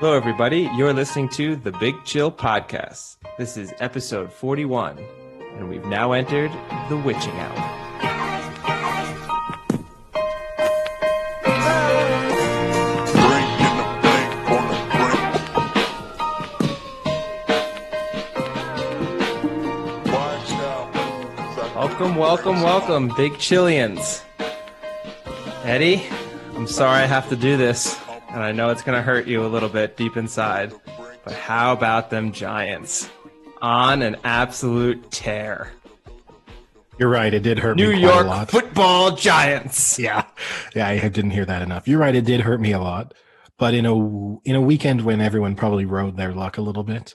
Hello, everybody. You're listening to the Big Chill Podcast. This is episode 41, and we've now entered the witching hour. Welcome, Big Chillians. Eddie, I'm sorry I have to do this, and I know it's going to hurt you a little bit deep inside, but how about them Giants? On an absolute tear. You're right, it did hurt me quite a lot. New York Football Giants. Yeah, I didn't hear that enough. You're right, it did hurt me a lot, but in a weekend when everyone probably rode their luck a little bit,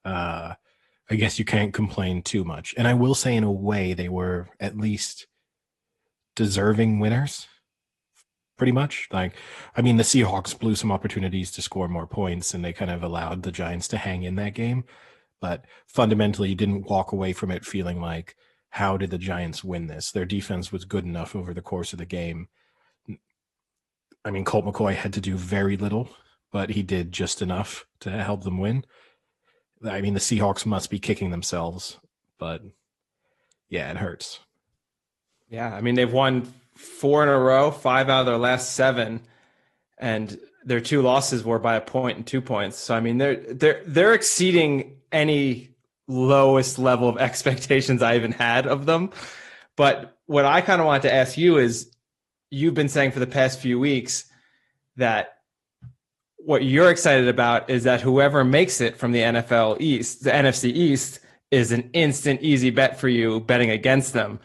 I guess you can't complain too much. And I will say, in a way, they were at least deserving winners, pretty much. The Seahawks blew some opportunities to score more points, and they kind of allowed the Giants to hang in that game. But fundamentally, you didn't walk away from it feeling like, how did the Giants win this? Their defense was good enough over the course of the game. I mean, Colt McCoy had to do very little, but he did just enough to help them win. I mean, the Seahawks must be kicking themselves, but yeah, it hurts. Yeah, I mean, they've won 4 in a row, 5 out of their last 7, and their 2 losses were by a point and 2 points. So I mean, they're exceeding any lowest level of expectations I even had of them. But what I kind of wanted to ask you is, you've been saying for the past few weeks that what you're excited about is that whoever makes it from the NFL East, the NFC East, is an instant easy bet for you betting against them.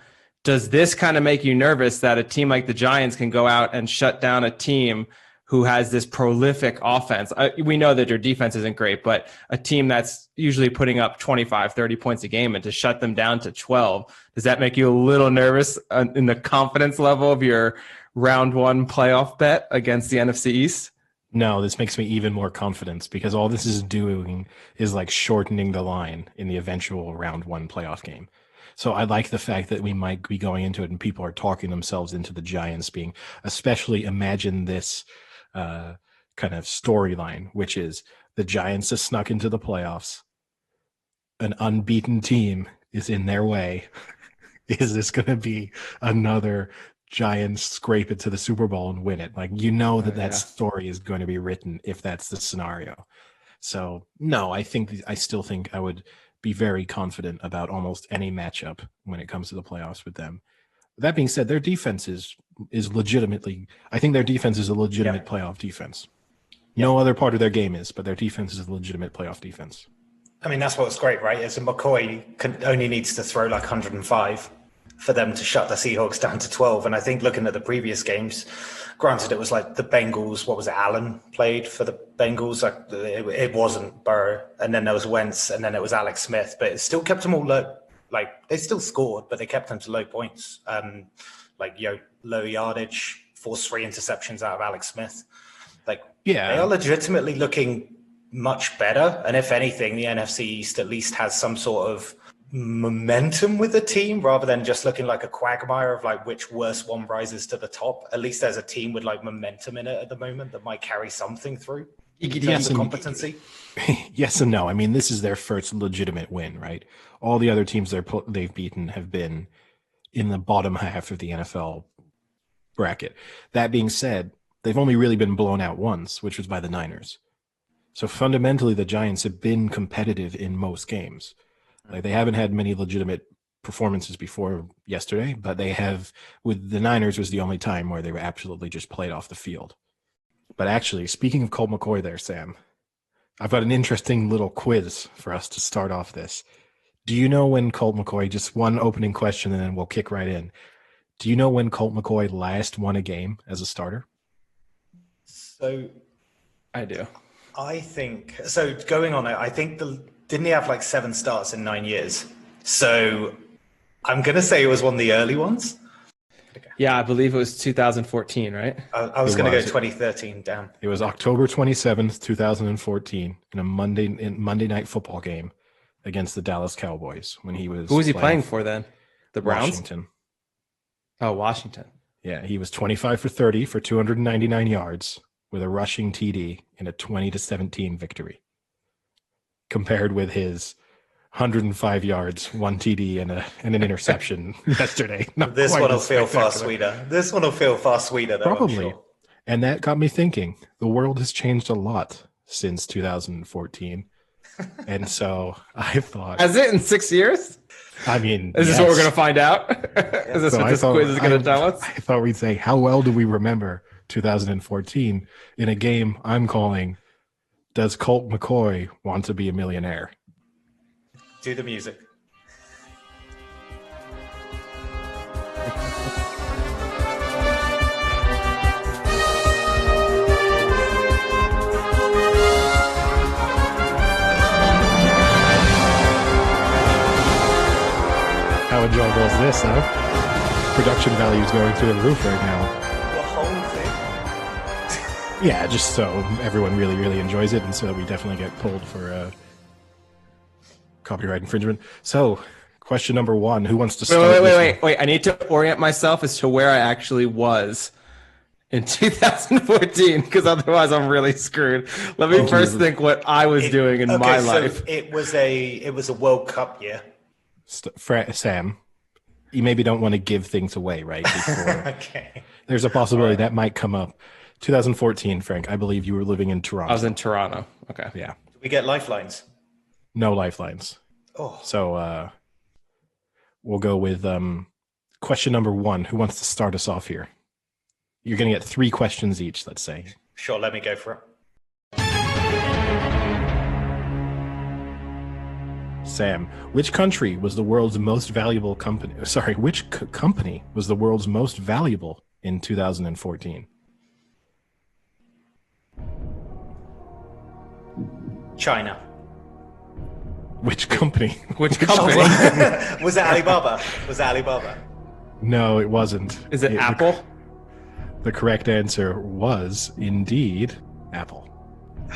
Does this kind of make you nervous that a team like the Giants can go out and shut down a team who has this prolific offense? We know that their defense isn't great, but a team that's usually putting up 25, 30 points a game, and to shut them down to 12, does that make you a little nervous in the confidence level of your round 1 playoff bet against the NFC East? No, this makes me even more confident, because all this is doing is like shortening the line in the eventual round 1 playoff game. So I like the fact that we might be going into it and people are talking themselves into the Giants being, especially imagine this kind of storyline, which is the Giants have snuck into the playoffs. An unbeaten team is in their way. Is this going to be another Giants scrape it to the Super Bowl and win it? Like, that story is going to be written if that's the scenario. So no, I still think I would be very confident about almost any matchup when it comes to the playoffs with them. That being said, their defense is legitimately, I think their defense is a legitimate playoff defense. No other part of their game is, but their defense is a legitimate playoff defense. I mean, that's what's great, right? Is McCoy only needs to throw like 105 for them to shut the Seahawks down to 12. And I think looking at the previous games, granted it was like the Bengals, what was it, Allen played for the Bengals? Like it wasn't Burrow. And then there was Wentz, and then it was Alex Smith. But it still kept them all low. Like, they still scored, but they kept them to low points. Low yardage, forced 3 interceptions out of Alex Smith. They are legitimately looking much better. And if anything, the NFC East at least has some sort of momentum with the team, rather than just looking like a quagmire of like which worst one rises to the top. At least there's a team with like momentum in it at the moment that might carry something through. Yes, competency. Yes and no. I mean, this is their first legitimate win, right? All the other teams they've beaten have been in the bottom half of the NFL bracket. That being said, they've only really been blown out once, which was by the Niners. So fundamentally, the Giants have been competitive in most games. Like, they haven't had many legitimate performances before yesterday, but they have. With the Niners was the only time where they were absolutely just played off the field. But actually, speaking of Colt McCoy there, Sam, I've got an interesting little quiz for us to start off this. Do you know when Colt McCoy, just one opening question and then we'll kick right in. Do you know when Colt McCoy last won a game as a starter? So I do. I think, so going on it, I think didn't he have like 7 starts in 9 years? So I'm going to say it was one of the early ones. Yeah, I believe it was 2014, right? I was going to go 2013 down. It was October 27th, 2014, in a Monday Night Football game against the Dallas Cowboys when he was. Who was he playing for then? The Browns? Washington. Oh, Washington. Yeah, he was 25 for 30 for 299 yards with a rushing TD in a 20-17 victory, compared with his 105 yards, 1 TD, and an interception yesterday. This one will feel far sweeter. This one will feel far sweeter, though, probably. Sure. And that got me thinking. The world has changed a lot since 2014, and so I thought, has it in 6 years? I mean, is this what we're going to find out? Is this so what this quiz is going to tell us? I thought we'd say, how well do we remember 2014 in a game I'm calling, Does Colt McCoy Want to Be a Millionaire? Do the music. How enjoyable is this, huh? Production value is going through the roof right now. The whole thing? Yeah, just so everyone really, really enjoys it, and so we definitely get pulled for copyright infringement. So, question number 1: Who wants to start? Wait! I need to orient myself as to where I actually was in 2014, because otherwise I'm really screwed. Let me first think what I was doing in my life. It was a World Cup year. Sam, you maybe don't want to give things away, right? Before. Okay. There's a possibility that might come up. 2014, Frank, I believe you were living in Toronto. I was in Toronto. Okay. Yeah. Did we get lifelines? No lifelines. Oh. So we'll go with question number 1. Who wants to start us off here? You're going to get 3 questions each, let's say. Sure, let me go for it. Sam, which country was the world's most valuable company? Sorry, which company was the world's most valuable in 2014? China. Which company? Which company? Was it Alibaba? Was it Alibaba? No, it wasn't. Is it Apple? The correct answer was indeed Apple.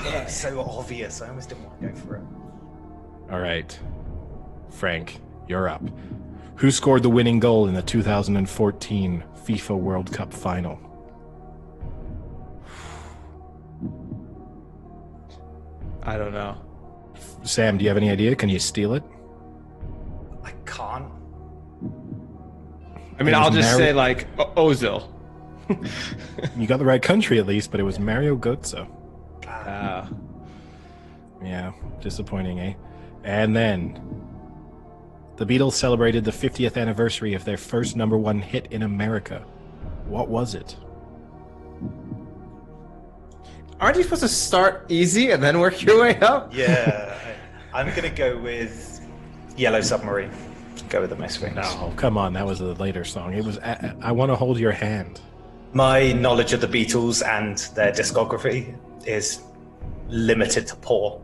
Yeah, so obvious. I almost didn't want to go for it. All right. Frank, you're up. Who scored the winning goal in the 2014 FIFA World Cup final? I don't know. Sam, do you have any idea? Can you steal it? I can't. I mean, I'll just say like Ozil. You got the right country at least, but it was Mario Götze. Yeah, disappointing, eh? And then the Beatles celebrated the 50th anniversary of their first #1 hit in America. What was it? Aren't you supposed to start easy and then work your way up? Yeah, I'm going to go with Yellow Submarine. Go with the most famous. No, come on, that was a later song. It was I Want to Hold Your Hand. My knowledge of the Beatles and their discography is limited to poor.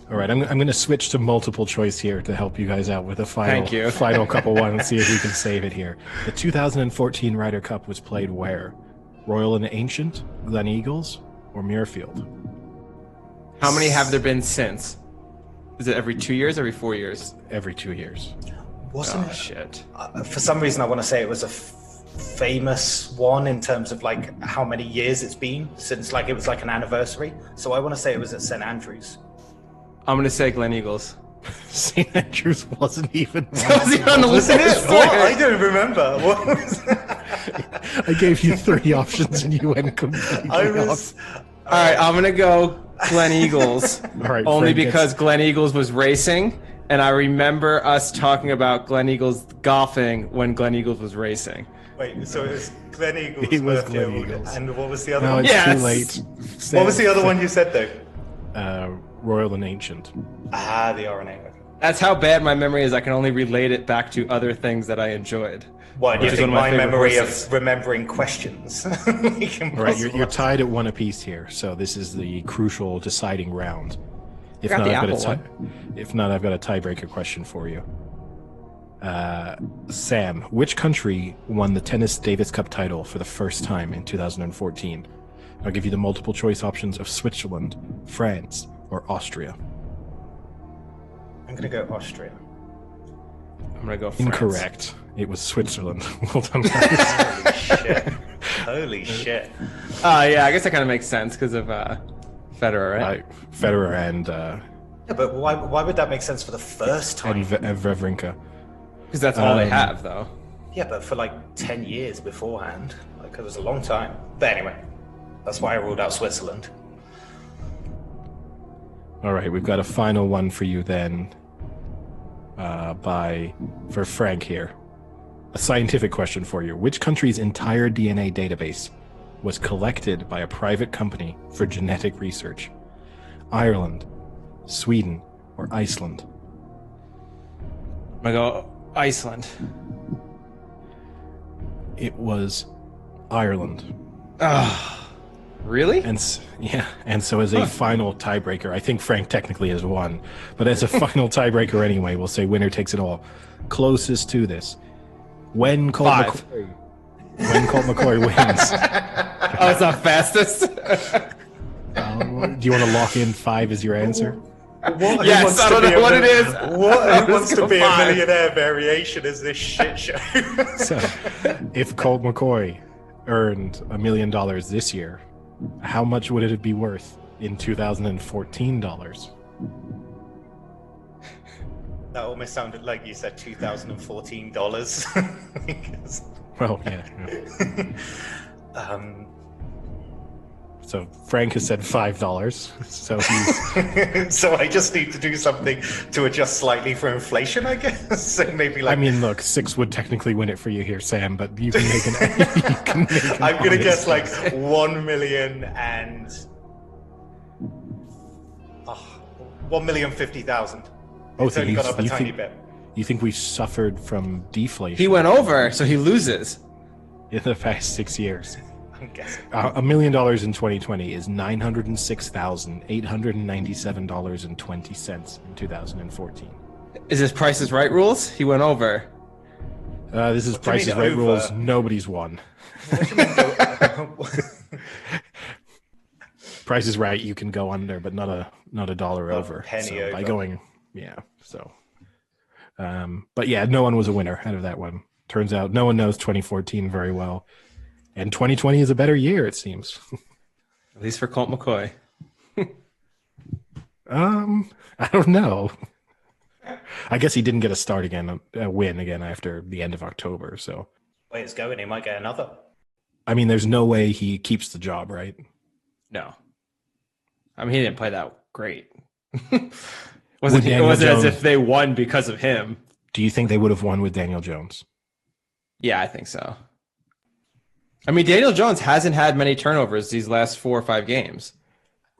All right, I'm going to switch to multiple choice here to help you guys out with a final couple one and see if we can save it here. The 2014 Ryder Cup was played where? Royal and Ancient, Glen Eagles, or Muirfield? How many have there been since? Is it every 2 years, every 4 years? Every 2 years. Wasn't it? Shit. For some reason, I want to say it was a famous one in terms of like how many years it's been since like it was like an anniversary. So I want to say it was at St. Andrews. I'm gonna say Glen Eagles. St. Andrews wasn't even. Was he on the list? I don't remember. What was that? I gave you 3 options and you went completely off. All right, I'm gonna go Glen Eagles. All right, only Frank because Glen Eagles was racing, and I remember us talking about Glen Eagles golfing when Glen Eagles was racing. Wait, so it was Glen Eagles. It was Glen Eagles. And what was the other No, one? it's Yes. too late. What was the other one you said though? Royal and Ancient. Ah, the RNA. That's how bad my memory is. I can only relate it back to other things that I enjoyed. Why do you Which is think one of my my favorite memory horses. of remembering questions? All right, you're tied at 1 apiece here, so this is the crucial deciding round. If Got not, the I've Apple got I've got a tiebreaker question for you. Sam, which country won the Tennis Davis Cup title for the first time in 2014? I'll give you the multiple choice options of Switzerland, France, or Austria. I'm going to go Austria. I'm gonna go France. Incorrect. It was Switzerland. Well done, guys. Holy shit. Holy shit. Yeah, I guess that kind of makes sense because of Federer, right? Federer and Yeah, but why would that make sense for the first time? and Wawrinka. Because that's all they have, though. Yeah, but for like 10 years beforehand. Like, it was a long time. But anyway, that's why I ruled out Switzerland. All right, we've got a final one for you then. For Frank here. A scientific question for you. Which country's entire DNA database was collected by a private company for genetic research? Ireland, Sweden, or Iceland? I'm going to go Iceland. It was Ireland. Really? And so as a final tiebreaker, I think Frank technically has won, but as a final tiebreaker anyway, we'll say winner takes it all. Closest to this. When Colt McCoy wins. Oh, it's not fastest? Do you want to lock in 5 as your answer? Yes, I don't know what it is. What wants to be a millionaire variation is this shit show? So, if Colt McCoy earned $1 million this year, how much would it be worth in 2014 dollars? That almost sounded like you said $2014. Well, yeah. So Frank has said $5. So he's. So I just need to do something to adjust slightly for inflation, I guess. So maybe like. I mean, look, 6 would technically win it for you here, Sam. But you can make an. I'm gonna guess like 1,000,000 and 1,050,000. It's only gone up a tiny bit. You think we suffered from deflation? He went over, so he loses. In the past 6 years. I'm guessing. $1 million in 2020 is $906,897.20 in 2014. Is this Price is Right rules? He went over. This is Price is Right rules. Nobody's won. Price is Right. You can go under, but not a dollar over. Penny over. By going, yeah. So, but yeah, no one was a winner out of that one. Turns out no one knows 2014 very well. And 2020 is a better year, it seems. At least for Colt McCoy. I don't know. I guess he didn't get a win again after the end of October. So, way it's going, he might get another. I mean, there's no way he keeps the job, right? No. I mean, he didn't play that great. It wasn't as if they won because of him. Do you think they would have won with Daniel Jones? Yeah, I think so. I mean, Daniel Jones hasn't had many turnovers these last 4 or 5 games.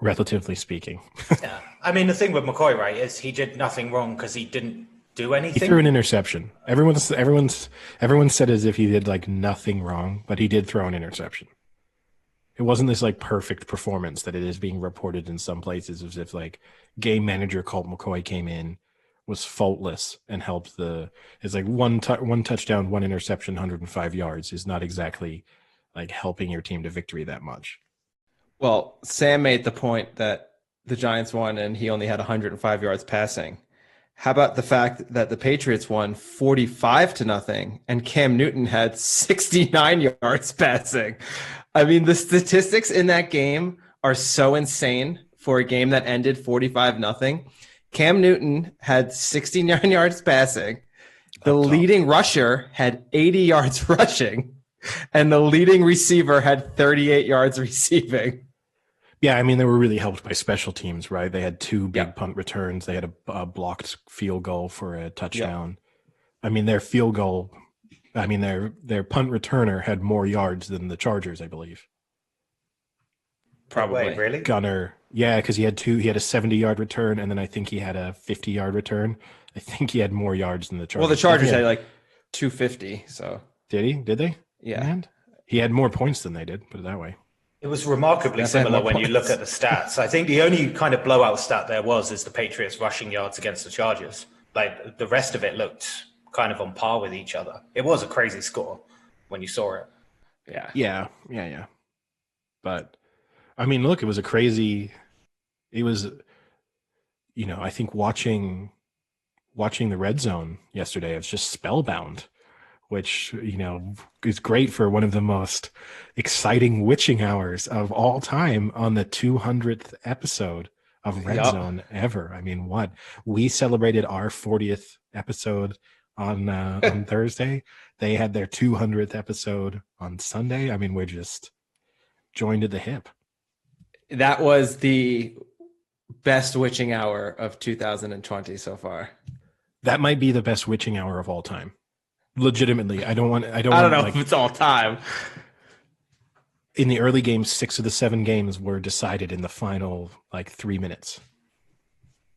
Relatively speaking. Yeah. I mean, the thing with McCoy, right, is he did nothing wrong because he didn't do anything. He threw an interception. Everyone said as if he did like nothing wrong, but he did throw an interception. It wasn't this like perfect performance that it is being reported in some places, as if like game manager Colt McCoy came in, was faultless and helped it's like one touchdown, 1 interception, 105 yards is not exactly like helping your team to victory that much. Well, Sam made the point that the Giants won and he only had 105 yards passing. How about the fact that the Patriots won 45-0 and Cam Newton had 69 yards passing? I mean, the statistics in that game are so insane for a game that ended 45-0. Cam Newton had 69 yards passing. The leading rusher had 80 yards rushing. And the leading receiver had 38 yards receiving. Yeah, I mean, they were really helped by special teams, right? They had 2 big punt returns. They had a blocked field goal for a touchdown. Yep. I mean, their punt returner had more yards than the Chargers, I believe. Probably. Wait, really? Gunner. Yeah, because he had a 70-yard return, and then I think he had a 50-yard return. I think he had more yards than the Chargers. Well, the Chargers had like 250, so. Did he? Did they? Yeah. And he had more points than they did, put it that way. It was remarkably similar when you look at the stats. I think the only kind of blowout stat there is the Patriots rushing yards against the Chargers. Like the rest of it looked kind of on par with each other. It was a crazy score when you saw it. Yeah. But I mean, look, it was I think watching the Red Zone yesterday, it's just spellbound. which, is great for one of the most exciting witching hours of all time on the 200th episode of Redzone ever. I mean, what? We celebrated our 40th episode on Thursday. They had their 200th episode on Sunday. I mean, we're just joined at the hip. That was the best witching hour of 2020 so far. That might be the best witching hour of all time. Legitimately, I don't know if it's all time. In the early games, 6 of the 7 games were decided in the final 3 minutes.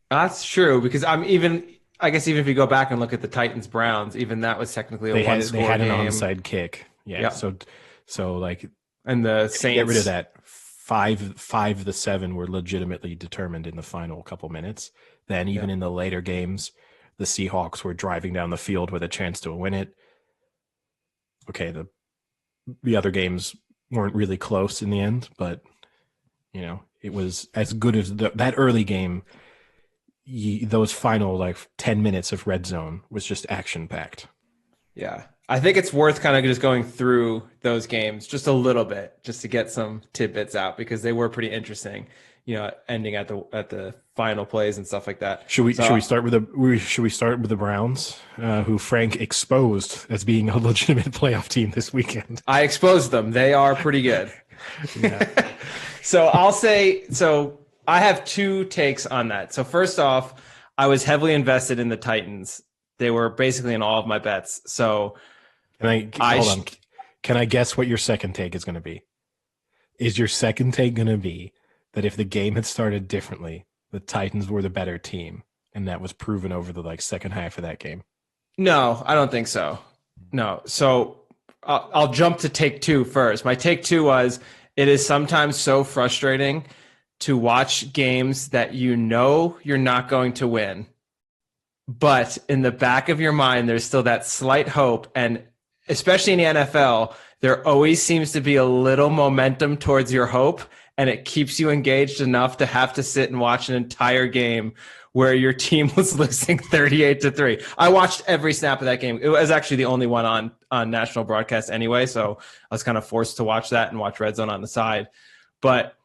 That's true, because I guess even if you go back and look at the Titans Browns, even that was technically a one-score game. They had an onside kick. Yeah. Yep. So and the Saints get rid of that. 5 of the 7 were legitimately determined in the final couple minutes. Then even in the later games, the Seahawks were driving down the field with a chance to win it. Okay, the other games weren't really close in the end, but it was as good as that early game. Those final 10 minutes of Red Zone was just action packed. Yeah, I think it's worth kind of just going through those games just a little bit, just to get some tidbits out, because they were pretty interesting. Ending at the final plays and stuff like that. Should we start with the Browns, who Frank exposed as being a legitimate playoff team this weekend? I exposed them. They are pretty good. So I'll say, I have 2 takes on that. So first off, I was heavily invested in the Titans. They were basically in all of my bets. So hold on. Can I guess what your second take is going to be? Is your second take going to be that if the game had started differently, the Titans were the better team, and that was proven over the second half of that game? No, I don't think so. No. So I'll jump to take 2 first. My take 2 was, it is sometimes so frustrating to watch games that you're not going to win, but in the back of your mind, there's still that slight hope. And especially in the NFL, there always seems to be a little momentum towards your hope, and it keeps you engaged enough to have to sit and watch an entire game where your team was losing 38-3. I watched every snap of that game. It was actually the only one on national broadcast anyway, so I was kind of forced to watch that and watch Red Zone on the side. But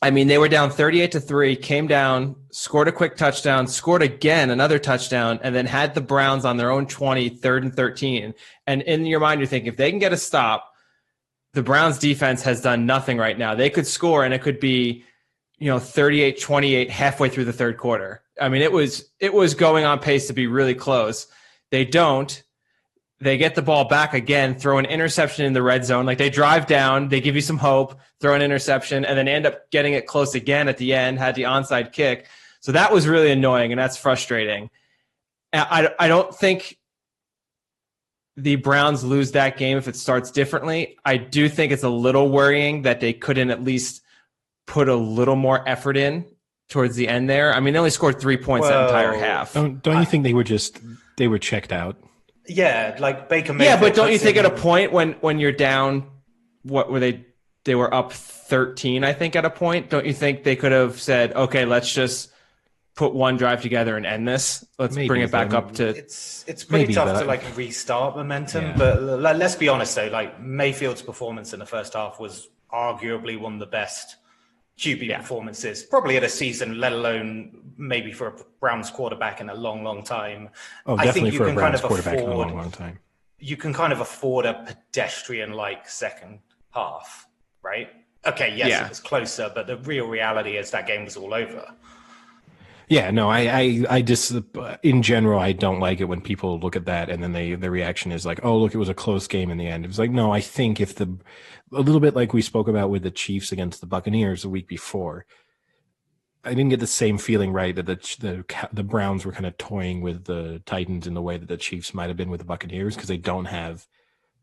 I mean, they were down 38-3, came down, scored a quick touchdown, scored again another touchdown, and then had the Browns on their own 20, 3rd and 13. And in your mind, you're thinking, if they can get a stop, the Browns defense has done nothing right now. They could score, and it could be, 38-28 halfway through the third quarter. I mean, it was going on pace to be really close. They don't. They get the ball back again, throw an interception in the red zone. They drive down, they give you some hope, throw an interception, and then end up getting it close again at the end, had the onside kick. So that was really annoying, and that's frustrating. I don't think the Browns lose that game if it starts differently. I do think it's a little worrying that they couldn't at least put a little more effort in towards the end there. I mean, they only scored 3 points that entire half. Don't you think they were checked out? Yeah, Baker Mayfield. Yeah, but don't you think at a point when you're down, what were they? They were up 13, I think, at a point. Don't you think they could have said, okay, let's just put one drive together and end this? Let's bring it back up to... It's pretty tough to restart momentum. Yeah. But let's be honest, though. Mayfield's performance in the first half was arguably one of the best QB performances, probably at a season, let alone maybe for a Browns quarterback in a long, long time. Oh, definitely for a Browns quarterback in a long, long time. You can kind of afford a pedestrian-like second half, right? Okay, yes, it was closer, but the real reality is that game was all over. Yeah, no, I just, in general, I don't like it when people look at that and then the reaction is oh, look, it was a close game in the end. It was no, I think a little bit like we spoke about with the Chiefs against the Buccaneers the week before, I didn't get the same feeling, right, that the Browns were kind of toying with the Titans in the way that the Chiefs might have been with the Buccaneers, because they don't have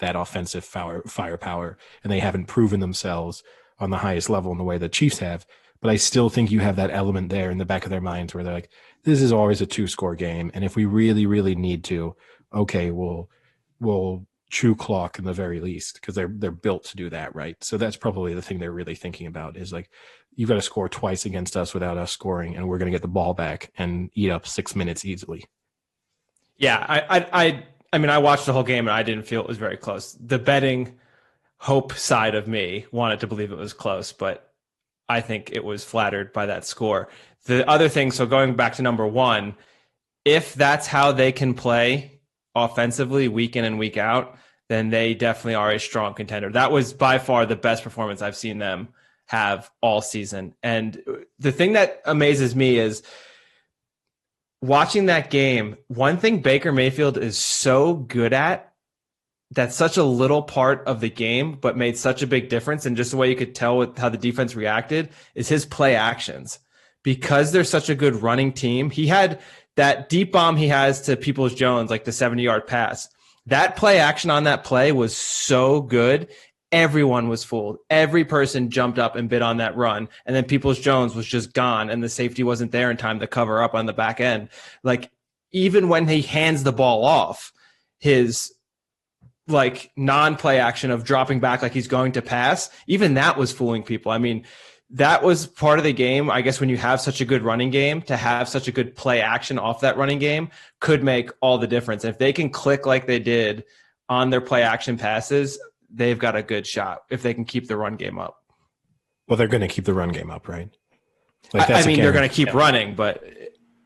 that offensive firepower and they haven't proven themselves on the highest level in the way the Chiefs have. But I still think you have that element there in the back of their minds where they're this is always a 2-score game. And if we really, really need to, okay, we'll chew clock in the very least, because they're built to do that, right? So that's probably the thing they're really thinking about is you've got to score twice against us without us scoring, and we're going to get the ball back and eat up 6 minutes easily. Yeah, I mean, I watched the whole game and I didn't feel it was very close. The betting hope side of me wanted to believe it was close, but I think it was flattered by that score. The other thing, so going back to number one, if that's how they can play offensively week in and week out, then they definitely are a strong contender. That was by far the best performance I've seen them have all season. And the thing that amazes me is watching that game, one thing Baker Mayfield is so good at, that's such a little part of the game, but made such a big difference. And just the way you could tell with how the defense reacted is his play actions. Because they're such a good running team, he had that deep bomb he has to Peoples-Jones, like the 70-yard pass. That play action on that play was so good. Everyone was fooled. Every person jumped up and bid on that run. And then Peoples-Jones was just gone, and the safety wasn't there in time to cover up on the back end. Like, even when he hands the ball off, his like non-play action of dropping back like he's going to pass, even that was fooling people. I mean, that was part of the game. I guess when you have such a good running game, to have such a good play action off that running game could make all the difference. And if they can click like they did on their play action passes, they've got a good shot if they can keep the run game up. Well, they're going to keep the run game up, right? Like, I mean, they're going to keep running, but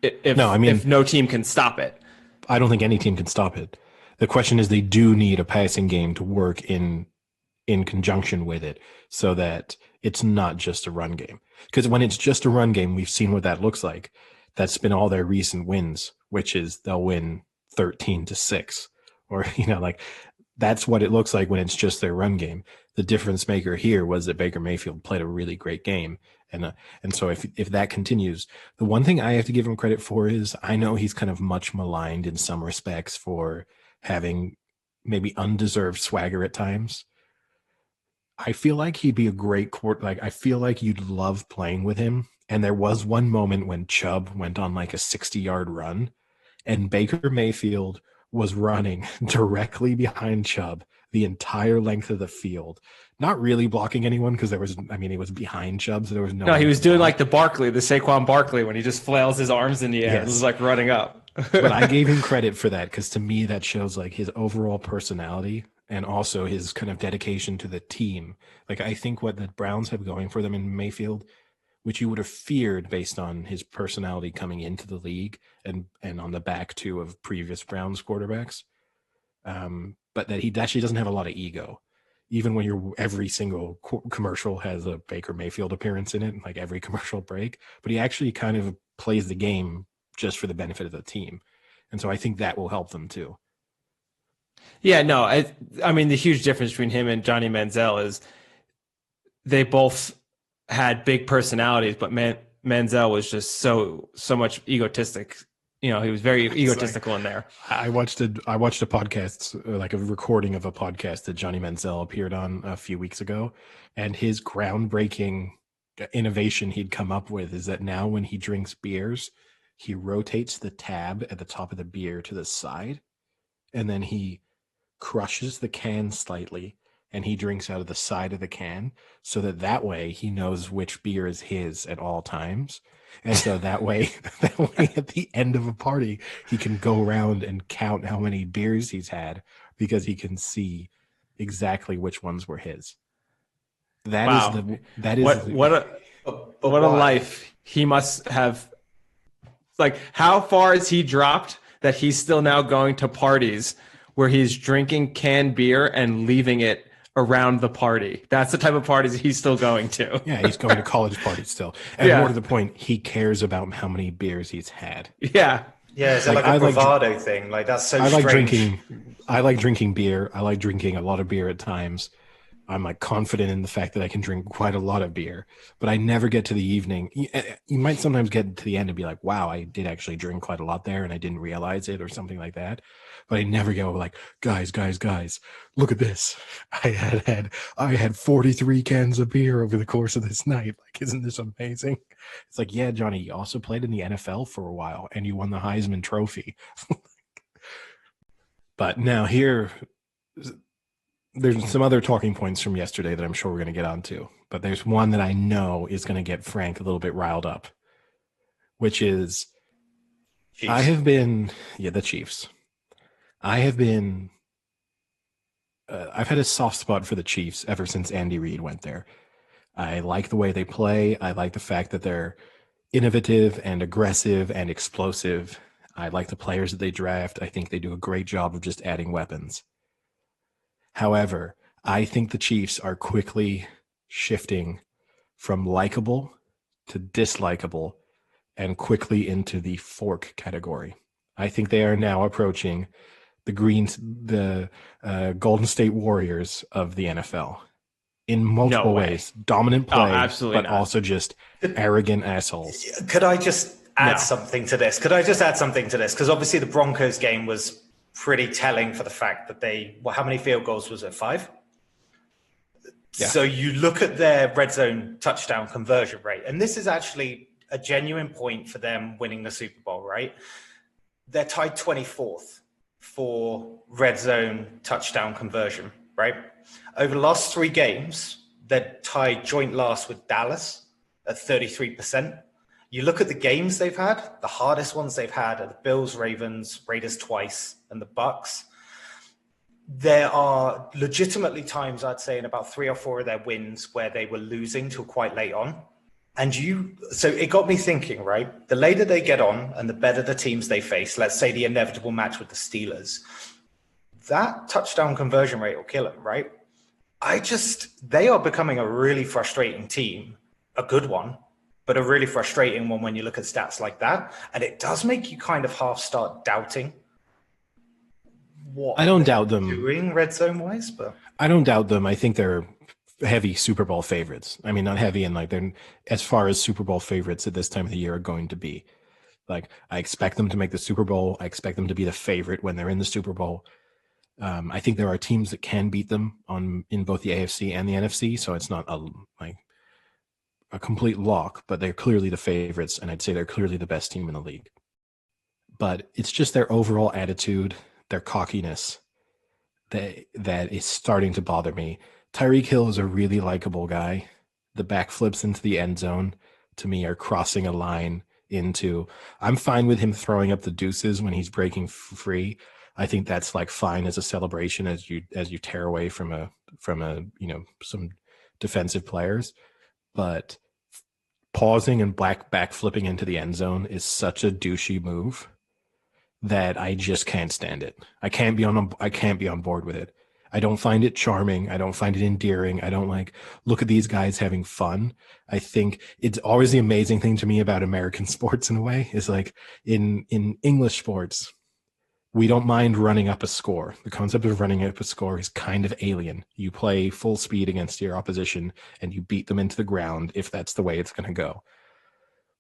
if no team can stop it. I don't think any team can stop it. The question is, they do need a passing game to work in conjunction with it so that it's not just a run game. Because when it's just a run game, we've seen what that looks like. That's been all their recent wins, which is they'll win 13-6, or, like that's what it looks like when it's just their run game. The difference maker here was that Baker Mayfield played a really great game. And so if that continues, the one thing I have to give him credit for is, I know he's kind of much maligned in some respects for having maybe undeserved swagger at times. I feel like he'd be a great quarterback. I feel like you'd love playing with him. And there was one moment when Chubb went on like a 60-yard run, and Baker Mayfield was running directly behind Chubb the entire length of the field, not really blocking anyone because he was behind Chubb, so there was no. He was doing like the Saquon Barkley, when he just flails his arms in the air. Yes. It was like running up. But I gave him credit for that, because to me that shows like his overall personality and also his kind of dedication to the team. Like, I think what the Browns have going for them in Mayfield, which you would have feared based on his personality coming into the league and on the back too of previous Browns quarterbacks, but that he actually doesn't have a lot of ego. Even when every single commercial has a Baker Mayfield appearance in it, like every commercial break, but he actually kind of plays the game just for the benefit of the team. And so I think that will help them too. Yeah, no, I mean, the huge difference between him and Johnny Manziel is they both had big personalities, but Manziel was just so much egotistic. He was very egotistical in there. I watched a podcast, like a recording of a podcast that Johnny Manziel appeared on a few weeks ago, and his groundbreaking innovation he'd come up with is that now when he drinks beers, he rotates the tab at the top of the beer to the side, and then he crushes the can slightly, and he drinks out of the side of the can, so that way he knows which beer is his at all times. And so that way at the end of a party, he can go around and count how many beers he's had, because he can see exactly which ones were his. What a life he must have. Like, how far has he dropped that he's still now going to parties where he's drinking canned beer and leaving it around the party? That's the type of parties he's still going to. Yeah, he's going to college parties still. And more to the point, he cares about how many beers he's had. Yeah. Yeah, it's like a bravado thing. Like, that's so strange. I like drinking beer. I like drinking a lot of beer at times. I'm like confident in the fact that I can drink quite a lot of beer, but I never get to the evening. You might sometimes get to the end and be like, wow, I did actually drink quite a lot there and I didn't realize it, or something like that. But I never go like, guys, look at this. I had 43 cans of beer over the course of this night. Like, isn't this amazing? It's like, yeah, Johnny, you also played in the NFL for a while and you won the Heisman Trophy. But now there's some other talking points from yesterday that I'm sure we're going to get onto, but there's one that I know is going to get Frank a little bit riled up, which is Chiefs. The Chiefs. I have been I've had a soft spot for the Chiefs ever since Andy Reid went there. I like the way they play. I like the fact that they're innovative and aggressive and explosive. I like the players that they draft. I think they do a great job of just adding weapons. However, I think the Chiefs are quickly shifting from likable to dislikable and quickly into the fork category. I think they are now approaching the Golden State Warriors of the NFL in multiple ways. Dominant play, absolutely but not. also just arrogant assholes. Could I just add something to this? Because obviously the Broncos game was pretty telling for the fact that how many field goals was it? 5? Yeah. So you look at their red zone touchdown conversion rate, and this is actually a genuine point for them winning the Super Bowl, right? They're tied 24th for red zone touchdown conversion, right? Over the last 3 games, they're tied joint last with Dallas at 33%. You look at the games they've had, the hardest ones they've had are the Bills, Ravens, Raiders twice, and the Bucks. There are legitimately times, I'd say, in about 3 or 4 of their wins where they were losing till quite late on. So it got me thinking, right? The later they get on and the better the teams they face, let's say the inevitable match with the Steelers, that touchdown conversion rate will kill them, right? They are becoming a really frustrating team, a good one, but a really frustrating one when you look at stats like that. And it does make you kind of half start doubting what I don't doubt them doing red zone wise, but I don't doubt them. I think they're heavy Super Bowl favorites. I mean, not heavy and like they're as far as Super Bowl favorites at this time of the year are going to be. Like I expect them to make the Super Bowl. I expect them to be the favorite when they're in the Super Bowl. I think there are teams that can beat them in both the AFC and the NFC, so it's not a complete lock, but they're clearly the favorites, and I'd say they're clearly the best team in the league. But it's just their overall attitude, their cockiness that is starting to bother me. Tyreek Hill is a really likable guy. The backflips into the end zone, to me, are crossing a line into. I'm fine with him throwing up the deuces when he's breaking free. I think that's like fine as a celebration as you tear away from some defensive players. But pausing and backflipping into the end zone is such a douchey move that I just can't stand it. I can't be on board with it. I don't find it charming. I don't find it endearing. I don't look at these guys having fun. I think it's always the amazing thing to me about American sports in a way is like in English sports, we don't mind running up a score. The concept of running up a score is kind of alien. You play full speed against your opposition and you beat them into the ground if that's the way it's going to go.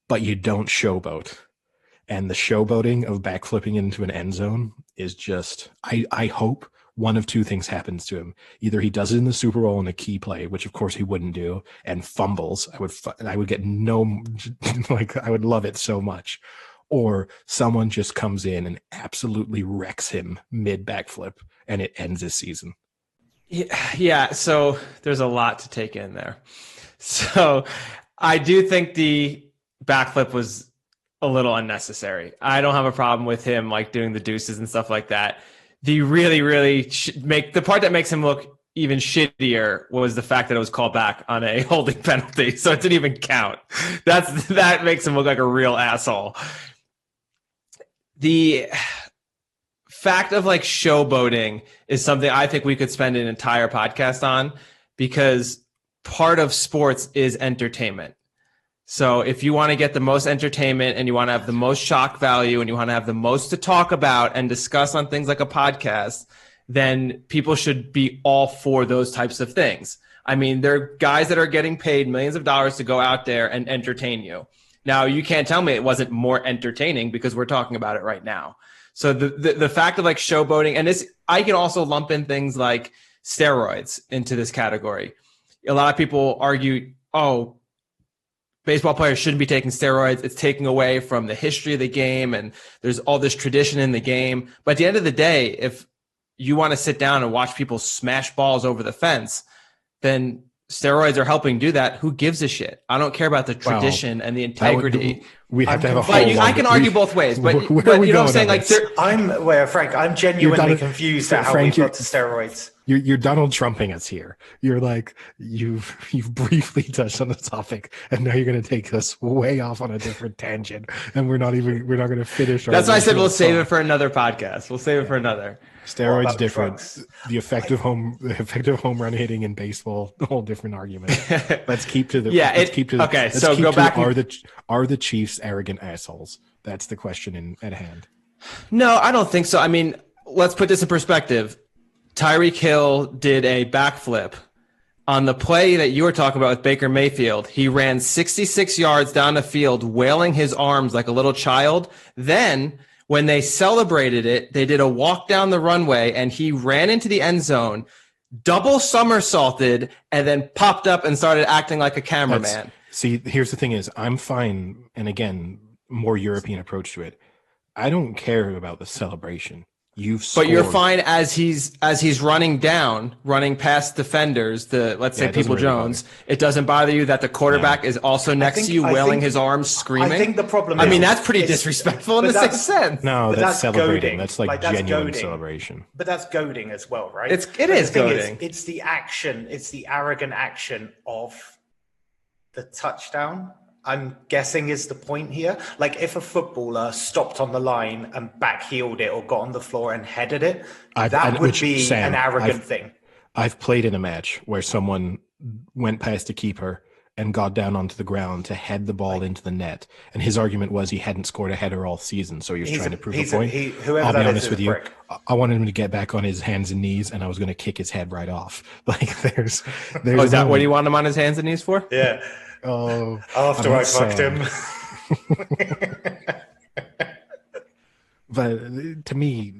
But you don't showboat. And the showboating of backflipping into an end zone is just, I hope one of 2 things happens to him. Either he does it in the Super Bowl in a key play, which of course he wouldn't do, and fumbles. I would get I would love it so much. Or someone just comes in and absolutely wrecks him mid backflip and it ends his season. Yeah. So there's a lot to take in there. So I do think the backflip was a little unnecessary. I don't have a problem with him doing the deuces and stuff like that. The really, really the part that makes him look even shittier was the fact that it was called back on a holding penalty. So it didn't even count. That makes him look like a real asshole. The fact of showboating is something I think we could spend an entire podcast on, because part of sports is entertainment. So if you want to get the most entertainment and you want to have the most shock value and you want to have the most to talk about and discuss on things like a podcast, then people should be all for those types of things. I mean, there are guys that are getting paid millions of dollars to go out there and entertain you. Now, you can't tell me it wasn't more entertaining because we're talking about it right now. So the fact of showboating, and this, I can also lump in things like steroids into this category. A lot of people argue, baseball players shouldn't be taking steroids. It's taking away from the history of the game, and there's all this tradition in the game. But at the end of the day, if you want to sit down and watch people smash balls over the fence, then steroids are helping do that, who gives a shit? I don't care about the tradition and the integrity. We have to have a whole. I can argue both ways, but you know what I'm saying? Like, Frank, I'm genuinely confused at how Frank, we got to steroids. You're Donald Trumping us here. You're like you've briefly touched on the topic, and now you're going to take us way off on a different tangent, and we're not going to finish. That's why I said we'll save it for another podcast. We'll save it for another. Steroids different. Drugs? The effective home run hitting in baseball, a whole different argument. Let's keep to the Are the Chiefs arrogant assholes? That's the question at hand. No, I don't think so. I mean, let's put this in perspective. Tyreek Hill did a backflip on the play that you were talking about with Baker Mayfield. He ran 66 yards down the field, wailing his arms like a little child. Then when they celebrated it, they did a walk down the runway, and he ran into the end zone, double somersaulted, and then popped up and started acting like a cameraman. See, here's the thing is, I'm fine, and again, more European approach to it. I don't care about the celebration. But you're fine as he's running past defenders, let's say People Jones. It doesn't bother you that the quarterback is also next to you, wailing his arms, screaming. I think the problem. That's pretty disrespectful in the sixth sense. No, that's celebrating. Goading. That's like genuine goading. Celebration. But that's goading as well, right? It is goading. It's the action. It's the arrogant action of the touchdown. I'm guessing is the point here. Like if a footballer stopped on the line and backheeled it or got on the floor and headed it, that would be an arrogant thing. I've played in a match where someone went past a keeper and got down onto the ground to head the ball into the net. And his argument was he hadn't scored a header all season, so he was trying to prove a point. I'll be honest with you. I wanted him to get back on his hands and knees, and I was going to kick his head right off. Like there's is that what you want him on his hands and knees for? Yeah. Oh, after I fucked him. But to me,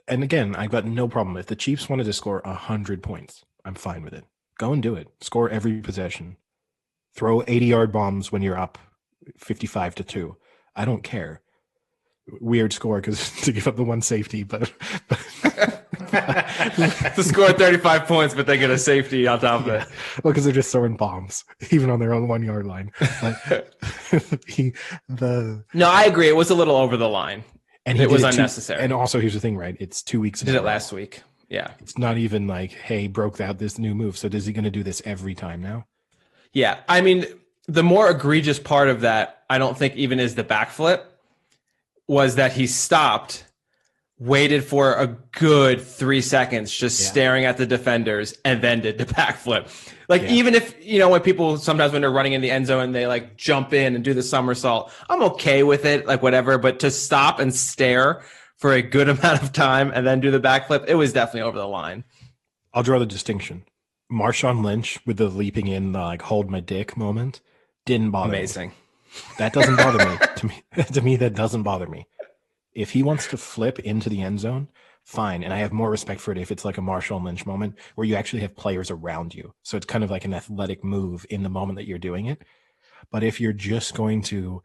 and again, I've got no problem. If the Chiefs wanted to score 100 points, I'm fine with it. Go and do it. Score every possession. Throw 80-yard bombs when you're up 55-2. I don't care. Weird score because to give up the one safety, but to score 35 points, but they get a safety on top of it. Well, because they're just throwing bombs, even on their own 1 yard line. No, I agree. It was a little over the line, and it was unnecessary. And also, here's the thing, right? It's 2 weeks. Did it last week? Yeah. It's not even like, hey, broke out this new move. So is he going to do this every time now? Yeah, I mean, the more egregious part of that, I don't think even is the backflip, was that he stopped, waited for a good 3 seconds, just staring at the defenders, and then did the backflip. Like, even if, when people, sometimes when they're running in the end zone, they like jump in and do the somersault, I'm okay with it, like whatever. But to stop and stare for a good amount of time and then do the backflip, it was definitely over the line. I'll draw the distinction. Marshawn Lynch with the leaping in, like, hold my dick moment didn't bother me. That doesn't bother me. To me, that doesn't bother me. If he wants to flip into the end zone, fine. And I have more respect for it if it's like a Marshawn Lynch moment where you actually have players around you. So it's kind of like an athletic move in the moment that you're doing it. But if you're just going to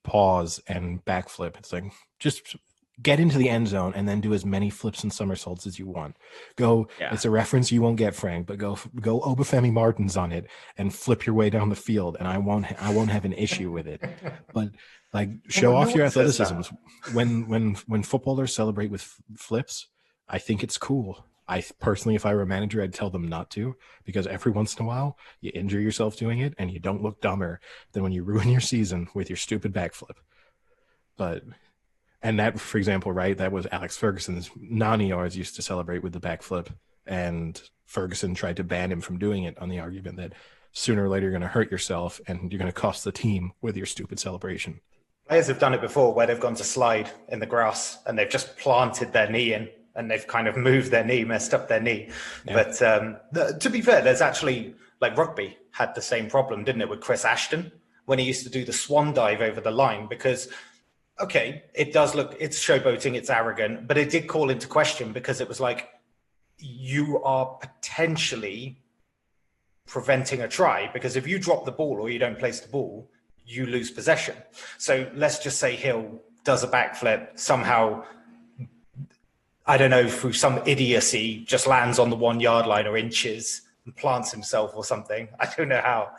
pause and backflip, it's like, just get into the end zone and then do as many flips and somersaults as you want. It's a reference you won't get, Frank, but go Obafemi Martins on it and flip your way down the field, and I won't have an issue with it. But like, show off your athleticism. When footballers celebrate with flips, I think it's cool. I personally, if I were a manager, I'd tell them not to, because every once in a while you injure yourself doing it and you don't look dumber than when you ruin your season with your stupid backflip. And that, for example, right, that was Alex Ferguson's. Nani always used to celebrate with the backflip, and Ferguson tried to ban him from doing it on the argument that sooner or later you're going to hurt yourself and you're going to cost the team with your stupid celebration. Players have done it before where they've gone to slide in the grass and they've just planted their knee in and they've kind of moved their knee, messed up their knee. Yeah. But to be fair, there's actually, like, rugby had the same problem, didn't it, with Chris Ashton when he used to do the swan dive over the line, because okay, it does look, it's showboating, it's arrogant, but it did call into question because it was like, you are potentially preventing a try, because if you drop the ball or you don't place the ball, you lose possession. So let's just say Hill does a backflip, somehow, I don't know, through some idiocy, just lands on the 1 yard line or inches, and plants himself or something. I don't know how.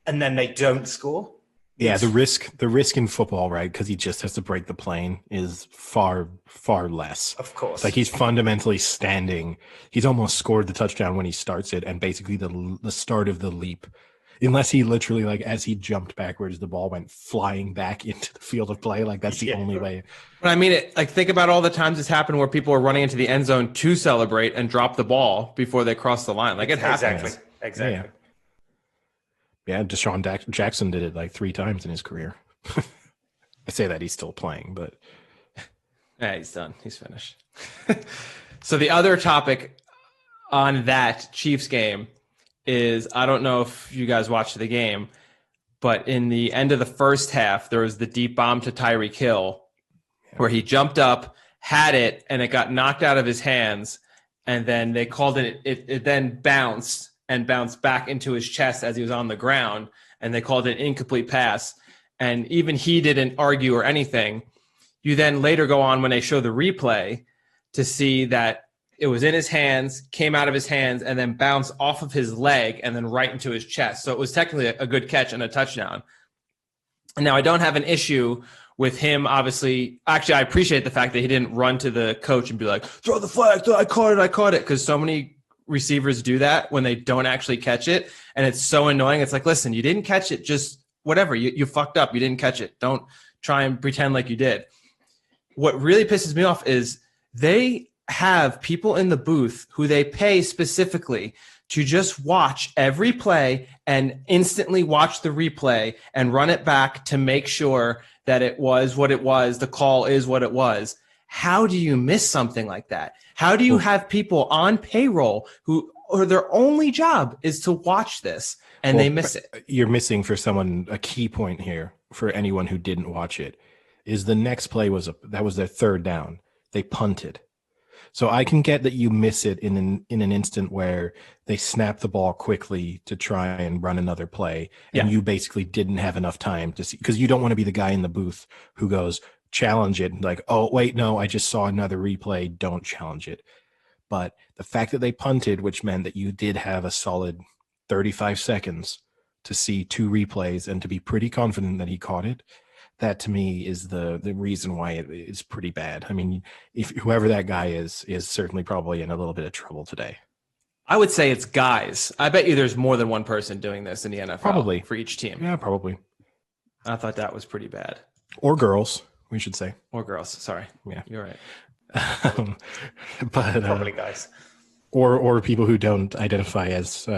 And then they don't score. Yeah, the risk in football, right? Because he just has to break the plane is far, far less. Of course. It's like he's fundamentally standing. He's almost scored the touchdown when he starts it, and basically the start of the leap. Unless he literally, like, as he jumped backwards, the ball went flying back into the field of play. Like, that's the only way. But I mean, think about all the times it's happened where people are running into the end zone to celebrate and drop the ball before they cross the line. Like, it happens. Exactly. Yeah, Deshaun Jackson did it like 3 times in his career. I say that he's still playing, but yeah, he's done. He's finished. So the other topic on that Chiefs game is, I don't know if you guys watched the game, but in the end of the first half, there was the deep bomb to Tyreek Hill where he jumped up, had it, and it got knocked out of his hands. And then they called it then bounced back into his chest as he was on the ground. And they called it an incomplete pass. And even he didn't argue or anything. You then later go on when they show the replay to see that it was in his hands, came out of his hands, and then bounced off of his leg and then right into his chest. So it was technically a good catch and a touchdown. And now I don't have an issue with him, obviously. Actually, I appreciate the fact that he didn't run to the coach and be like, throw the flag, I caught it. Because so many receivers do that when they don't actually catch it. And it's so annoying. It's like, listen, you didn't catch it. Just whatever. You fucked up. You didn't catch it. Don't try and pretend like you did. What really pisses me off is they have people in the booth who they pay specifically to just watch every play and instantly watch the replay and run it back to make sure that it was what it was, the call is what it was. How do you miss something like that? How do you have people on payroll or their only job is to watch this and they miss it? You're missing for someone a key point here for anyone who didn't watch it is the next play was their third down. They punted. So I can get that you miss it in an instant where they snap the ball quickly to try and run another play, and you basically didn't have enough time to see, because you don't want to be the guy in the booth who goes, challenge it, and like, oh, wait, no, I just saw another replay, don't challenge it. But the fact that they punted, which meant that you did have a solid 35 seconds to see 2 replays and to be pretty confident that he caught it, that to me is the reason why it is pretty bad. I mean, if whoever that guy is certainly probably in a little bit of trouble today. I would say it's guys. I bet you there's more than one person doing this in the NFL. Probably. For each team. Yeah, probably. I thought that was pretty bad. Or girls, we should say. Or girls. Sorry. Yeah. You're right. But probably guys. Or people who don't identify as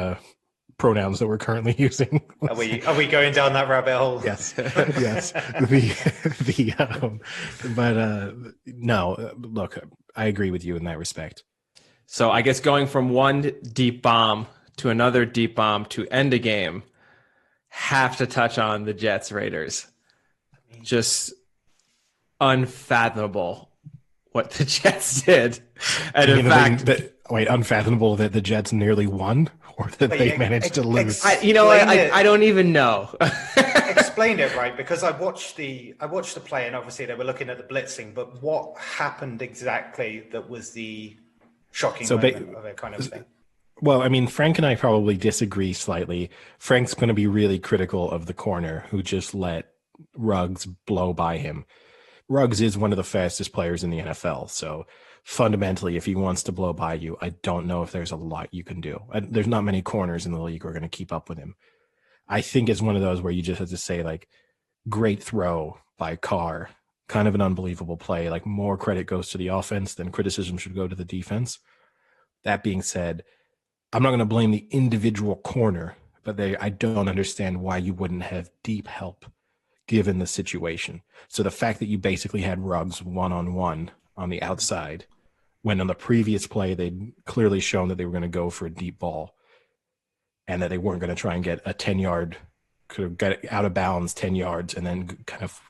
pronouns that we're currently using. Are we going down that rabbit hole? Yes. Yes. No, look, I agree with you in that respect. So I guess going from one deep bomb to another deep bomb to end a game, have to touch on the Jets Raiders. Just unfathomable what the Jets did. And in fact, unfathomable that the Jets nearly won, or that they managed to lose. I don't even know. Explain it, right? Because I watched the play, and obviously they were looking at the blitzing. But what happened exactly that was the shocking moment of it, kind of thing? Well, I mean, Frank and I probably disagree slightly. Frank's going to be really critical of the corner who just let Ruggs blow by him. Ruggs is one of the fastest players in the NFL, so fundamentally, if he wants to blow by you, I don't know if there's a lot you can do. There's not many corners in the league who are going to keep up with him. I think it's one of those where you just have to say, like, great throw by Carr, kind of an unbelievable play. Like, more credit goes to the offense than criticism should go to the defense. That being said, I'm not going to blame the individual corner, but I don't understand why you wouldn't have deep help given the situation. So the fact that you basically had Ruggs one-on-one on the outside, when on the previous play they'd clearly shown that they were going to go for a deep ball and that they weren't going to try and get a 10-yard, could have got it out of bounds 10 yards and then kind of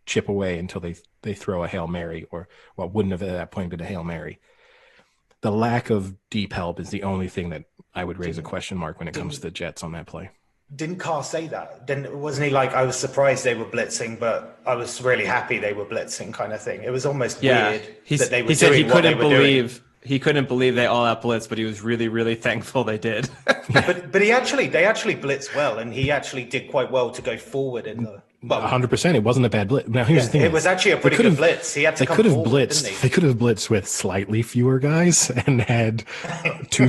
chip away until they throw a Hail Mary, or what wouldn't have at that point been a Hail Mary. The lack of deep help is the only thing that I would raise a question mark when it comes to the Jets on that play. Didn't Carr say that? Wasn't he like, I was surprised they were blitzing, but I was really happy they were blitzing, kind of thing? It was almost weird that they were doing what they were doing. He couldn't believe they all out blitz, but he was really, really thankful they did. But they actually blitzed well, and he actually did quite well to go forward in the. Well, 100%. It wasn't a bad blitz. Now here's the thing: it was actually a pretty good blitz. He had to come forward, didn't he? They could have blitzed with slightly fewer guys and had two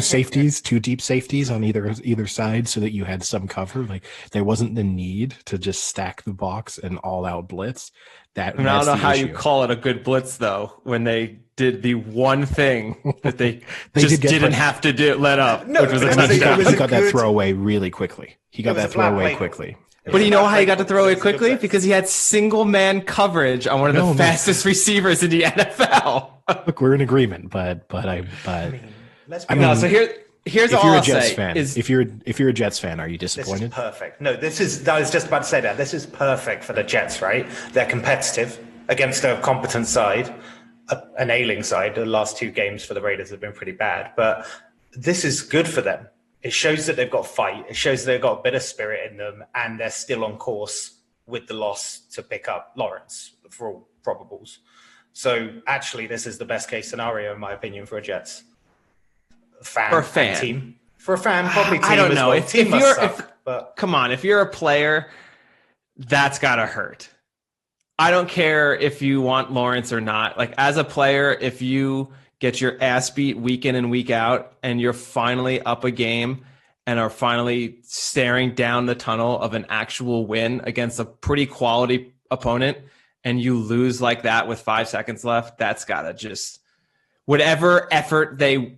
deep safeties on either side, so that you had some cover. Like there wasn't the need to just stack the box and all out blitz. I don't know how you call it a good blitz though, when they did the one thing that they just didn't have to let up, which was a touchdown. He got that throwaway really quickly. But you know how he got to throw away quickly? Because he had single man coverage on one of the fastest receivers in the NFL. Look, we're in agreement, but I mean, so here's all I'll say is if you're a Jets fan, are you disappointed? This is perfect. No, I was just about to say that. This is perfect for the Jets, right? They're competitive against a competent side, an ailing side. The last two games for the Raiders have been pretty bad, but this is good for them. It shows that they've got fight. It shows they've got a bit of spirit in them, and they're still on course with the loss to pick up Lawrence for all probables. So actually, this is the best case scenario, in my opinion, for a Jets fan. Team. For a fan, probably team. I don't know. Well. Come on, if you're a player, that's gotta hurt. I don't care if you want Lawrence or not. Like as a player, if you get your ass beat week in and week out, and you're finally up a game and are finally staring down the tunnel of an actual win against a pretty quality opponent, and you lose like that with 5 seconds left, that's gotta just, whatever effort they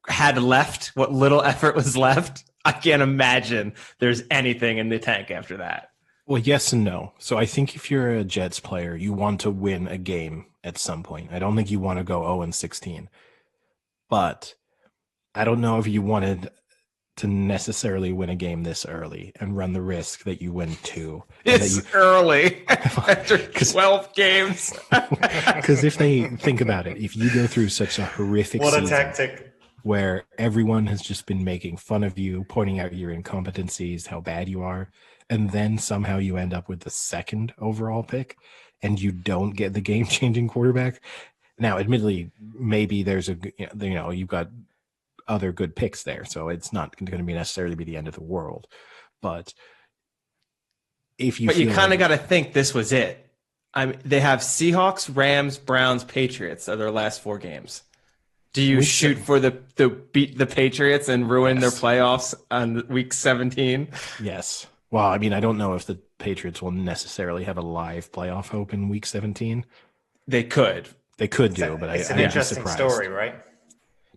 had left, what little effort was left, I can't imagine there's anything in the tank after that. Well, yes and no. So I think if you're a Jets player, you want to win a game at some point. I don't think you want to go 0-16. But I don't know if you wanted to necessarily win a game this early and run the risk that you win two. It's early after 12 games. Because if they think about it, if you go through such a horrific season, tactic, where everyone has just been making fun of you, pointing out your incompetencies, how bad you are, and then somehow you end up with the second overall pick and you don't get the game-changing quarterback. Now, admittedly, maybe there's you've got other good picks there, so it's not going to be necessarily be the end of the world. But if you, you kind of got to think this was it. I mean, they have Seahawks, Rams, Browns, Patriots are their last 4 games. Do you shoot for the beat the Patriots and ruin their playoffs on week 17? Yes. Well, I mean, I don't know if the Patriots will necessarily have a live playoff hope in week 17. They could. But it's an interesting story, right?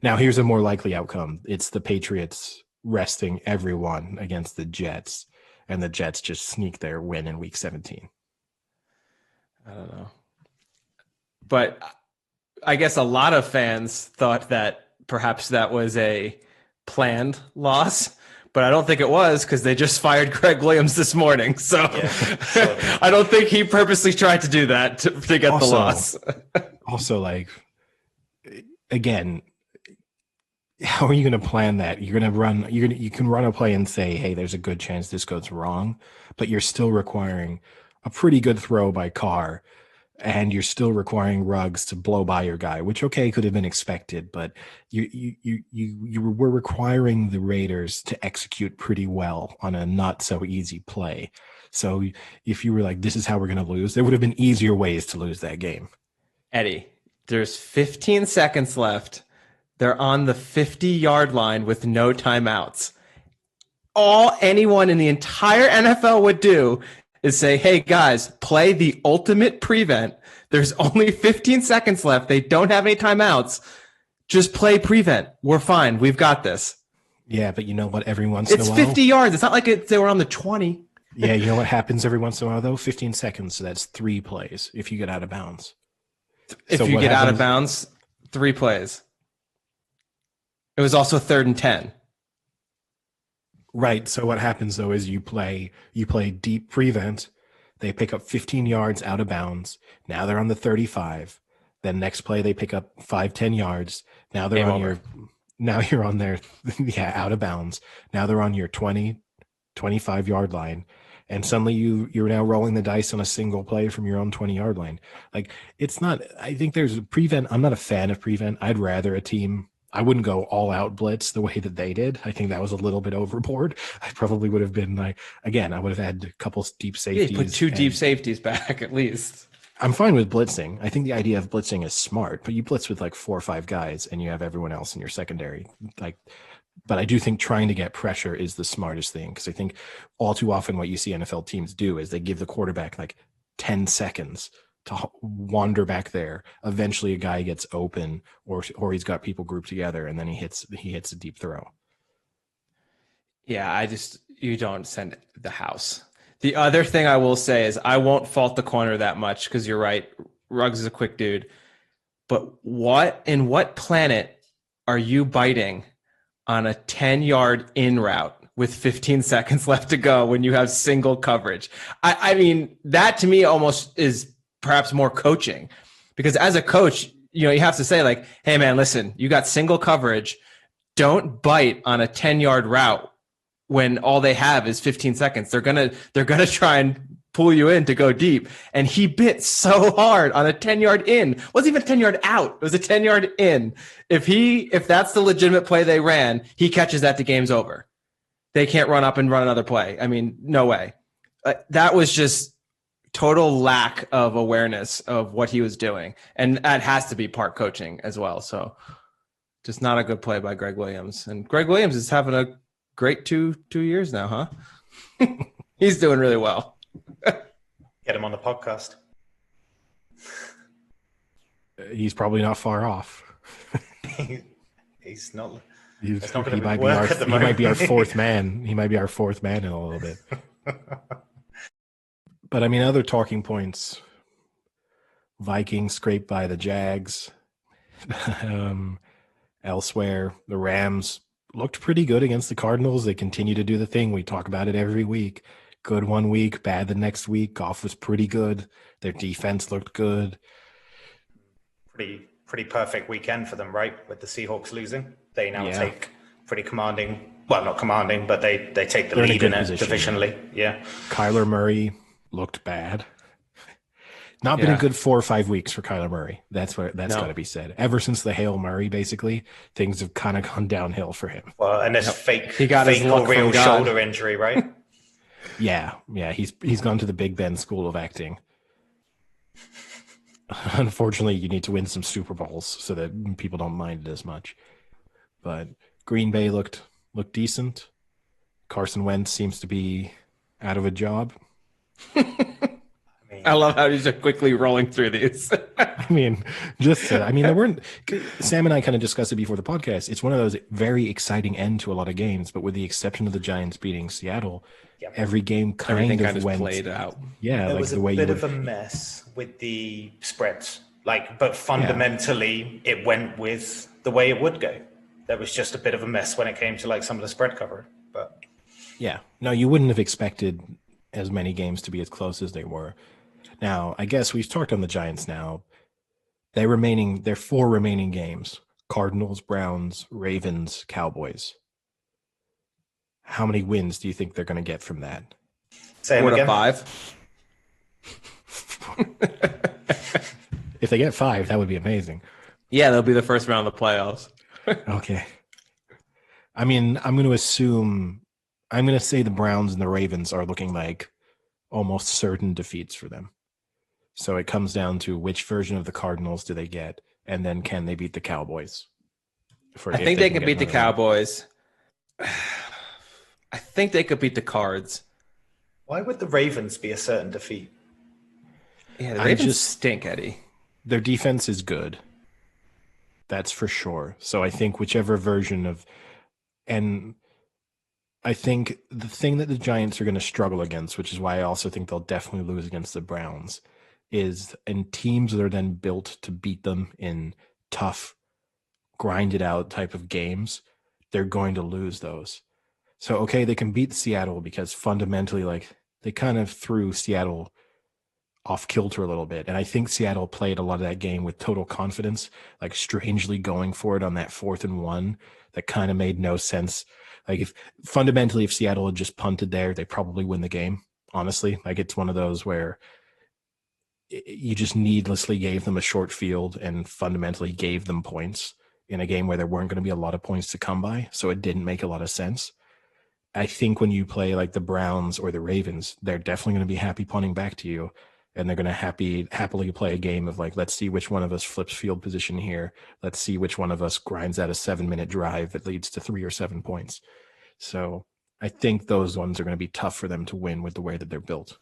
Now, here's a more likely outcome. It's the Patriots resting everyone against the Jets, and the Jets just sneak their win in week 17. I don't know. But I guess a lot of fans thought that perhaps that was a planned loss, but I don't think it was because they just fired Greg Williams this morning. So I don't think he purposely tried to do that to get the loss. Also, like, again, how are you going to plan that? You can run a play and say, hey, there's a good chance this goes wrong, but you're still requiring a pretty good throw by Carr. And you're still requiring Ruggs to blow by your guy, which could have been expected, but you were requiring the Raiders to execute pretty well on a not so easy play. So if you were like, this is how we're going to lose, there would have been easier ways to lose that game. Eddie, there's 15 seconds left. They're on the 50-yard line with no timeouts. All anyone in the entire NFL would do is say, hey, guys, play the ultimate prevent. There's only 15 seconds left. They don't have any timeouts. Just play prevent. We're fine. We've got this. Yeah, but you know what? Every once in a while. It's 50 yards. It's not like they were on the 20. Yeah, you know what happens every once in a while, though? 15 seconds. So that's 3 plays if you get out of bounds. If you get out of bounds, 3 plays. It was also 3rd and 10. Right. So what happens though is you play deep prevent. They pick up 15 yards out of bounds. Now they're on the 35. Then next play they pick up 5-10 yards. Now they're you're on their out of bounds. Now they're on your 20-25 yard line. And suddenly you're now rolling the dice on a single play from your own 20-yard line. Like, it's not, I think there's prevent. I'm not a fan of prevent. I'd rather a team I wouldn't go all out blitz the way that they did. I think that was a little bit overboard. I probably would have been like, again, I would have had a couple deep Yeah, safeties. you put two deep safeties back at least. I'm fine with blitzing. I think the idea of blitzing is smart, but you blitz with like 4 or 5 guys and you have everyone else in your secondary. Like, but I do think trying to get pressure is the smartest thing, because I think all too often what you see NFL teams do is they give the quarterback like 10 seconds to wander back there. Eventually a guy gets open or he's got people grouped together and then he hits a deep throw. Yeah, you don't send the house. The other thing I will say is I won't fault the corner that much, because you're right. Ruggs is a quick dude. But in what planet are you biting on a 10-yard in route with 15 seconds left to go when you have single coverage? I mean, that to me almost is perhaps more coaching, because as a coach, you have to say like, hey man, listen, you got single coverage. Don't bite on a 10-yard route when all they have is 15 seconds. They're going to try and pull you in to go deep. And he bit so hard on a 10-yard in. It wasn't even a 10-yard out. It was a 10-yard in. If that's the legitimate play they ran, he catches that, the game's over. They can't run up and run another play. I mean, no way. That was just total lack of awareness of what he was doing. And that has to be part coaching as well. So just not a good play by Greg Williams. And Greg Williams is having a great two years now, huh? He's doing really well. Get him on the podcast. He's probably not far off. He's not. He might be our fourth man. He might be our fourth man in a little bit. But I mean, other talking points. Vikings scraped by the Jags. Elsewhere, the Rams looked pretty good against the Cardinals. They continue to do the thing. We talk about it every week. Good one week, bad the next week. Goff was pretty good. Their defense looked good. Pretty perfect weekend for them, right? With the Seahawks losing. They now take pretty commanding, well, not commanding, but they take the lead in it divisionally. Yeah. Kyler Murray looked bad. Not been a good 4 or 5 weeks for Kyler Murray. That's got to be said. Ever since the Hail Murray, basically, things have kind of gone downhill for him. Well, and this he got his or real shoulder injury, right? Yeah. He's gone to the Big Ben School of Acting. Unfortunately, you need to win some Super Bowls so that people don't mind it as much. But Green Bay looked decent. Carson Wentz seems to be out of a job. I love how he's just quickly rolling through these. there weren't. Sam and I kind of discussed it before the podcast. It's one of those very exciting end to a lot of games, but with the exception of the Giants beating Seattle, every game kind of went played out. Yeah, there was a bit of a mess with the spreads, but fundamentally it went with the way it would go. There was just a bit of a mess when it came to some of the spread cover, but no, you wouldn't have expected as many games to be as close as they were. Now, I guess we've talked on the Giants now. Their 4 remaining games: Cardinals, Browns, Ravens, Cowboys. How many wins do you think they're going to get from that? Say 4 to 5. If they get 5, that would be amazing. Yeah, they'll be the first round of the playoffs. Okay. I mean, I'm going to say the Browns and the Ravens are looking like almost certain defeats for them. So it comes down to which version of the Cardinals do they get, and then can they beat the Cowboys? I think they can beat the Cowboys. I think they could beat the Cards. Why would the Ravens be a certain defeat? Yeah, the Ravens stink, Eddie. Their defense is good. That's for sure. So I think whichever version of, and I think the thing that the Giants are going to struggle against, which is why I also think they'll definitely lose against the Browns, is in teams that are then built to beat them in tough, grinded out type of games, they're going to lose those. So, okay, they can beat Seattle because fundamentally, they kind of threw Seattle off kilter a little bit. And I think Seattle played a lot of that game with total confidence, strangely going for it on that 4th and 1 that kind of made no sense. If Seattle had just punted there, they probably win the game, honestly. It's one of those where you just needlessly gave them a short field and fundamentally gave them points. in a game where there weren't going to be a lot of points to come by. So it didn't make a lot of sense. I think when you play like the Browns or the Ravens, they're definitely going to be happy punting back to you. And they're going to happily play a game of like, let's see which one of us flips field position here. Let's see which one of us grinds out a 7-minute drive that leads to 3 or 7 points. So I think those ones are going to be tough for them to win with the way that they're built.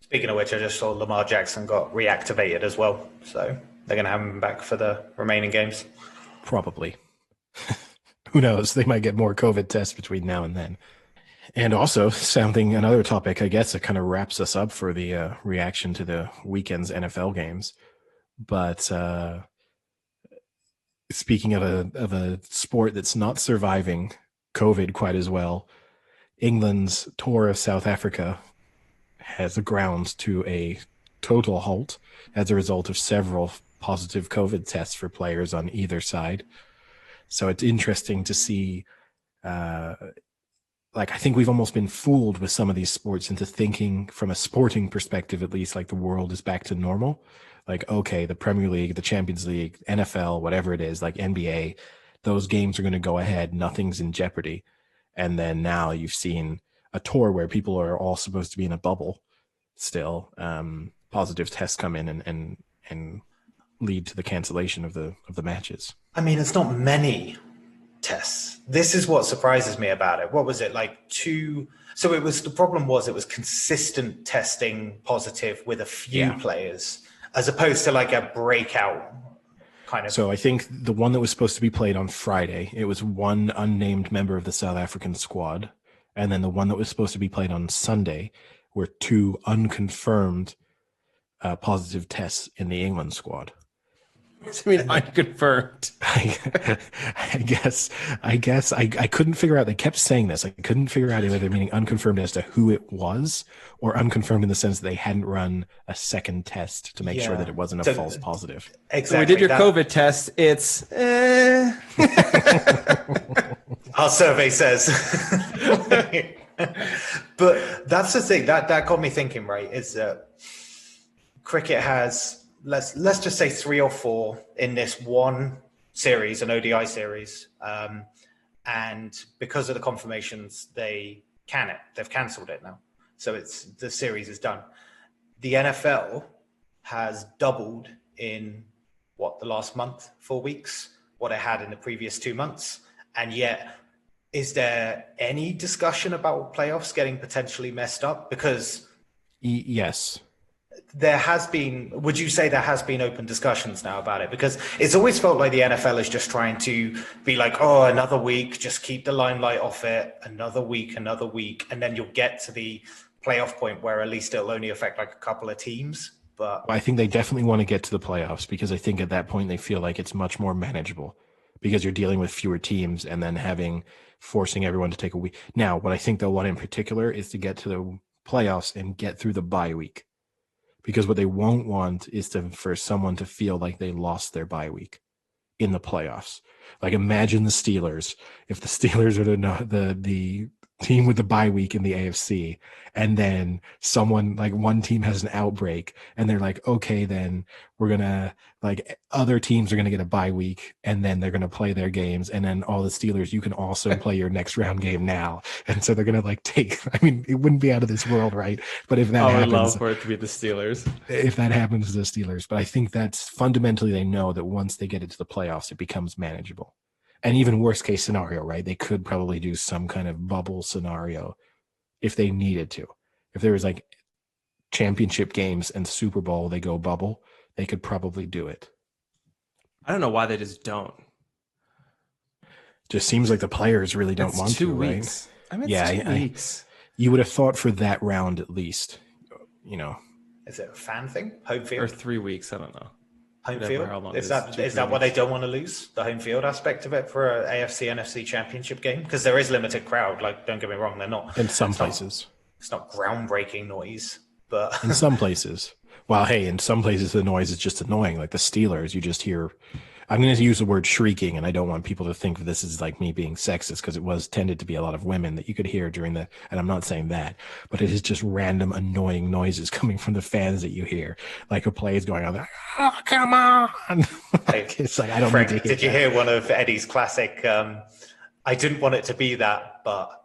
Speaking of which, I just saw Lamar Jackson got reactivated as well. So they're going to have him back for the remaining games. Probably. Who knows? They might get more COVID tests between now and then. And also another topic, I guess, that kind of wraps us up for the reaction to the weekend's NFL games. But speaking of a sport that's not surviving COVID quite as well, England's tour of South Africa has ground to a total halt as a result of several positive COVID tests for players on either side. So it's interesting to see, I think we've almost been fooled with some of these sports into thinking from a sporting perspective, at least, like the world is back to normal. Like, okay, the Premier League, the Champions League, NFL, whatever it is, like NBA, those games are going to go ahead. Nothing's in jeopardy. And then now you've seen a tour where people are all supposed to be in a bubble still. Positive tests come in and lead to the cancellation of the matches. I mean, it's not many tests. This is what surprises me about it. What was it, like 2? So the problem was it was consistent testing positive with a few players, as opposed to like a breakout kind of. So I think the one that was supposed to be played on Friday, it was one unnamed member of the South African squad. And then the one that was supposed to be played on Sunday were 2 unconfirmed positive tests in the England squad. I mean, unconfirmed. I guess I couldn't figure out. They kept saying this. I couldn't figure out whether they're meaning unconfirmed as to who it was, or unconfirmed in the sense that they hadn't run a second test to make sure that it wasn't a false positive. Exactly. So we did your COVID test. It's our survey says. But that's the thing that got me thinking. Right, is that cricket has. Let's just say 3 or 4 in this one series, an ODI series. And because of the confirmations, they've cancelled it now. So the series is done. The NFL has doubled in the last month, 4 weeks, what it had in the previous 2 months. And yet, is there any discussion about playoffs getting potentially messed up? Because yes. There has been, would you say there has been open discussions now about it? Because it's always felt like the NFL is just trying to be like, oh, another week, just keep the limelight off it, another week. And then you'll get to the playoff point where at least it'll only affect like a couple of teams. But I think they definitely want to get to the playoffs, because I think at that point they feel like it's much more manageable, because you're dealing with fewer teams and then forcing everyone to take a week. Now, what I think they'll want in particular is to get to the playoffs and get through the bye week. Because what they won't want is for someone to feel like they lost their bye week in the playoffs. Like, imagine the Steelers. If the Steelers are the team with the bye week in the AFC, and then one team has an outbreak, and they're like, okay, then we're gonna, other teams are gonna get a bye week, and then they're gonna play their games, and then all the Steelers, you can also play your next round game now. And so they're gonna it wouldn't be out of this world, right? But if that happens, I would love for it to be the Steelers. If that happens to the Steelers, but I think that's fundamentally, they know that once they get into the playoffs, it becomes manageable. And even worst case scenario, right? They could probably do some kind of bubble scenario if they needed to. If there was championship games and Super Bowl, they go bubble, they could probably do it. I don't know why they just don't. Just seems like the players really don't want 2 to, weeks. Right? I mean, it's 2 weeks. You would have thought for that round at least, Is it a fan thing? Home field? Or 3 weeks, I don't know. Home field? Is that what they don't want to lose? The home field aspect of it for an AFC, NFC championship game? Because there is limited crowd. Don't get me wrong, they're not. In some places. It's not groundbreaking noise, but. In some places. Well, hey, in some places the noise is just annoying. Like the Steelers, you just hear I'm going to use the word shrieking, and I don't want people to think this is like me being sexist, because it was tended to be a lot of women that you could hear during the, and I'm not saying that, but it is just random annoying noises coming from the fans that you hear. Like a play is going on, like, oh, come on. Like, it's like, I don't Frank, need to hear did you that. hear one of Eddie's classic, I didn't want it to be that, but...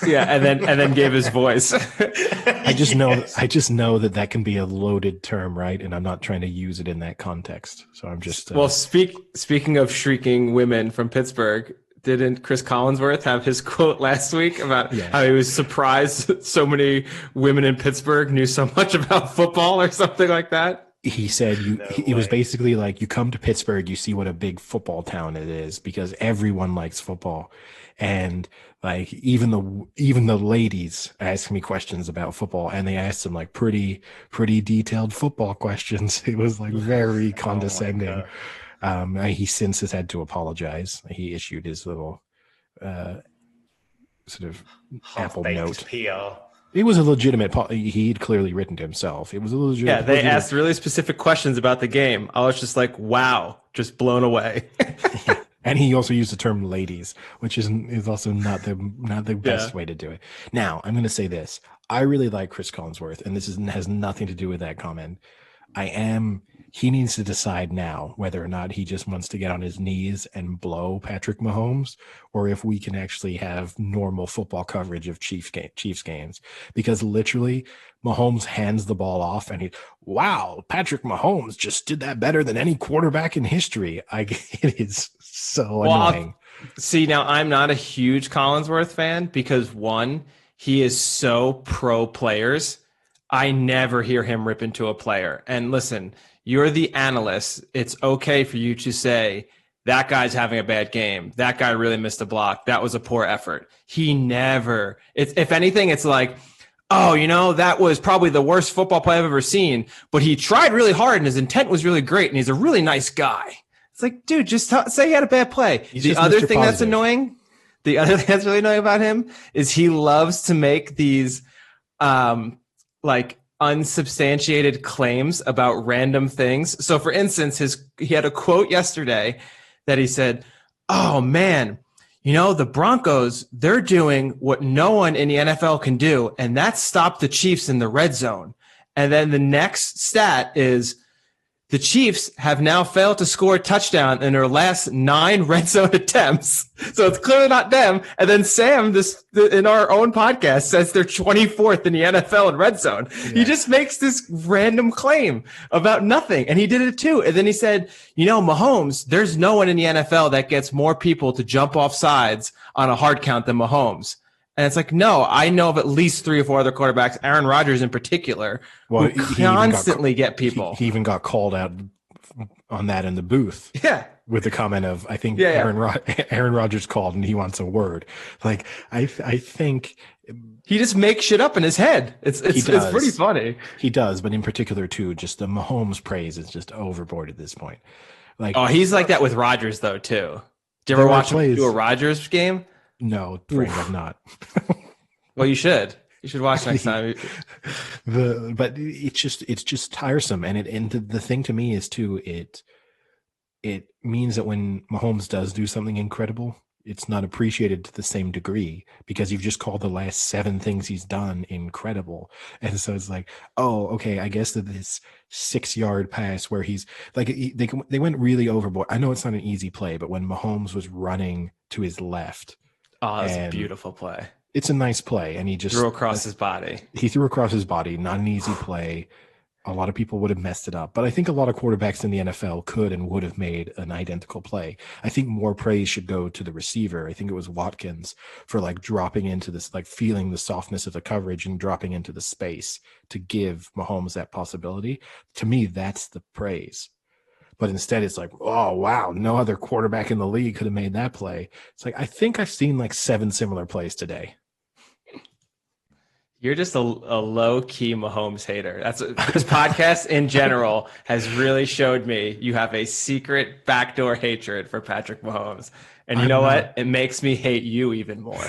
Yeah, and then gave his voice. I just know that can be a loaded term, right? And I'm not trying to use it in that context. So I'm just Well, speaking of shrieking women from Pittsburgh, didn't Chris Collinsworth have his quote last week about how he was surprised so many women in Pittsburgh knew so much about football or something like that? He said it was basically like, you come to Pittsburgh, you see what a big football town it is, because everyone likes football. And like even the ladies ask me questions about football, and they asked some like pretty detailed football questions. It was like very condescending. He since has had to apologize. He issued his little sort of Apple note. PR. It was a legitimate. He'd clearly written to himself. It was a legitimate. Yeah, they asked really specific questions about the game. I was just like, wow, just blown away. And he also used the term "ladies," which is also not the best way to do it. Now, I'm going to say this: I really like Chris Collinsworth, and this has nothing to do with that comment. He needs to decide now whether or not he just wants to get on his knees and blow Patrick Mahomes, or if we can actually have normal football coverage of Chiefs games. Because literally, Mahomes hands the ball off, and wow, Patrick Mahomes just did that better than any quarterback in history. It is so annoying. See, now I'm not a huge Collinsworth fan because, one, he is so pro players. I never hear him rip into a player. And listen, you're the analyst. It's okay for you to say, that guy's having a bad game. That guy really missed a block. That was a poor effort. He never, if anything, it's like, oh, that was probably the worst football play I've ever seen, but he tried really hard and his intent was really great and he's a really nice guy. It's like, dude, just say he had a bad play. The other thing that's annoying really annoying about him is he loves to make these like unsubstantiated claims about random things. So for instance, he had a quote yesterday that he said, oh man, the Broncos, they're doing what no one in the NFL can do, and that's stop the Chiefs in the red zone. And then the next stat is the Chiefs have now failed to score a touchdown in their last 9 red zone attempts. So it's clearly not them. And then Sam, in our own podcast, says they're 24th in the NFL in red zone. Yeah. He just makes this random claim about nothing. And he did it too. And then he said, Mahomes, there's no one in the NFL that gets more people to jump off sides on a hard count than Mahomes. And it's like, no, I know of at least 3 or 4 other quarterbacks, Aaron Rodgers in particular, who constantly get people. He even got called out on that in the booth. Yeah. With the comment of, I think Aaron Rodgers called and he wants a word. Like, I think he just makes shit up in his head. It's pretty funny. He does, but in particular too, just the Mahomes praise is just overboard at this point. Like, he's like that with Rodgers though too. Do you ever watch him do a Rodgers game? No, Frank, I've not. Well, you should. You should watch next time. But it's just tiresome, and the thing to me is too, it means that when Mahomes does do something incredible, it's not appreciated to the same degree because you've just called the last 7 things he's done incredible, and so it's like, oh, okay, I guess that this 6-yard pass where he's like, they went really overboard. I know it's not an easy play, but when Mahomes was running to his left. Oh, that's a beautiful play. It's a nice play, and he just threw across his body. He threw across his body. Not an easy play. A lot of people would have messed it up, but I think a lot of quarterbacks in the NFL could and would have made an identical play. I think more praise should go to the receiver. I think it was Watkins for like dropping into this, like feeling the softness of the coverage and dropping into the space to give Mahomes that possibility. To me, that's the praise. But instead, it's like, oh, wow, no other quarterback in the league could have made that play. It's like, I think I've seen like 7 similar plays today. You're just a low-key Mahomes hater. This podcast in general has really showed me you have a secret backdoor hatred for Patrick Mahomes. And you know what? It makes me hate you even more.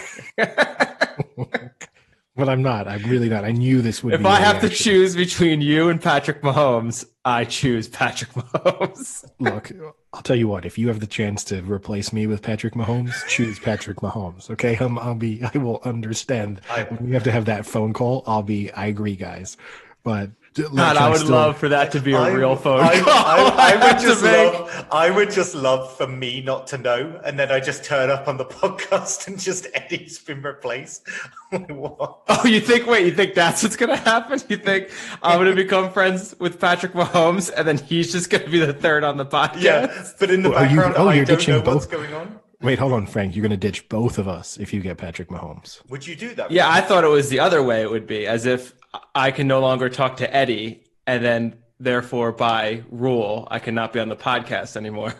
But I'm not. I'm really not. I knew this would be. If I have to choose between you and Patrick Mahomes, I choose Patrick Mahomes. Look, I'll tell you what, if you have the chance to replace me with Patrick Mahomes, choose Patrick Mahomes. Okay. I will understand when we have to have that phone call. I agree, guys. But God, I would love for that to be a real phone call. I would just love for me not to know, and then I just turn up on the podcast and just Eddie's been replaced. What? Oh, you think that's what's gonna happen? You think I'm gonna become friends with Patrick Mahomes, and then he's just gonna be the third on the podcast? Yeah, but in the background, I don't know what's going on. Wait, hold on, Frank. You're going to ditch both of us if you get Patrick Mahomes. Would you do that? Yeah, I thought it was the other way. It would be as if I can no longer talk to Eddie, and then therefore by rule, I cannot be on the podcast anymore.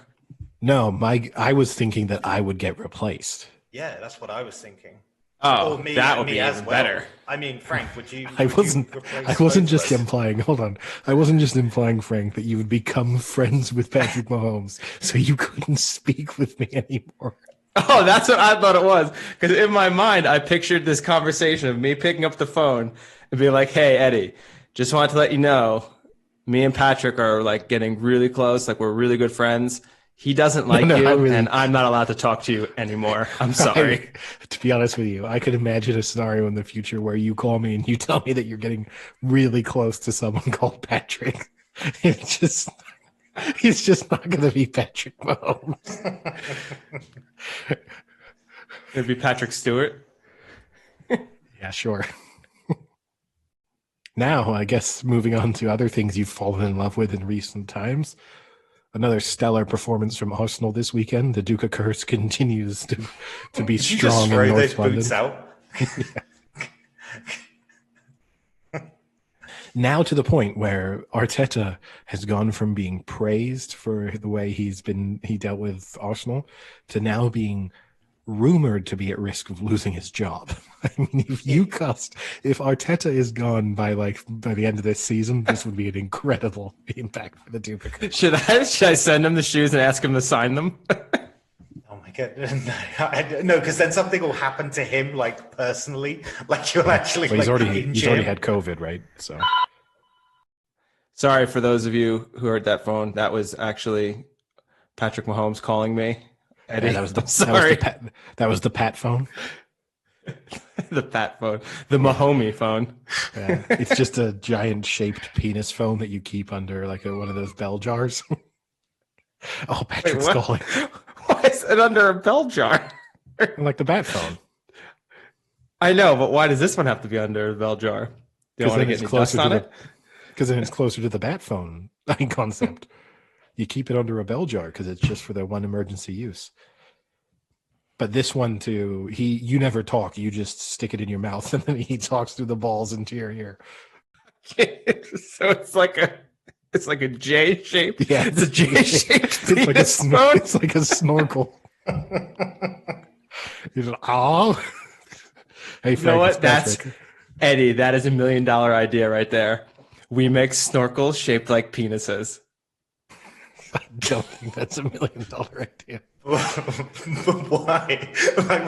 No, I was thinking that I would get replaced. Yeah, that's what I was thinking. Oh, that would be even better. I mean, Frank, would you? I wasn't just implying. Hold on. I wasn't just implying, Frank, that you would become friends with Patrick Mahomes, so you couldn't speak with me anymore. Oh, that's what I thought it was. Because in my mind, I pictured this conversation of me picking up the phone and being like, "Hey, Eddie, just wanted to let you know, me and Patrick are like getting really close. Like we're really good friends. He doesn't like you, really, and I'm not allowed to talk to you anymore. I'm sorry." To be honest with you, I could imagine a scenario in the future where you call me and you tell me that you're getting really close to someone called Patrick. He's just not going to be Patrick Mahomes. It'd be Patrick Stewart. Yeah, sure. Now, I guess moving on to other things you've fallen in love with in recent times. Another stellar performance from Arsenal this weekend. The Duke of Curse continues to be strong in North London. Boots out? Now to the point where Arteta has gone from being praised for the way he dealt with Arsenal to now being rumored to be at risk of losing his job. I mean, if Arteta is gone by the end of this season, this would be an incredible impact for the Duke. Should I send him the shoes and ask him to sign them? Oh my god, no, because then something will happen to him, like personally, like he'll actually. Well, he's already had COVID, right? So. Sorry for those of you who heard that phone. That was actually Patrick Mahomes calling me. Eddie, yeah, that was the Pat phone. The Pat phone, the Mahomey phone. Yeah, it's just a giant shaped penis phone that you keep under like one of those bell jars. Oh, Patrick's calling. Why is it under a bell jar? Like the bat phone. I know, but why does this one have to be under a bell jar? Do you want to get any dust on it? Because then it's closer to the bat phone concept. You keep it under a bell jar because it's just for the one emergency use. But this one too, you never talk. You just stick it in your mouth, and then he talks through the balls into your ear. So it's like a J shape. Yeah, it's a J shape. It's like a snorkel. You're just, oh. Hey, Frank, you know what? That's Eddie. That is $1 million idea right there. We make snorkels shaped like penises. I don't think that's $1 million idea. But why?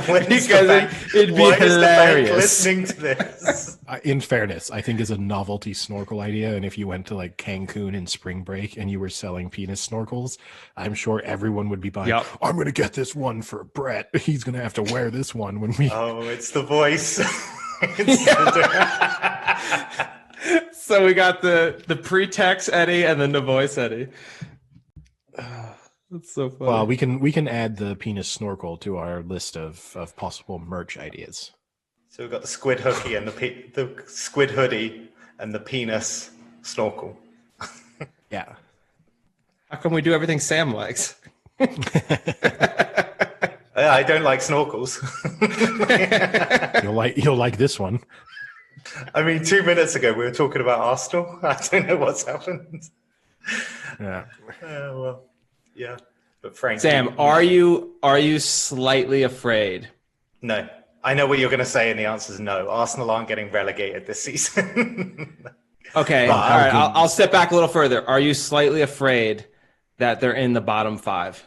Like, because it'd be hilarious. Listening to this. In fairness, I think is a novelty snorkel idea. And if you went to like Cancun in spring break and you were selling penis snorkels, I'm sure everyone would be buying. Yep. I'm going to get this one for Brett. He's going to have to wear this one when we. Oh, it's the voice. So we got the pre-text Eddie and then the voice Eddie. That's so funny. Well, we can add the penis snorkel to our list of possible merch ideas. So we've got the squid hoodie and the squid hoodie and the penis snorkel. Yeah. How come we do everything Sam likes? I don't like snorkels. You'll like this one. I mean, 2 minutes ago we were talking about Arsenal. I don't know what's happened. Yeah. Well, yeah. But Frank, Sam, are you slightly afraid? No. I know what you're going to say, and the answer is no. Arsenal aren't getting relegated this season. Okay. All right. I'll step back a little further. Are you slightly afraid that they're in the bottom five?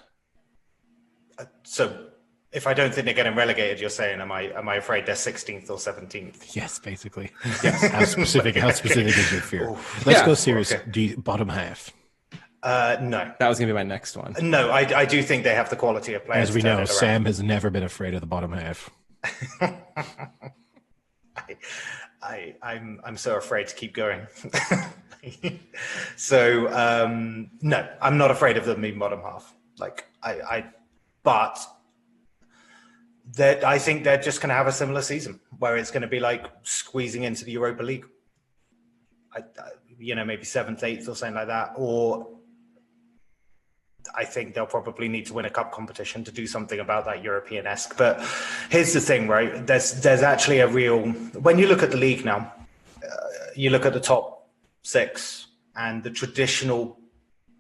So if I don't think they're getting relegated, you're saying, am I afraid they're 16th or 17th? Yes, basically. Yes. How specific is your fear? Let's go serious. Okay. Bottom half. No. That was going to be my next one. No, I do think they have the quality of players. As we know, Sam has never been afraid of the bottom half. I'm so afraid to keep going. So no, I'm not afraid of them being bottom half. But that I think they're just going to have a similar season where it's going to be like squeezing into the Europa League. Maybe 7th, 8th or something like that. Or I think they'll probably need to win a cup competition to do something about that European-esque. But here's the thing, right? There's actually a real... When you look at the league now, you look at the top 6 and the traditional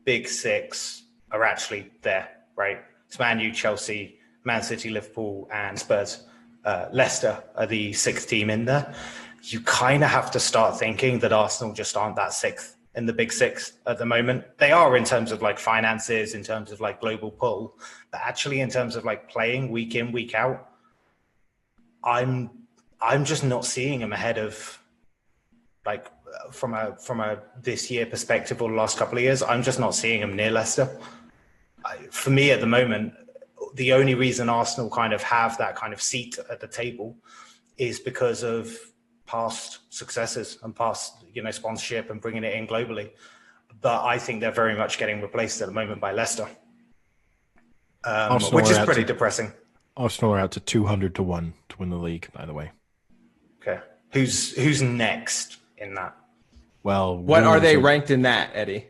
big 6 are actually there, right? It's Man U, Chelsea, Man City, Liverpool, and Spurs. Leicester are the 6th team in there. You kind of have to start thinking that Arsenal just aren't that 6th in the big 6 at the moment. They are in terms of like finances, in terms of like global pull, but actually in terms of like playing week in, week out, I'm just not seeing them ahead of like from a this year perspective or the last couple of years. I'm just not seeing them near Leicester. For me at the moment, the only reason Arsenal kind of have that kind of seat at the table is because of past successes and past, sponsorship and bringing it in globally. But I think they're very much getting replaced at the moment by Leicester, which is pretty depressing. Arsenal are out to 200 to 1 to win the league, by the way. Okay. Who's next in that? Well, what are they ranked in that, Eddie?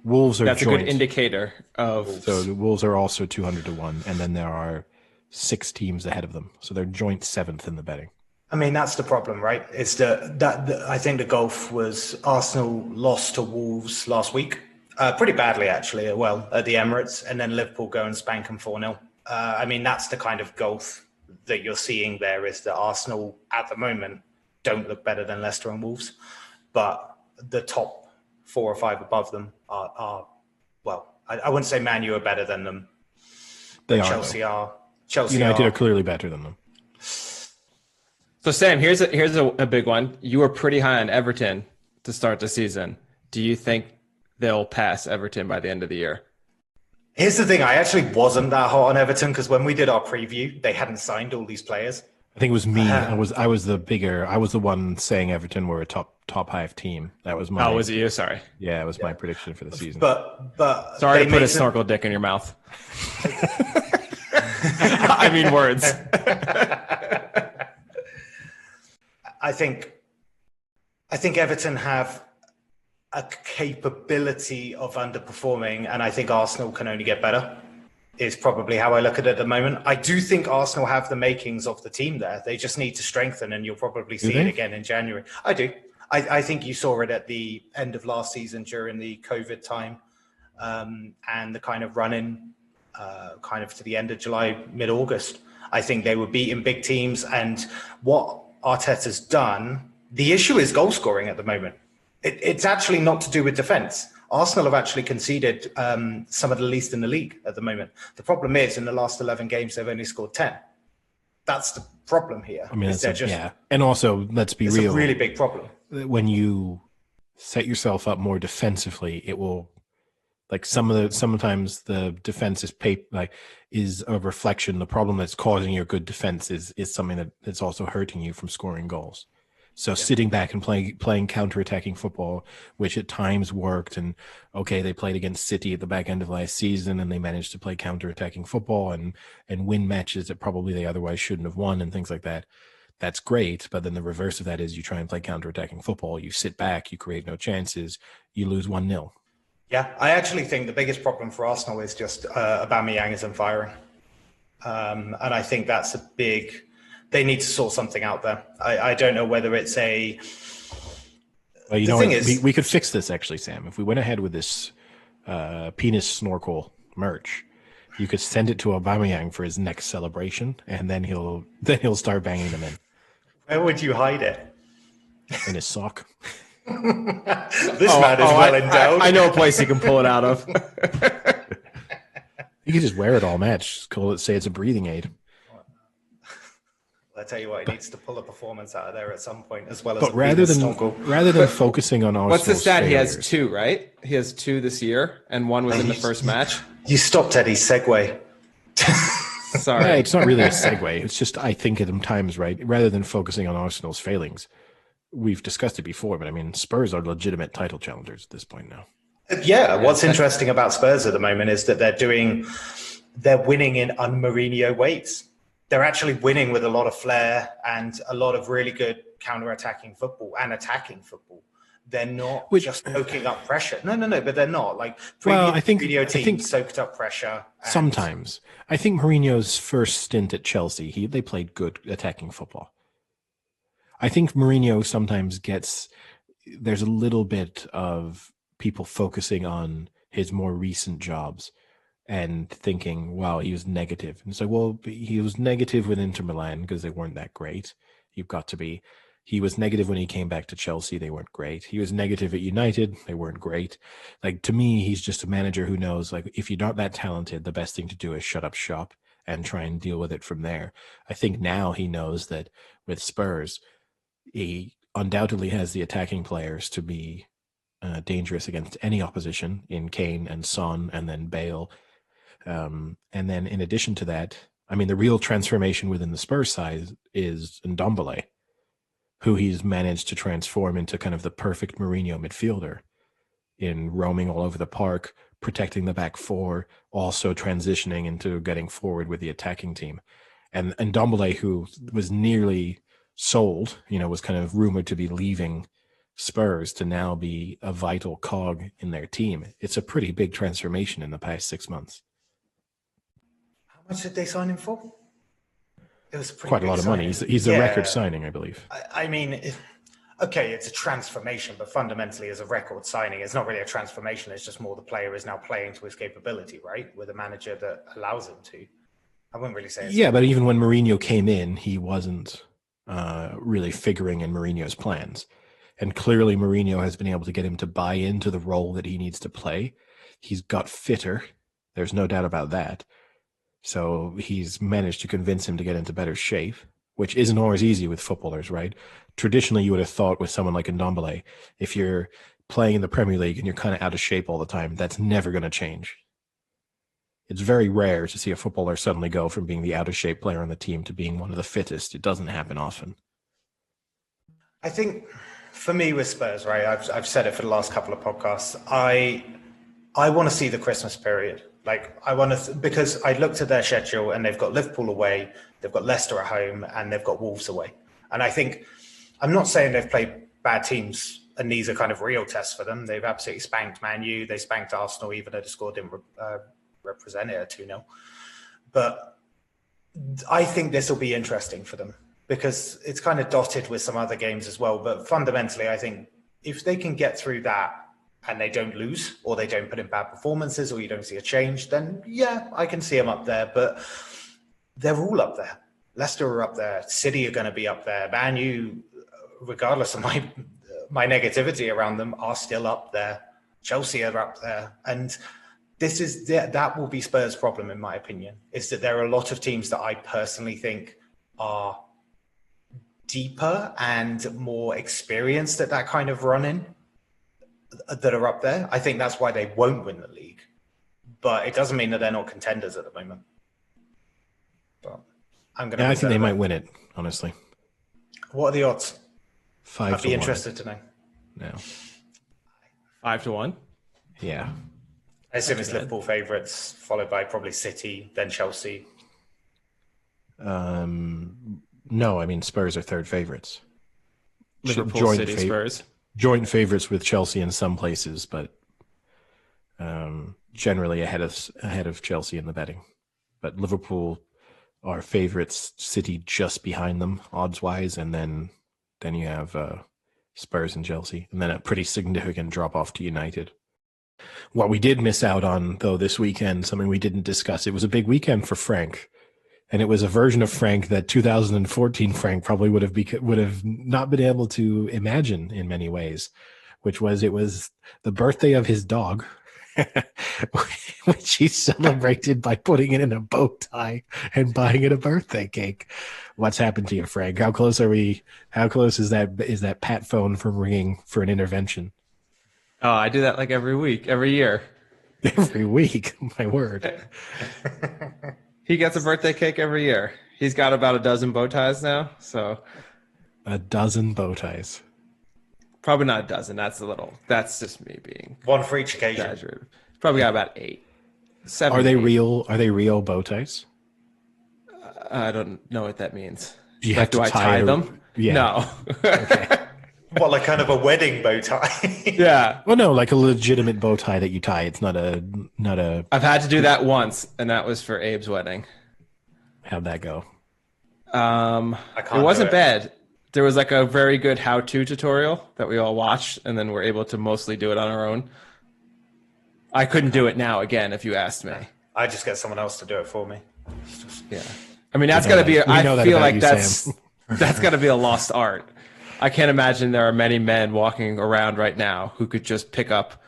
Wolves are That's joint. a good indicator of... So the Wolves are also 200 to 1, and then there are 6 teams ahead of them. So they're joint 7th in the betting. I mean, that's the problem, right? It's I think the gulf was Arsenal lost to Wolves last week, pretty badly actually, at the Emirates, and then Liverpool go and spank them 4-0. I mean, that's the kind of gulf that you're seeing there, is that Arsenal at the moment don't look better than Leicester and Wolves, but the top 4 or 5 above them are I wouldn't say Man U are better than them. They are. Chelsea United are clearly better than them. So Sam, here's a big one. You were pretty high on Everton to start the season. Do you think they'll pass Everton by the end of the year? Here's the thing. I actually wasn't that hot on Everton because when we did our preview, they hadn't signed all these players. I think it was me. I was the one saying Everton were a top 5 team. That was my. Oh, was it you? Sorry. Yeah, it was my prediction for the season. But sorry to put a snorkel dick in your mouth. I mean words. I think Everton have a capability of underperforming, and I think Arsenal can only get better, is probably how I look at it at the moment. I do think Arsenal have the makings of the team there. They just need to strengthen, and you'll probably see it again in January. I do. I think you saw it at the end of last season during the COVID time, and the kind of run-in kind of to the end of July, mid-August. I think they were beating big teams, and what Arteta's done, the issue is goal scoring at the moment. It's actually not to do with defense. Arsenal have actually conceded some of the least in the league at the moment. The problem is, in the last 11 games, they've only scored 10. That's the problem here. I mean, and also, let's be real. It's a really big problem. When you set yourself up more defensively, it will, like sometimes the defense is a reflection. The problem that's causing your good defense is something that's also hurting you from scoring goals. So sitting back and playing counterattacking football, which at times worked, and okay, they played against City at the back end of last season, and they managed to play counterattacking football and win matches that probably they otherwise shouldn't have won and things like that. That's great, but then the reverse of that is you try and play counterattacking football, you sit back, you create no chances, you lose 1-0. Yeah, I actually think the biggest problem for Arsenal is just Aubameyang isn't firing, and I think that's a big. They need to sort something out there. I don't know whether it's a. Well, you know, we could fix this actually, Sam. If we went ahead with this penis snorkel merch, you could send it to Aubameyang for his next celebration, and then he'll start banging them in. Where would you hide it? In his sock. This man is well endowed. I know a place you can pull it out of. You can just wear it all match. Say it's a breathing aid. I tell you what, he needs to pull a performance out of there at some point, as well as But a rather Venus than focusing on Arsenal's What's the stat? He has failures, 2, right? He has 2 this year, and 1 was in the first match. You stopped Eddie's segue. Sorry. yeah, it's not really a segue. It's just I think at times, right, rather than focusing on Arsenal's failings, we've discussed it before, but I mean, Spurs are legitimate title challengers at this point now. Yeah, what's interesting about Spurs at the moment is that they're winning in un-Mourinho weights. They're actually winning with a lot of flair and a lot of really good counter-attacking football and attacking football. They're not just soaking up pressure. No, but they're not. Like previous Mourinho teams soaked up pressure. Sometimes. I think Mourinho's first stint at Chelsea, they played good attacking football. I think Mourinho sometimes there's a little bit of people focusing on his more recent jobs and thinking, wow, he was negative. And so, well, he was negative with Inter Milan because they weren't that great. You've got to be. He was negative when he came back to Chelsea. They weren't great. He was negative at United. They weren't great. Like, to me, he's just a manager who knows, like, if you're not that talented, the best thing to do is shut up shop and try and deal with it from there. I think now he knows that with Spurs, he undoubtedly has the attacking players to be dangerous against any opposition in Kane and Son and then Bale. And then in addition to that, I mean, the real transformation within the Spurs side is Ndombele, who he's managed to transform into kind of the perfect Mourinho midfielder in roaming all over the park, protecting the back four, also transitioning into getting forward with the attacking team. And Ndombele, who was nearly sold, was kind of rumored to be leaving Spurs to now be a vital cog in their team. It's a pretty big transformation in the past 6 months. How much did they sign him for? It was quite a lot of money. He's a record signing, I believe. I mean, okay, it's a transformation, but fundamentally as a record signing, it's not really a transformation. It's just more the player is now playing to his capability, right? With a manager that allows him to. I wouldn't really say it's... Yeah, but even when Mourinho came in, he wasn't really figuring in Mourinho's plans. And clearly Mourinho has been able to get him to buy into the role that he needs to play. He's got fitter. There's no doubt about that. So he's managed to convince him to get into better shape, which isn't always easy with footballers, right? Traditionally, you would have thought with someone like Ndombele, if you're playing in the Premier League and you're kind of out of shape all the time, that's never going to change. It's very rare to see a footballer suddenly go from being the out of shape player on the team to being one of the fittest. It doesn't happen often. I think for me with Spurs, right, I've said it for the last couple of podcasts, I want to see the Christmas period. Like I want to, because I looked at their schedule and they've got Liverpool away, they've got Leicester at home, and they've got Wolves away. And I think, I'm not saying they've played bad teams, and these are kind of real tests for them. They've absolutely spanked Man U, they spanked Arsenal, even though the score didn't represent it at 2-0. But I think this will be interesting for them because it's kind of dotted with some other games as well. But fundamentally, I think if they can get through that, and they don't lose, or they don't put in bad performances, or you don't see a change, then yeah, I can see them up there. But they're all up there. Leicester are up there. City are going to be up there. Man U, regardless of my negativity around them, are still up there. Chelsea are up there. And that will be Spurs' problem, in my opinion, is that there are a lot of teams that I personally think are deeper and more experienced at that kind of run-in that are up there. I think that's why they won't win the league, but it doesn't mean that they're not contenders at the moment. But I think they might win it, honestly. What are the odds? 5 I'd be interested to know. No. 5-1. Yeah. I assume it's Liverpool favourites, followed by probably City, then Chelsea. No, I mean Spurs are third favourites. Liverpool, City, Spurs. Joint favorites with Chelsea in some places, but generally ahead of Chelsea in the betting. But Liverpool are favorites, City just behind them odds-wise, and then you have Spurs and Chelsea, and then a pretty significant drop-off to United. What we did miss out on, though, this weekend, something we didn't discuss, it was a big weekend for Frank. And it was a version of Frank that 2014 Frank probably would have not been able to imagine in many ways, it was the birthday of his dog. which he celebrated by putting it in a bow tie and buying it a birthday cake. What's happened to you, Frank? How close are we? How close is that Pat phone from ringing for an intervention? Oh, I do that like every week, every year. Every week, my word. He gets a birthday cake every year. He's got about a dozen bow ties now, so A dozen bow ties. probably not a dozen. That's just me being One for each occasion. exaggerated. Probably got about 8. 7. Are they 8. real? Are they real bow ties? I don't know what that means. Do you Like, have to do I tie them? Yeah. No. Okay. What, like kind of a wedding bow tie? Yeah. Well, no, like a legitimate bow tie that you tie. It's not a. I've had to do that once, and that was for Abe's wedding. How'd that go? I It can't wasn't do it. bad. There was like a very good how-to tutorial that we all watched, and then we're able to mostly do it on our own. I couldn't do it now again if you asked me. I just get someone else to do it for me. Yeah. I mean, that's got to be, We know I that feel about like you, that's Sam. that's got to be a lost art. I can't imagine there are many men walking around right now who could just pick up.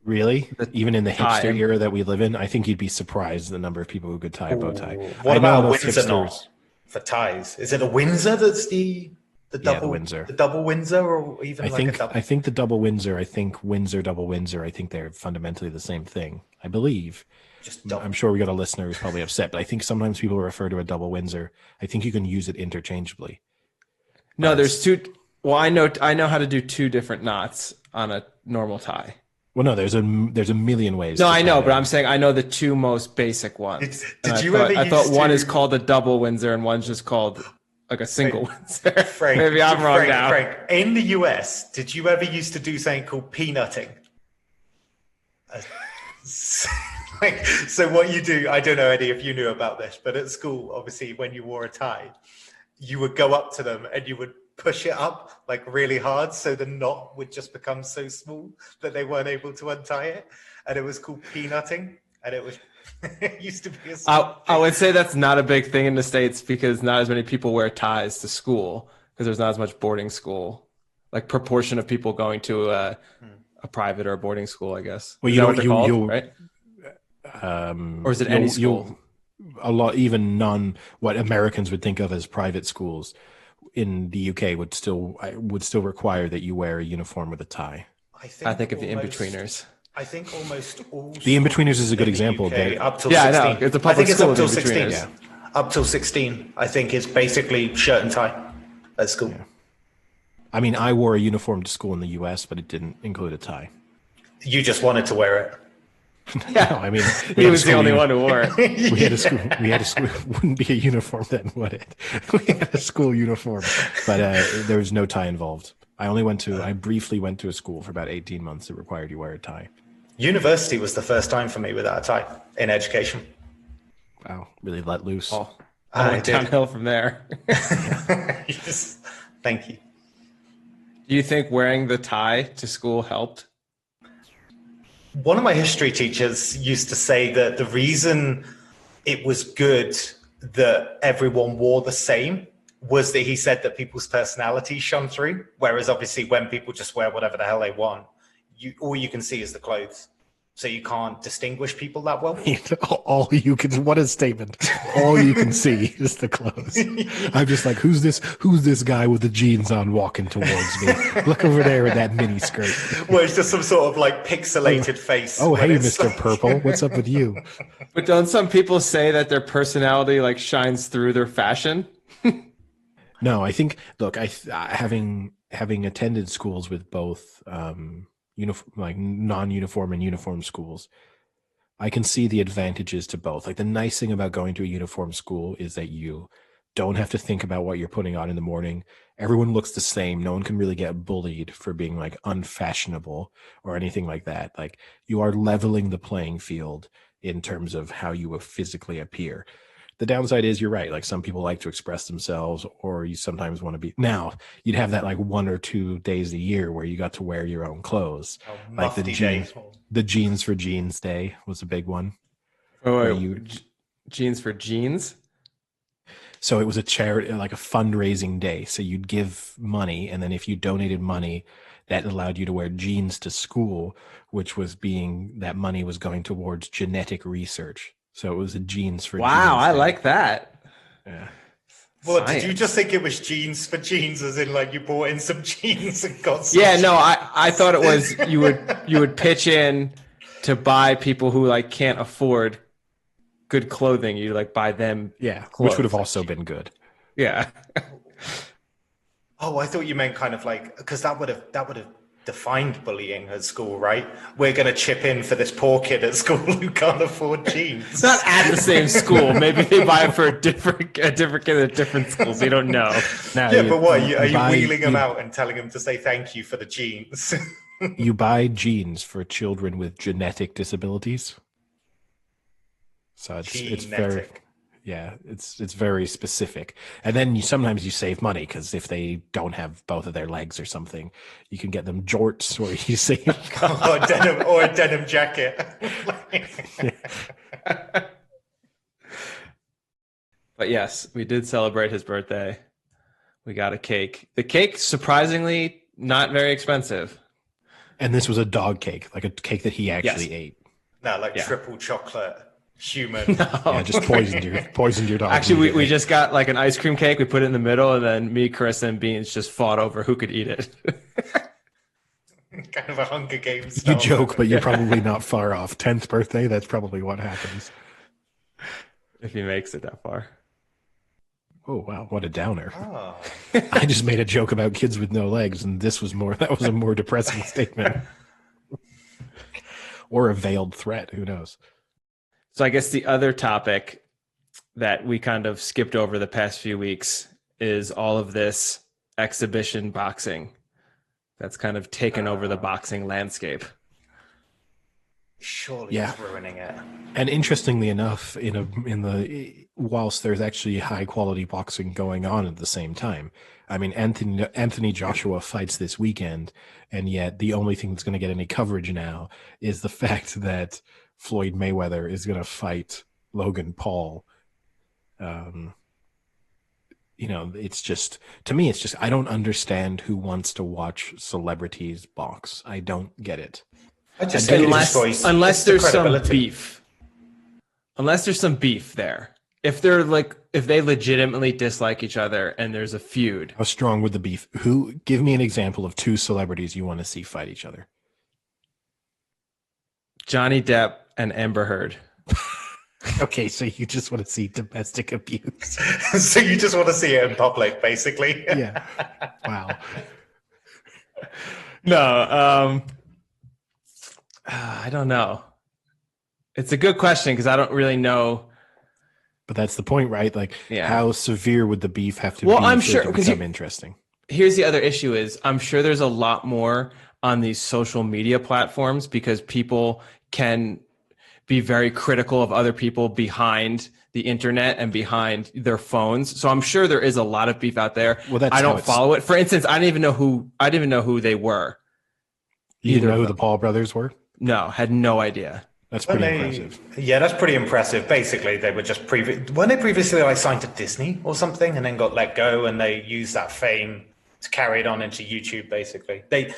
Really? Even in the tie. hipster era that we live in, I think you'd be surprised the number of people who could tie a bow tie. What I know about a most Windsor hipsters. knot for ties? Is it a Windsor that's the double Windsor. the double Windsor, or even a double? I think the double Windsor. I think Windsor double Windsor. I think they're fundamentally the same thing. I believe. Just double. I'm sure we got a listener who's probably upset, but I think sometimes people refer to a double Windsor. I think you can use it interchangeably. No, there's two. Well, I know how to do 2 different knots on a normal tie. Well, no, there's a million ways. No, to I tie know, it. but I'm saying I know the 2 most basic ones. Did And you I thought, ever I thought used one to- is called a double Windsor and one's just called like a single Windsor. Frank, Maybe I'm wrong now. Frank, in the US, did you ever used to do something called peanutting? So what you do, I don't know, Eddie, if you knew about this, but at school, obviously, when you wore a tie, you would go up to them and you would push it up like really hard, so the knot would just become so small that they weren't able to untie it, and it was called peanutting, and it was it used to be I would say that's not a big thing in the States because not as many people wear ties to school because there's not as much boarding school, like proportion of people going to a private or a boarding school, I guess. Well, Is you that know, what they're called, right? Or is it any school? A lot, even what Americans would think of as private schools in the UK would still require that you wear a uniform with a tie. I think of the in-betweeners. I think almost all The in-betweeners is a good in the example. UK, up till Yeah, I 16. know. It's a I public think it's school up till with 16. in-betweeners. Up till 16, I think is basically shirt and tie at school. I mean, I wore a uniform to school in the US, but it didn't include a tie. You just wanted to wear it. No, I mean, He was the only one who wore it. We had a school. It wouldn't be a uniform then, would it? We had a school uniform, but there was no tie involved. I briefly went to a school for about 18 months that required you wear a tie. University was the first time for me without a tie in education. Wow, really let loose. Oh, I went did. downhill from there. Yes. Thank you. Do you think wearing the tie to school helped? One of my history teachers used to say that the reason it was good that everyone wore the same was that he said that people's personalities shone through. Whereas obviously when people just wear whatever the hell they want, all you can see is the clothes. So you can't distinguish people that well. What a statement. All you can see is the clothes. I'm just like, who's this guy with the jeans on walking towards me? Look over there in that mini skirt. Well, it's just some sort of like pixelated face. Oh, when hey, it's Mr. like- Purple. What's up with you? But don't some people say that their personality like shines through their fashion? No, I think, look, having attended schools with both like non-uniform and uniform schools, I can see the advantages to both. Like the nice thing about going to a uniform school is that you don't have to think about what you're putting on in the morning. Everyone looks the same. No one can really get bullied for being like unfashionable or anything like that. Like you are leveling the playing field in terms of how you will physically appear. The downside is you're right. Like some people like to express themselves, or you sometimes want to be. Now you'd have that like 1 or 2 days a year where you got to wear your own clothes. Like the jeans for jeans day was a big one. Oh, wait, jeans for jeans? So it was a charity, like a fundraising day. So you'd give money, and then if you donated money, that allowed you to wear jeans to school, which was that money was going towards genetic research. So it was a jeans for jeans. Wow, I like that. Yeah. What, did you just think it was jeans for jeans, as in like you bought in some jeans and got some Yeah, jeans? no, I thought it was you would pitch in to buy people who like can't afford good clothing. You like buy them, which would have also been good. Yeah. Oh, I thought you meant kind of like, because that would have defined bullying at school, right? We're going to chip in for this poor kid at school who can't afford jeans. It's not at the same school. Maybe they buy it for a different kid at different schools. You don't know. Yeah, but what are you wheeling them out and telling them to say thank you for the jeans? You buy jeans for children with genetic disabilities. So it's very, it's very specific. And then sometimes you save money because if they don't have both of their legs or something, you can get them jorts or you save or a denim jacket. But yes, we did celebrate his birthday. We got a cake. The cake, surprisingly, not very expensive. And this was a dog cake, like a cake that he actually ate. No, triple chocolate. Human. No. Yeah, just poisoned your dog. Actually, we just got like an ice cream cake. We put it in the middle, and then me, Chris, and Beans just fought over who could eat it. Kind of a Hunger Games. You joke, but you're probably not far off. 10th birthday, that's probably what happens. If he makes it that far. Oh, wow, what a downer. Oh. I just made a joke about kids with no legs, and that was a more depressing statement. Or a veiled threat, who knows? So I guess the other topic that we kind of skipped over the past few weeks is all of this exhibition boxing that's kind of taken over the boxing landscape. Surely it's ruining it. And interestingly enough, whilst there's actually high quality boxing going on at the same time, I mean, Anthony Joshua fights this weekend, and yet the only thing that's going to get any coverage now is the fact that Floyd Mayweather is going to fight Logan Paul. It's just, to me, I don't understand who wants to watch celebrities box. I don't get it. Unless there's some beef. Unless there's some beef there. If they legitimately dislike each other and there's a feud. How strong would the beef? Give me an example of two celebrities you want to see fight each other. Johnny Depp and Amber Heard. Okay, so you just want to see domestic abuse. So you just want to see it in public, basically. Yeah. Wow. No, I don't know. It's a good question because I don't really know. But that's the point, right? Like, how severe would the beef have to be I'm sure, to become interesting? Here's the other issue is I'm sure there's a lot more on these social media platforms because people can be very critical of other people behind the internet and behind their phones. So I'm sure there is a lot of beef out there. Well, I don't follow it. For instance, I didn't even know who they were. You didn't know who the Paul brothers were? No, had no idea. That's pretty impressive. Yeah, that's pretty impressive. Basically, they were just weren't they previously like signed to Disney or something, and then got let go, and they used that fame to carry it on into YouTube. Basically, they're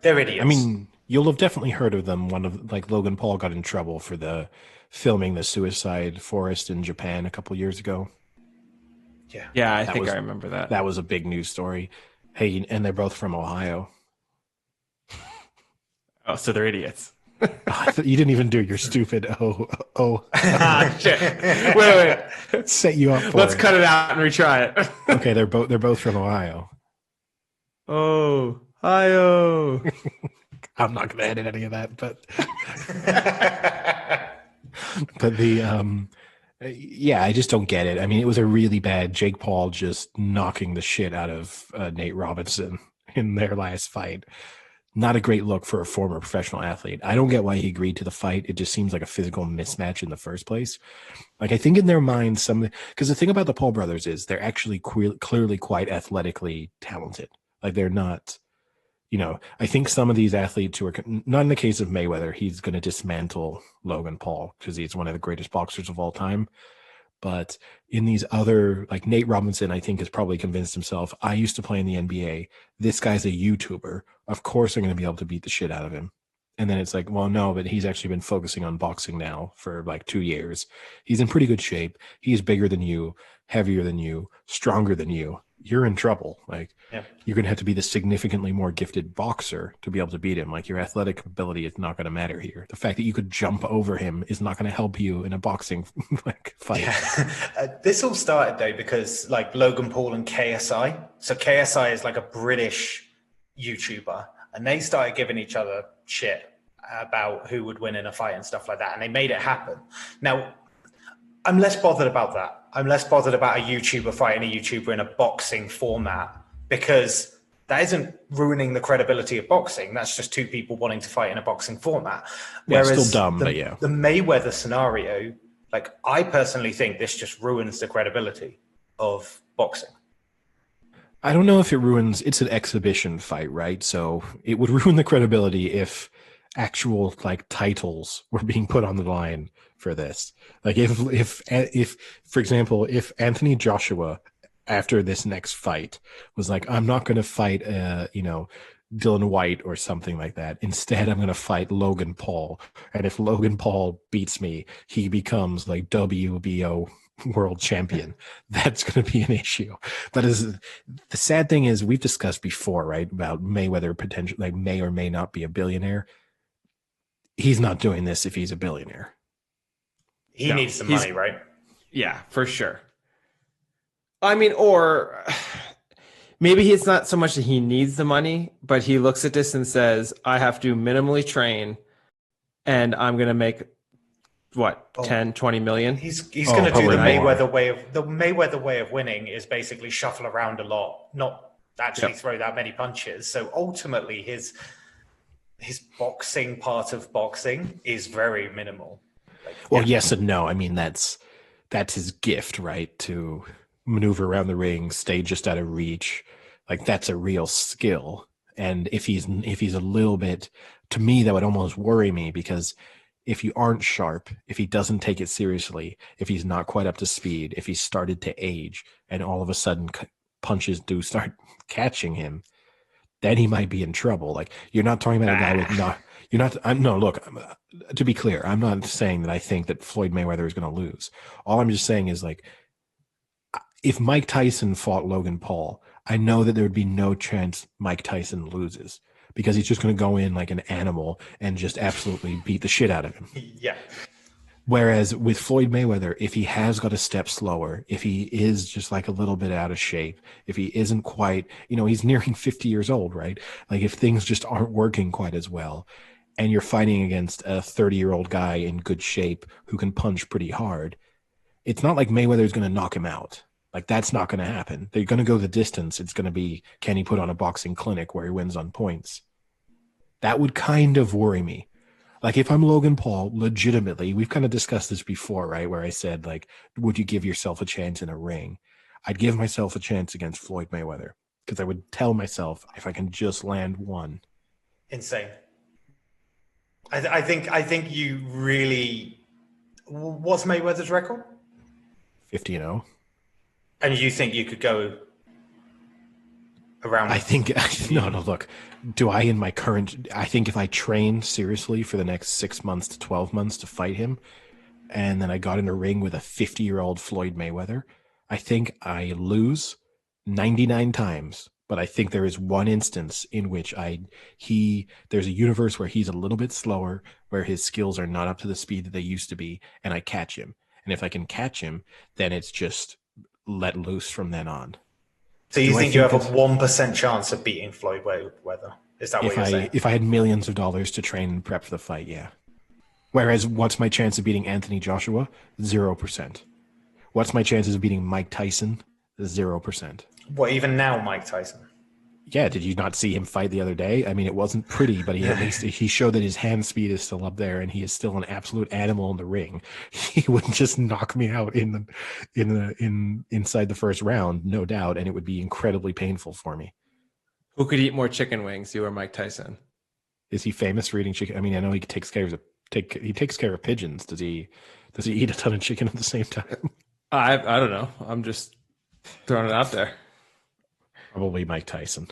idiots. I mean, you'll have definitely heard of them. Logan Paul got in trouble for filming the suicide forest in Japan a couple years ago. Yeah, I think I remember that. That was a big news story. Hey, and they're both from Ohio. Oh, so they're idiots. You didn't even do your stupid shit. Wait. Set you up for Let's cut it out and retry it. Okay, they're both from Ohio. Oh, Ohio. I'm not going to edit any of that, but I just don't get it. I mean, it was a really bad Jake Paul just knocking the shit out of Nate Robinson in their last fight. Not a great look for a former professional athlete. I don't get why he agreed to the fight. It just seems like a physical mismatch in the first place. Like, I think in their minds, because the thing about the Paul brothers is they're actually clearly quite athletically talented. Like, they're not, I think some of these athletes who are, not in the case of Mayweather, he's going to dismantle Logan Paul because he's one of the greatest boxers of all time. But in these other, like Nate Robinson, I think has probably convinced himself, I used to play in the NBA. This guy's a YouTuber. Of course I'm going to be able to beat the shit out of him. And then it's like, well, no, but he's actually been focusing on boxing now for like 2 years. He's in pretty good shape. He's bigger than you, heavier than you, stronger than you. You're in trouble. Like, you're going to have to be the significantly more gifted boxer to be able to beat him. Like, your athletic ability is not going to matter here. The fact that you could jump over him is not going to help you in a boxing like fight. This all started though because like Logan Paul and KSI. So KSI is like a British YouTuber, and they started giving each other shit about who would win in a fight and stuff like that, and they made it happen. Now, I'm less bothered about that. I'm less bothered about a YouTuber fighting a YouTuber in a boxing format, because that isn't ruining the credibility of boxing. That's just two people wanting to fight in a boxing format. Whereas still dumb, but the Mayweather scenario, like, I personally think this just ruins the credibility of boxing. I don't know if it ruins, it's an exhibition fight, right? So it would ruin the credibility if actual like titles were being put on the line for this. Like if for example, if Anthony Joshua after this next fight was like, I'm not going to fight Dylan White or something like that. Instead, I'm going to fight Logan Paul. And if Logan Paul beats me, he becomes like WBO world champion. That's going to be an issue. But the sad thing is, we've discussed before, right, about Mayweather potential, like may or may not be a billionaire. He's not doing this if he's a billionaire. He needs some money, right? Yeah, for sure. I mean, or maybe it's not so much that he needs the money, but he looks at this and says, I have to minimally train and I'm going to make what, 10, 20 million? He's going to do the Mayweather more. way of the Mayweather way of winning is basically shuffle around a lot, not actually throw that many punches. So ultimately his boxing part of boxing is very minimal. Yes and no. I mean, that's his gift, right? To maneuver around the ring, stay just out of reach. Like, that's a real skill. And if he's a little bit, to me, that would almost worry me, because if you aren't sharp, if he doesn't take it seriously, if he's not quite up to speed, if he's started to age and all of a sudden punches do start catching him, then he might be in trouble. Like, you're not talking about a guy with look, to be clear, I'm not saying that I think that Floyd Mayweather is going to lose. All I'm just saying is, like, if Mike Tyson fought Logan Paul, I know that there would be no chance Mike Tyson loses, because he's just going to go in like an animal and just absolutely beat the shit out of him. Yeah. Whereas with Floyd Mayweather, if he has got a step slower, if he is just like a little bit out of shape, if he isn't quite, he's nearing 50 years old, right? Like, if things just aren't working quite as well, and you're fighting against a 30-year-old guy in good shape who can punch pretty hard, it's not like Mayweather is going to knock him out. Like, that's not going to happen. They're going to go the distance. It's going to be, can he put on a boxing clinic where he wins on points? That would kind of worry me. Like, if I'm Logan Paul, legitimately, we've kind of discussed this before, right? Where I said, like, would you give yourself a chance in a ring? I'd give myself a chance against Floyd Mayweather, because I would tell myself, if I can just land one. Insane. I think you really. What's Mayweather's record? 50-0. And you think you could go around? I think no. Look, I think if I train seriously for the next 6 months to 12 months to fight him, and then I got in a ring with a 50-year-old Floyd Mayweather, I think I lose 99 times. But I think there is one instance in which there's a universe where he's a little bit slower, where his skills are not up to the speed that they used to be, and I catch him. And if I can catch him, then it's just let loose from then on. So you think you have a 1% chance of beating Floyd Mayweather? Is that what you're saying? If I had millions of dollars to train and prep for the fight, yeah. Whereas, what's my chance of beating Anthony Joshua? 0%. What's my chances of beating Mike Tyson? 0%. What, even now, Mike Tyson? Yeah, did you not see him fight the other day? I mean, it wasn't pretty, but he showed that his hand speed is still up there, and he is still an absolute animal in the ring. He wouldn't just knock me out inside the first round, no doubt, and it would be incredibly painful for me. Who could eat more chicken wings, you or Mike Tyson? Is he famous for eating chicken? I mean, I know he takes care of pigeons. Does he eat a ton of chicken at the same time? I don't know. I'm just throwing it out there. Probably Mike Tyson.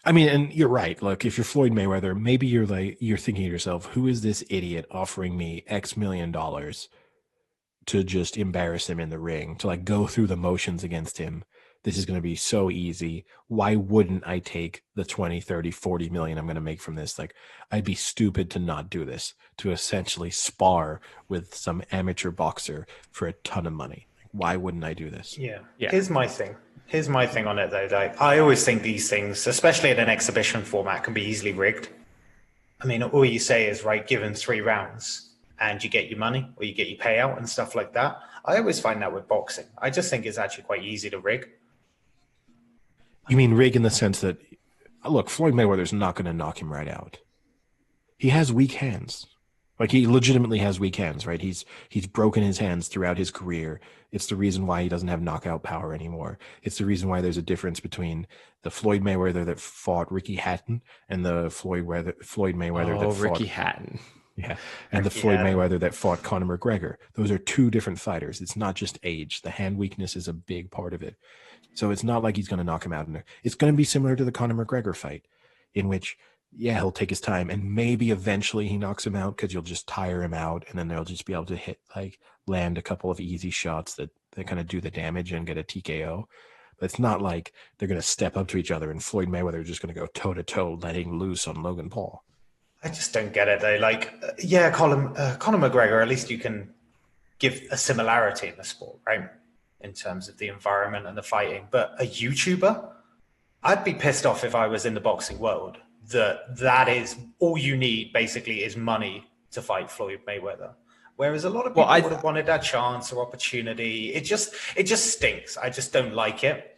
I mean, and you're right. Look, if you're Floyd Mayweather, maybe you're thinking to yourself, who is this idiot offering me X million dollars to just embarrass him in the ring, to like go through the motions against him? This is going to be so easy. Why wouldn't I take the 20, 30, 40 million I'm going to make from this? Like, I'd be stupid to not do this, to essentially spar with some amateur boxer for a ton of money. Why wouldn't I do this? Yeah. Here's my thing on it, though. Like, I always think these things, especially in an exhibition format, can be easily rigged. I mean, all you say is, right, give him 3 rounds and you get your money or you get your payout and stuff like that. I always find that with boxing. I just think it's actually quite easy to rig. You mean rig in the sense that, look, Floyd Mayweather's not going to knock him right out. He has weak hands. Like, he legitimately has weak hands, right? He's broken his hands throughout his career. It's the reason why he doesn't have knockout power anymore. It's the reason why there's a difference between the Floyd Mayweather that fought Ricky Hatton and the Floyd Mayweather that fought Ricky Hatton. Yeah, and the Floyd Mayweather that fought Conor McGregor. Those are 2 different fighters. It's not just age. The hand weakness is a big part of it. So it's not like he's going to knock him out. It's going to be similar to the Conor McGregor fight, in which, yeah, he'll take his time and maybe eventually he knocks him out because you'll just tire him out and then they'll just be able to land a couple of easy shots that kind of do the damage and get a TKO. But it's not like they're going to step up to each other and Floyd Mayweather is just going to go toe-to-toe, letting loose on Logan Paul. I just don't get it, though. Like, yeah, Conor McGregor, at least you can give a similarity in the sport, right? In terms of the environment and the fighting. But a YouTuber, I'd be pissed off if I was in the boxing world that is all you need basically is money to fight Floyd Mayweather. Whereas a lot of people would have wanted that chance or opportunity. It just stinks. I just don't like it.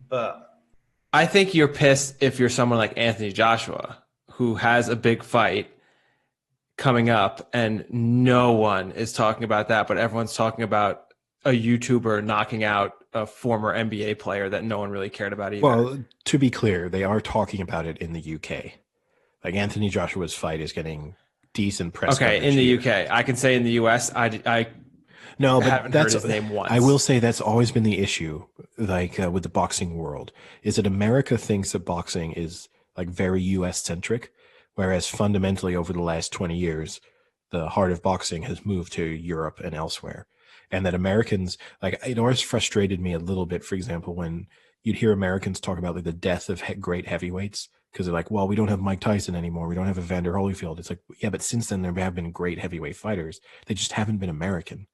But I think you're pissed if you're someone like Anthony Joshua, who has a big fight coming up and no one is talking about that, but everyone's talking about a YouTuber knocking out a former NBA player that no one really cared about either. Well, to be clear, they are talking about it in the UK. Like, Anthony Joshua's fight is getting decent press coverage in the here. UK. I can say in the US, I haven't heard his name once. I will say that's always been the issue, like with the boxing world, is that America thinks that boxing is like very US centric, whereas fundamentally over the last 20 years, the heart of boxing has moved to Europe and elsewhere. And that Americans, like, it always frustrated me a little bit, for example, when you'd hear Americans talk about like the death of great heavyweights, because they're like, well, we don't have Mike Tyson anymore. We don't have Evander Holyfield. It's like, yeah, but since then there have been great heavyweight fighters. They just haven't been American.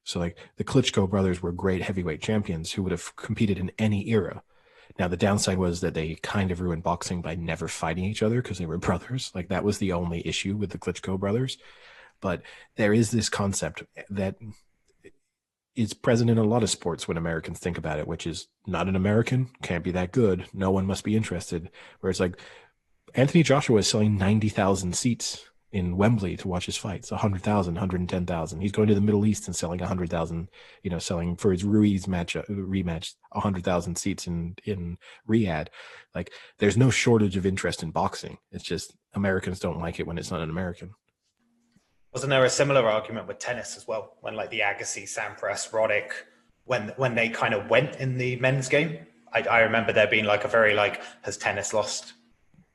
So like the Klitschko brothers were great heavyweight champions who would have competed in any era. Now, the downside was that they kind of ruined boxing by never fighting each other because they were brothers. Like, that was the only issue with the Klitschko brothers. But there is this concept that is present in a lot of sports when Americans think about it, which is not an American, can't be that good, no one must be interested. Where it's like, Anthony Joshua is selling 90,000 seats in Wembley to watch his fights, 100,000, 110,000. He's going to the Middle East and selling 100,000, selling for his Ruiz rematch, 100,000 seats in Riyadh. Like, there's no shortage of interest in boxing. It's just Americans don't like it when it's not an American. Wasn't there a similar argument with tennis as well? When like the Agassi, Sampras, Roddick, when they kind of went in the men's game, I remember there being like a very like, has tennis lost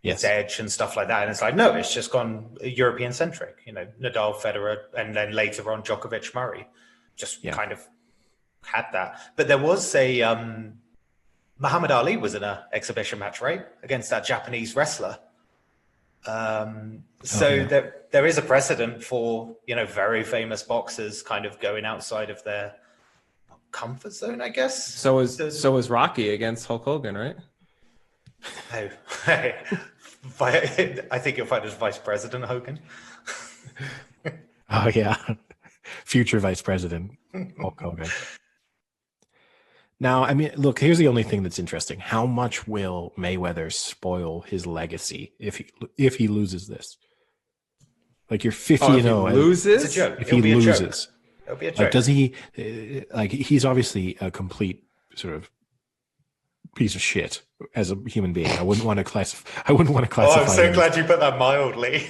its edge and stuff like that? And it's like, no, it's just gone European centric. Nadal, Federer, and then later on Djokovic, Murray, kind of had that. But there was a Muhammad Ali was in an exhibition match, right, against that Japanese wrestler. There is a precedent for, very famous boxers kind of going outside of their comfort zone, I guess. So was Rocky against Hulk Hogan, right? Oh, I think you'll find as Vice President Hogan. Oh yeah, future Vice President Hulk Hogan. Now, I mean, look, here's the only thing that's interesting. How much will Mayweather spoil his legacy if he loses this? Like, you're 50-0. Loses? It's a joke. If he loses. It'll be a joke. Like, does he, he's obviously a complete sort of piece of shit as a human being. I wouldn't want to classify Oh, I'm so him glad you put that mildly.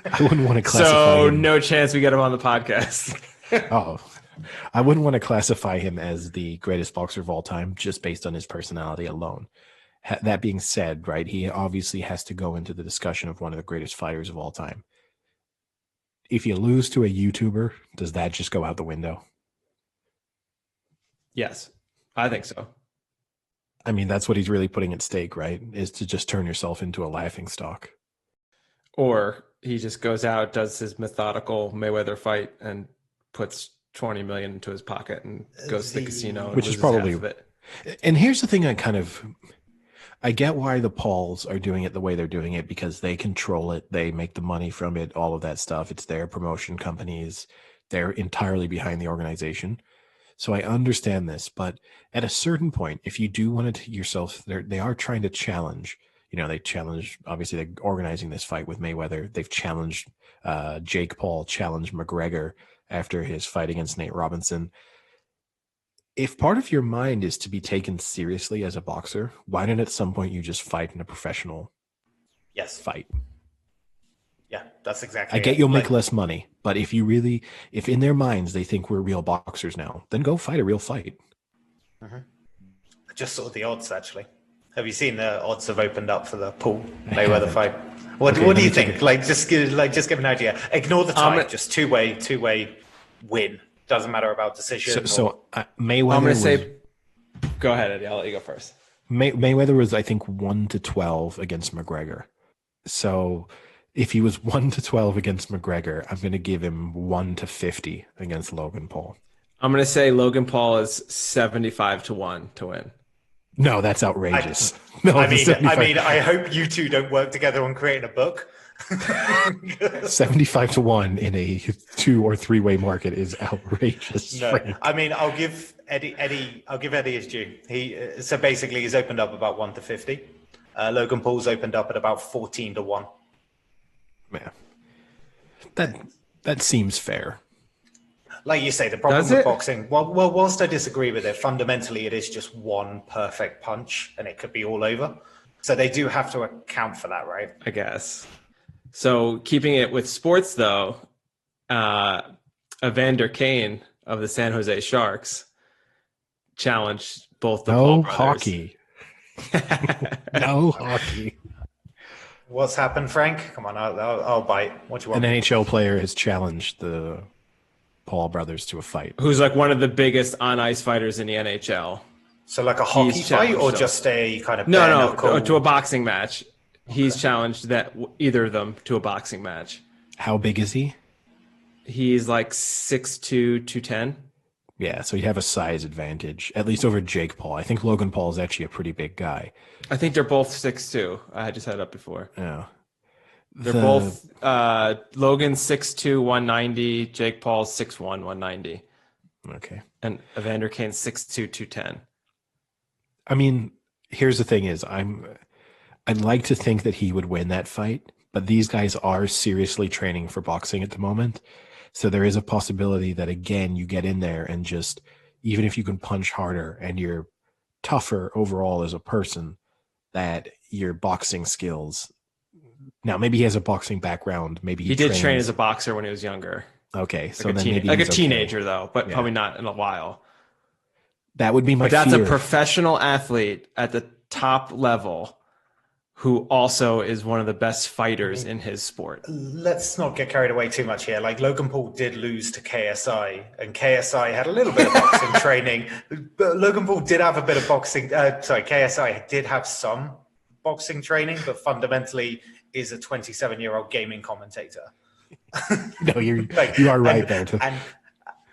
I wouldn't want to classify So him. no chance we get him on the podcast. Oh, I wouldn't want to classify him as the greatest boxer of all time just based on his personality alone. That being said, right, he obviously has to go into the discussion of one of the greatest fighters of all time. If you lose to a YouTuber, does that just go out the window? Yes, I think so. I mean, that's what he's really putting at stake, right? Is to just turn yourself into a laughing stock. Or he just goes out, does his methodical Mayweather fight, and puts 20 million into his pocket and goes to the casino, and which is loses probably half of it. And here's the thing: I get why the Pauls are doing it the way they're doing it, because they control it, they make the money from it, all of that stuff. It's their promotion companies; they're entirely behind the organization. So I understand this, but at a certain point, if you do want to yourself, they are trying to challenge. They challenge, obviously, they're organizing this fight with Mayweather. They've challenged Jake Paul, challenged McGregor after his fight against Nate Robinson. If part of your mind is to be taken seriously as a boxer, why don't at some point you just fight in a professional fight? Yeah, that's exactly I get you'll make less money, but if in their minds they think we're real boxers now, then go fight a real fight. Mm-hmm. I just saw the odds, actually. Have you seen the odds have opened up for the Paul Mayweather fight? What do you think? Just give an idea. Ignore the tie. Just two-way win. Doesn't matter about decision. So Mayweather. I'm going to say, go ahead, Eddie. I'll let you go first. Mayweather was, I think, 1-12 against McGregor. So if he was 1-12 against McGregor, I'm going to give him 1-50 against Logan Paul. I'm going to say Logan Paul is 75-1 to win. No, that's outrageous. I hope you two don't work together on creating a book. 75-1 in a 2 or 3-way market is outrageous. No, Frank. I mean, I'll give Eddie his due. So basically he's opened up about 1-50. Logan Paul's opened up at about 14-1. Man, that seems fair. Like you say, the problem with boxing, well, whilst I disagree with it, fundamentally it is just one perfect punch and it could be all over. So they do have to account for that, right? I guess. So keeping it with sports, though, Evander Kane of the San Jose Sharks challenged both the Paul brothers. Hockey. No hockey. What's happened, Frank? Come on, I'll bite. What do you want? An NHL player has challenged the Paul brothers to a fight. Who's like one of the biggest on-ice fighters in the NHL. So like a hockey fight or just a kind of... No, to a boxing match. He's challenged either of them to a boxing match. How big is he? He's like 6'2", 210. Yeah, so you have a size advantage, at least over Jake Paul. I think Logan Paul is actually a pretty big guy. I think they're both 6'2". I just had it up before. Yeah. They're both Logan's 6'2", 190. Jake Paul's 6'1", 190. Okay. And Evander Kane's 6'2", 210. I mean, here's the thing is I'd like to think that he would win that fight, but these guys are seriously training for boxing at the moment. So there is a possibility that, again, you get in there and just, even if you can punch harder and you're tougher overall as a person, that your boxing skills... Now, maybe he has a boxing background. Maybe he did train as a boxer when he was younger. Okay, so like then maybe a teenager, though, but probably not in a while. That would be my fear. But that's a professional athlete at the top level who also is one of the best fighters in his sport. Let's not get carried away too much here. Like Logan Paul did lose to KSI, and KSI had a little bit of boxing training. But Logan Paul did have a bit of boxing. KSI did have some boxing training, but fundamentally is a 27-year-old gaming commentator. No, you are right there.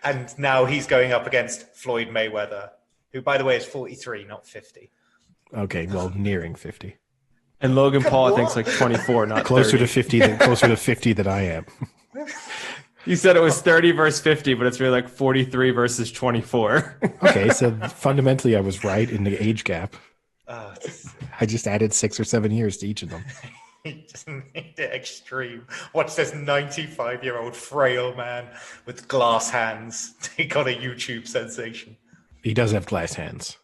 And now he's going up against Floyd Mayweather, who, by the way, is 43, not 50. Okay, well, nearing 50. And Logan Paul, I think, is like 24, not closer 30. to 50. Closer to 50 than I am. You said it was 30 versus 50, but it's really like 43 versus 24. Okay, so fundamentally, I was right in the age gap. I just added 6 or 7 years to each of them. He just made it extreme. Watch this 95-year-old frail man with glass hands take on a YouTube sensation. He does have glass hands.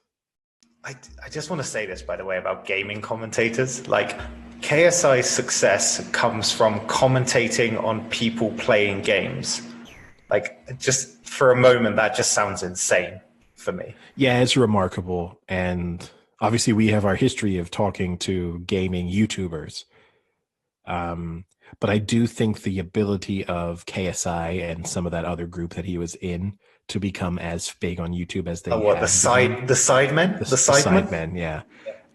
I just want to say this, by the way, about gaming commentators. Like, KSI's success comes from commentating on people playing games. Like, just for a moment, that just sounds insane for me. Yeah, it's remarkable. And obviously we have our history of talking to gaming YouTubers. But I do think the ability of KSI and some of that other group that he was in to become as big on YouTube as they Oh, what, have the Sidemen? the The Sidemen? Sidemen, yeah.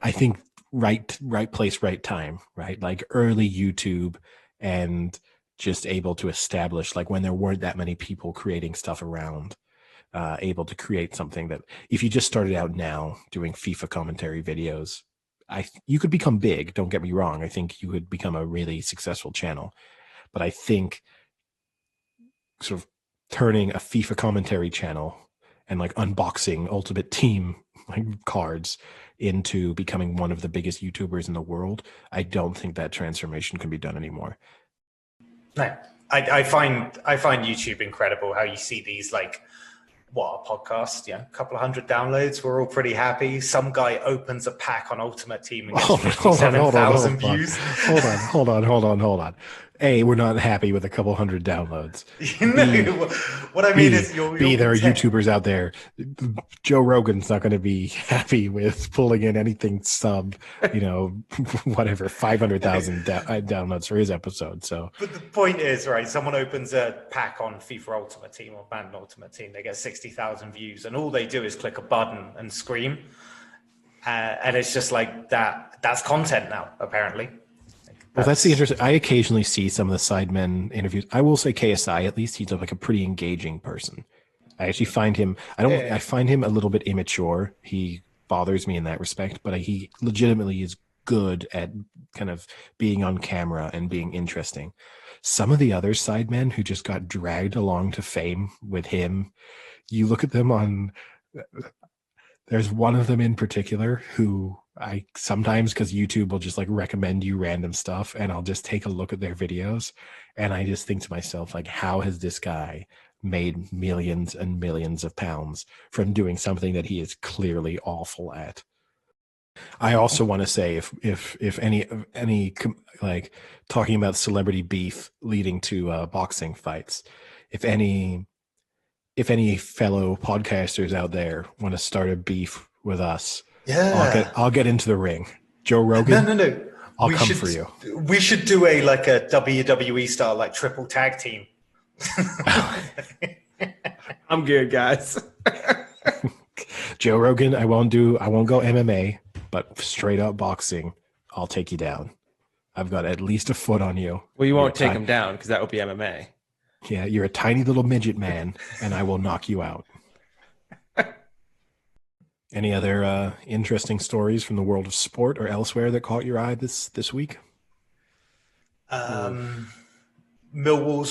I think right place, right time, right? Like early YouTube and just able to establish, like when there weren't that many people creating stuff around, able to create something that if you just started out now doing FIFA commentary videos, you could become big. Don't get me wrong. I think you would become a really successful channel, but I think sort of turning a FIFA commentary channel and like unboxing Ultimate Team like cards into becoming one of the biggest YouTubers in the world, I don't think that transformation can be done anymore. No, I find YouTube incredible. How you see these, like, what, a podcast, a couple of hundred downloads, we're all pretty happy. Some guy opens a pack on Ultimate Team and gets 57,000 views. Hold on. A, we're not happy with a couple hundred downloads. What I mean is, there are YouTubers out there. Joe Rogan's not going to be happy with pulling in anything sub, whatever, 500,000 downloads for his episode. So, but the point is, right? Someone opens a pack on FIFA Ultimate Team or Madden Ultimate Team, they get 60,000 views, and all they do is click a button and scream, and it's just like that. That's content now, apparently. Well, that's the interesting. I occasionally see some of the Sidemen interviews. I will say KSI, at least he's like a pretty engaging person. I actually find him. I find him a little bit immature. He bothers me in that respect, but he legitimately is good at kind of being on camera and being interesting. Some of the other Sidemen who just got dragged along to fame with him, you look at them on. There's one of them in particular who I sometimes, because YouTube will just like recommend you random stuff, and I'll just take a look at their videos, and I just think to myself, like, how has this guy made millions and millions of pounds from doing something that he is clearly awful at? I also want to say, if any like talking about celebrity beef leading to boxing fights, if any fellow podcasters out there want to start a beef with us, I'll get into the ring. Joe Rogan, no. I'll come for you. We should do a WWE style, like, triple tag team. I'm good, guys. Joe Rogan, I won't go MMA, but straight up boxing, I'll take you down. I've got at least a foot on you. Well, you won't take him down because that would be MMA. Yeah, you're a tiny little midget man, and I will knock you out. Any other interesting stories from the world of sport or elsewhere that caught your eye this week? Millwall's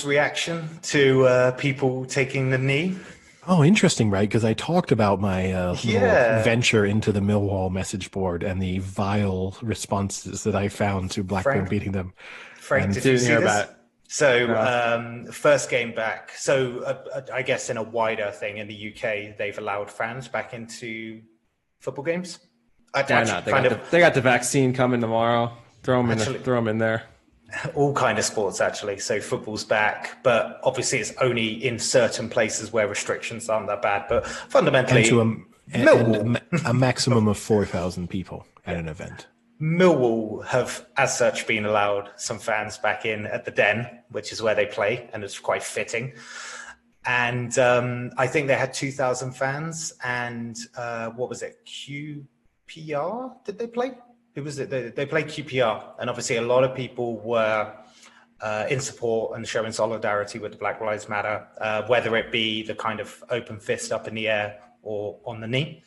reaction to people taking the knee. Oh, interesting, right? Because I talked about my little venture into the Millwall message board and the vile responses that I found to Blackburn beating them. Frank, did you see this? So first game back. So I guess in a wider thing in the UK, they've allowed fans back into football games. Why not? They got the vaccine coming tomorrow. Throw them in there. All kind of sports, actually. So football's back, but obviously it's only in certain places where restrictions aren't that bad. But fundamentally, and a maximum of 4,000 people at an event. Millwall have, as such, been allowed some fans back in at the Den, which is where they play, and it's quite fitting. And I think they had 2,000 fans, and what was it? QPR? Did they play? Who was it? They played QPR, and obviously a lot of people were in support and showing solidarity with the Black Lives Matter, whether it be the kind of open fist up in the air or on the knee.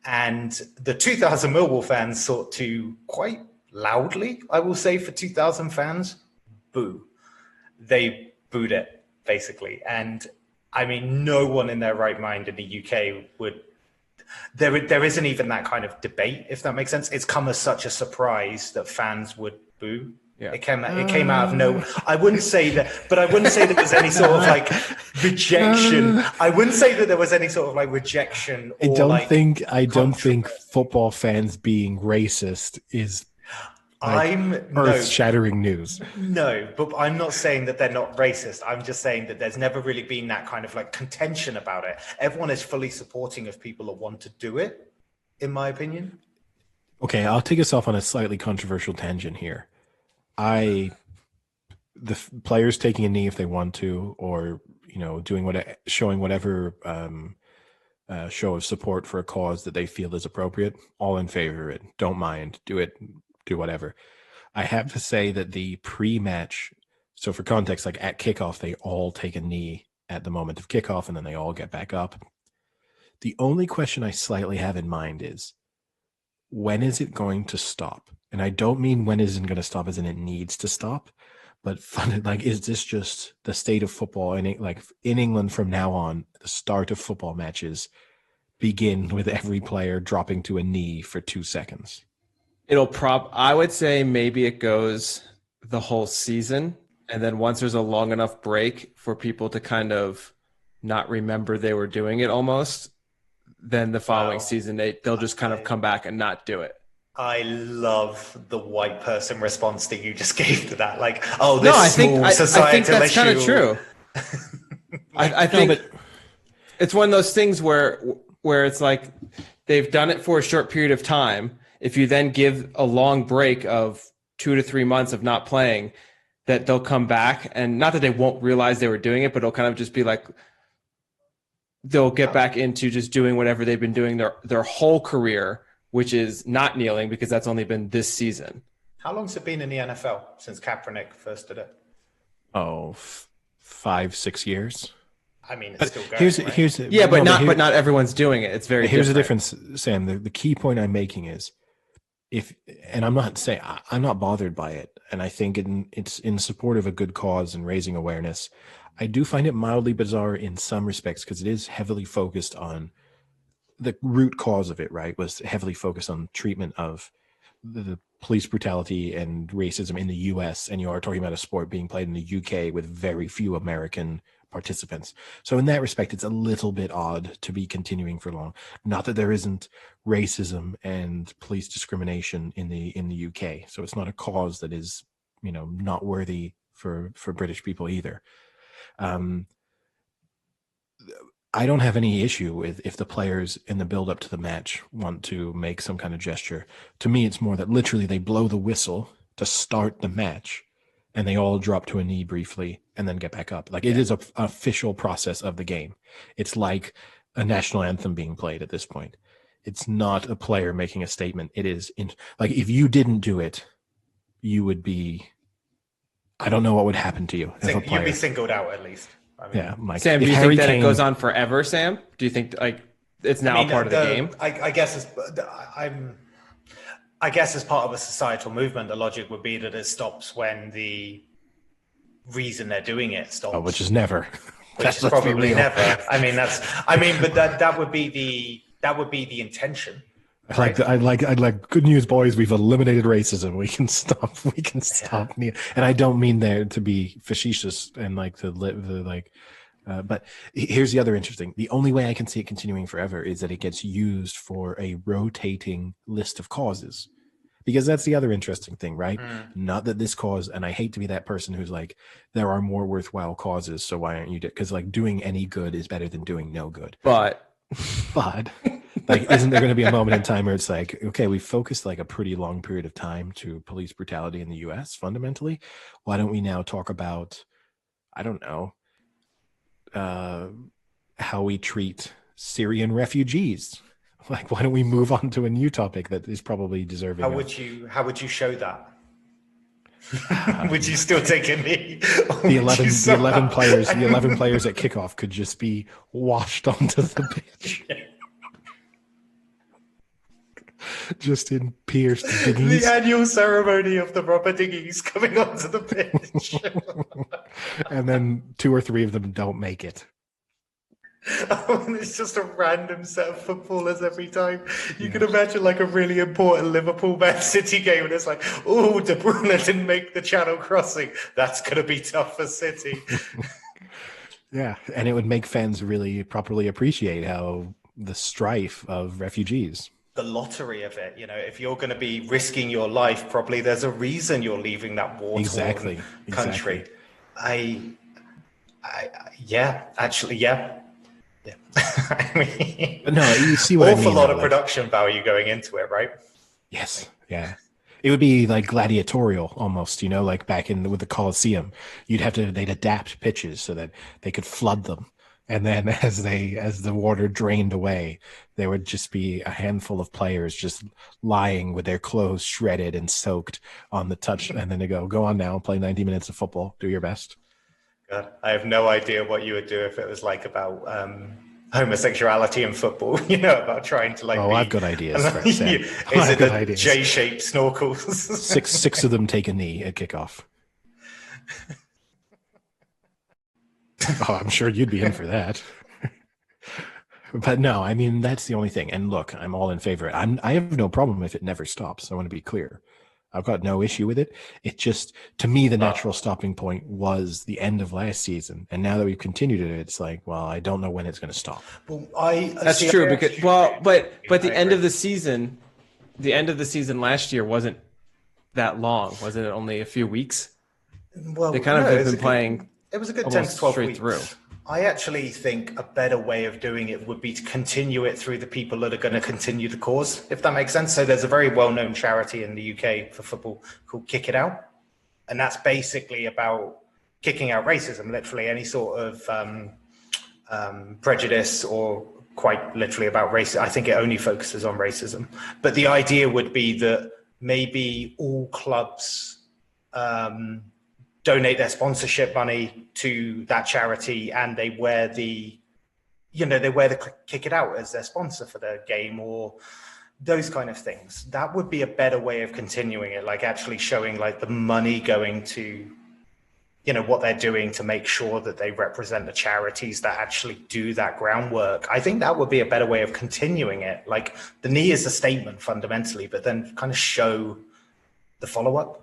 And the 2,000 Millwall fans sought to, quite loudly, I will say, for 2,000 fans, boo. They booed it, basically. And I mean, no one in their right mind in the UK would. There isn't even that kind of debate, if that makes sense. It's come as such a surprise that fans would boo. Yeah. It came out of nowhere. I wouldn't say that, but I wouldn't say that there's any sort of like rejection. I wouldn't say that there was any sort of like rejection. I don't think football fans being racist is earth-shattering news. No, but I'm not saying that they're not racist. I'm just saying that there's never really been that kind of like contention about it. Everyone is fully supporting of people who want to do it, in my opinion. Okay, I'll take us off on a slightly controversial tangent here. Players taking a knee if they want to, or showing whatever show of support for a cause that they feel is appropriate, all in favor of it. Don't mind, do it, do whatever. I have to say that the pre-match, so for context, like at kickoff, they all take a knee at the moment of kickoff, and then they all get back up. The only question I slightly have in mind is, when is it going to stop? And I don't mean when isn't going to stop as in it needs to stop, but is this just the state of football? And in England from now on, the start of football matches begin with every player dropping to a knee for 2 seconds. I would say maybe it goes the whole season. And then once there's a long enough break for people to kind of not remember they were doing it almost, then the following season, they'll just kind of come back and not do it. I love the white person response that you just gave to that. Like, I think that's kind of true. I think it's one of those things where it's like they've done it for a short period of time. If you then give a long break of 2 to 3 months of not playing, that they'll come back, and not that they won't realize they were doing it, but it'll kind of just be like they'll get back into just doing whatever they've been doing their whole career, which is not kneeling, because that's only been this season. How long's it been in the NFL since Kaepernick first did it? 5-6 years. I mean, it's still going. But not everyone's doing it. It's very. Here's the difference, Sam. The key point I'm making is, and I'm not bothered by it, and I think it's in support of a good cause and raising awareness. I do find it mildly bizarre in some respects, because it is heavily focused on the root cause of it, right? Was heavily focused on treatment of the police brutality and racism in the US. And you are talking about a sport being played in the UK with very few American participants. So in that respect, it's a little bit odd to be continuing for long. Not that there isn't racism and police discrimination in the UK. So it's not a cause that is, not worthy for British people either. I don't have any issue with if the players in the build up to the match want to make some kind of gesture. To me, it's more that literally they blow the whistle to start the match and they all drop to a knee briefly and then get back up. Like, it is an official process of the game. It's like a national anthem being played at this point. It's not a player making a statement. It is like, if you didn't do it, you would be, I don't know what would happen to you as a player. You'd be singled out at least. I mean, yeah, Mike. Sam, do you think that it goes on forever, Sam? Do you think it's now a part of the game? I guess I guess as part of a societal movement, the logic would be that it stops when the reason they're doing it stops. Which is never. Which is probably never. But that would be the intention. Right? I'd like good news, boys. We've eliminated racism. We can stop. Yeah. And I don't mean there to be facetious and but here's the other interesting. The only way I can see it continuing forever is that it gets used for a rotating list of causes, because that's the other interesting thing, right? Not that this cause, and I hate to be that person who's like, there are more worthwhile causes, so why aren't you? Because doing any good is better than doing no good. But. Isn't there going to be a moment in time where it's like, okay, we focused a pretty long period of time to police brutality in the US fundamentally. Why don't we now talk about, I don't know, how we treat Syrian refugees? Why don't we move on to a new topic that is probably deserving? How would you show that? Would you still take a knee? The 11 players at kickoff could just be washed onto the pitch. Just in pierced dinghies. The annual ceremony of the rubber dinghies coming onto the pitch. And then 2 or 3 of them don't make it. And it's just a random set of footballers every time. You can imagine a really important Liverpool-Man City game, and it's like, oh, De Bruyne didn't make the Channel crossing. That's going to be tough for City. Yeah, and it would make fans really properly appreciate how the strife of refugees. the lottery of it. If you're going to be risking your life, probably there's a reason you're leaving that war-torn country. Yeah, actually, yeah. Yeah. I mean, But no, you see what I mean. Awful lot of production value going into it, right? Yes. Yeah. It would be like gladiatorial almost, like back with the Colosseum. They'd adapt pitches so that they could flood them. And then as the water drained away, there would just be a handful of players just lying with their clothes shredded and soaked on the touch. And then they go on now, play 90 minutes of football, do your best. God, I have no idea what you would do if it was like about homosexuality in football, about trying to I've got ideas. Is it a J-shaped snorkels? six of them take a knee at kickoff. I'm sure you'd be in for that. But no, I mean, that's the only thing. And look, I'm all in favor. I have no problem if it never stops. I want to be clear. I've got no issue with it. It just, to me, the natural stopping point was the end of last season. And now that we've continued it, it's like, well, I don't know when it's going to stop. Well, that's true. Because but the end of the season last year wasn't that long. Wasn't it only a few weeks? Well, they kind of have been playing. It was a good 10 to 12 straight weeks. Through. I actually think a better way of doing it would be to continue it through the people that are going to continue the cause, if that makes sense. So there's a very well-known charity in the UK for football called Kick It Out. And that's basically about kicking out racism, literally any sort of prejudice, or quite literally about racism. I think it only focuses on racism. But the idea would be that maybe all clubs donate their sponsorship money to that charity, and they wear the Kick It Out as their sponsor for their game, or those kind of things. That would be a better way of continuing it, like actually showing like the money going to, what they're doing to make sure that they represent the charities that actually do that groundwork. I think that would be a better way of continuing it. Like the knee is a statement fundamentally, but then kind of show the follow-up.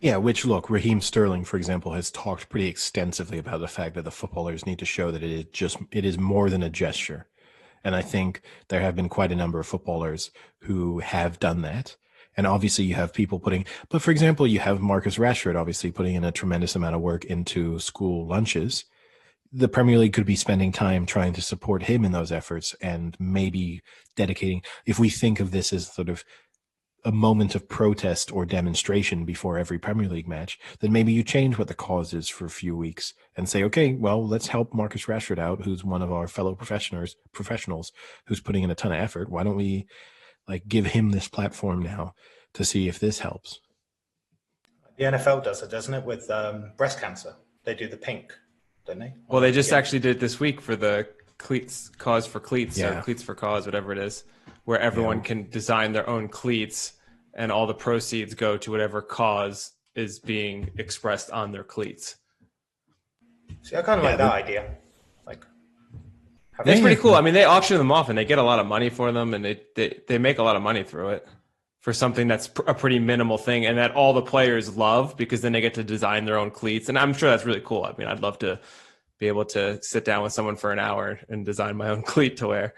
Yeah, which, look, Raheem Sterling, for example, has talked pretty extensively about the fact that the footballers need to show that it is more than a gesture. And I think there have been quite a number of footballers who have done that. And obviously you have people but for example, you have Marcus Rashford obviously putting in a tremendous amount of work into school lunches. The Premier League could be spending time trying to support him in those efforts, and maybe dedicating, if we think of this as sort of a moment of protest or demonstration before every Premier League match, then maybe you change what the cause is for a few weeks and say, okay, well, let's help Marcus Rashford out, who's one of our fellow professionals who's putting in a ton of effort. Why don't we give him this platform now to see if this helps? The NFL does it, doesn't it, with breast cancer? They do the pink, don't they? Well, they just actually did it this week for the cause for cleats, or cleats for cause, whatever it is, where everyone can design their own cleats, and all the proceeds go to whatever cause is being expressed on their cleats. See, I kind of like that idea. It's pretty cool. I mean, they auction them off and they get a lot of money for them, and they make a lot of money through it for something that's a pretty minimal thing, and that all the players love, because then they get to design their own cleats. And I'm sure that's really cool. I mean, I'd love to be able to sit down with someone for an hour and design my own cleat to wear.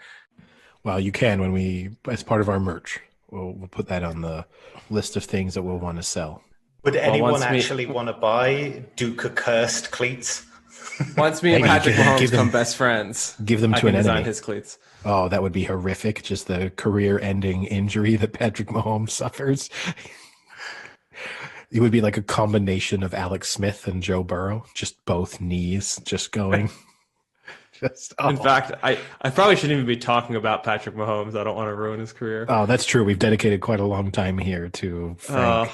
Well, you can as part of our merch. We'll put that on the list of things that we'll want to sell. Would anyone actually want to buy Duke cursed cleats? Once me and Patrick Mahomes become best friends, give them to an enemy. Design his cleats. Oh, that would be horrific. Just the career-ending injury that Patrick Mahomes suffers. It would be like a combination of Alex Smith and Joe Burrow, just both knees just going. In fact, I probably shouldn't even be talking about Patrick Mahomes. I don't want to ruin his career. Oh, that's true. We've dedicated quite a long time here to Frank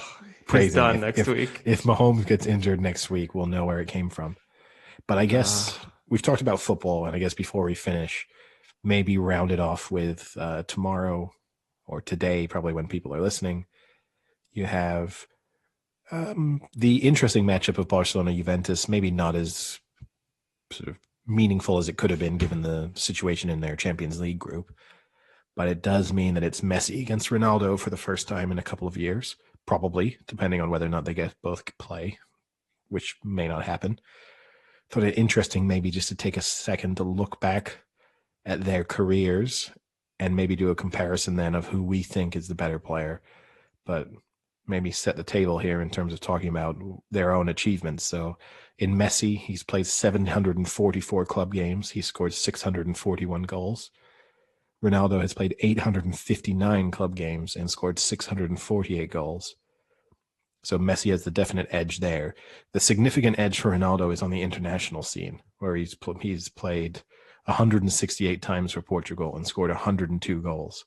praising. He's done next week. If Mahomes gets injured next week, we'll know where it came from. But I guess we've talked about football, and I guess before we finish, maybe round it off with tomorrow or today, probably when people are listening, you have the interesting matchup of Barcelona-Juventus, maybe not as sort of meaningful as it could have been given the situation in their Champions League group. But it does mean that it's Messi against Ronaldo for the first time in a couple of years, probably, depending on whether or not they get both play, which may not happen. Thought it interesting maybe just to take a second to look back at their careers and maybe do a comparison then of who we think is the better player, but maybe set the table here in terms of talking about their own achievements. So in Messi, he's played 744 club games. He scored 641 goals. Ronaldo has played 859 club games and scored 648 goals. So Messi has the definite edge there. The significant edge for Ronaldo is on the international scene, where he's played 168 times for Portugal and scored 102 goals,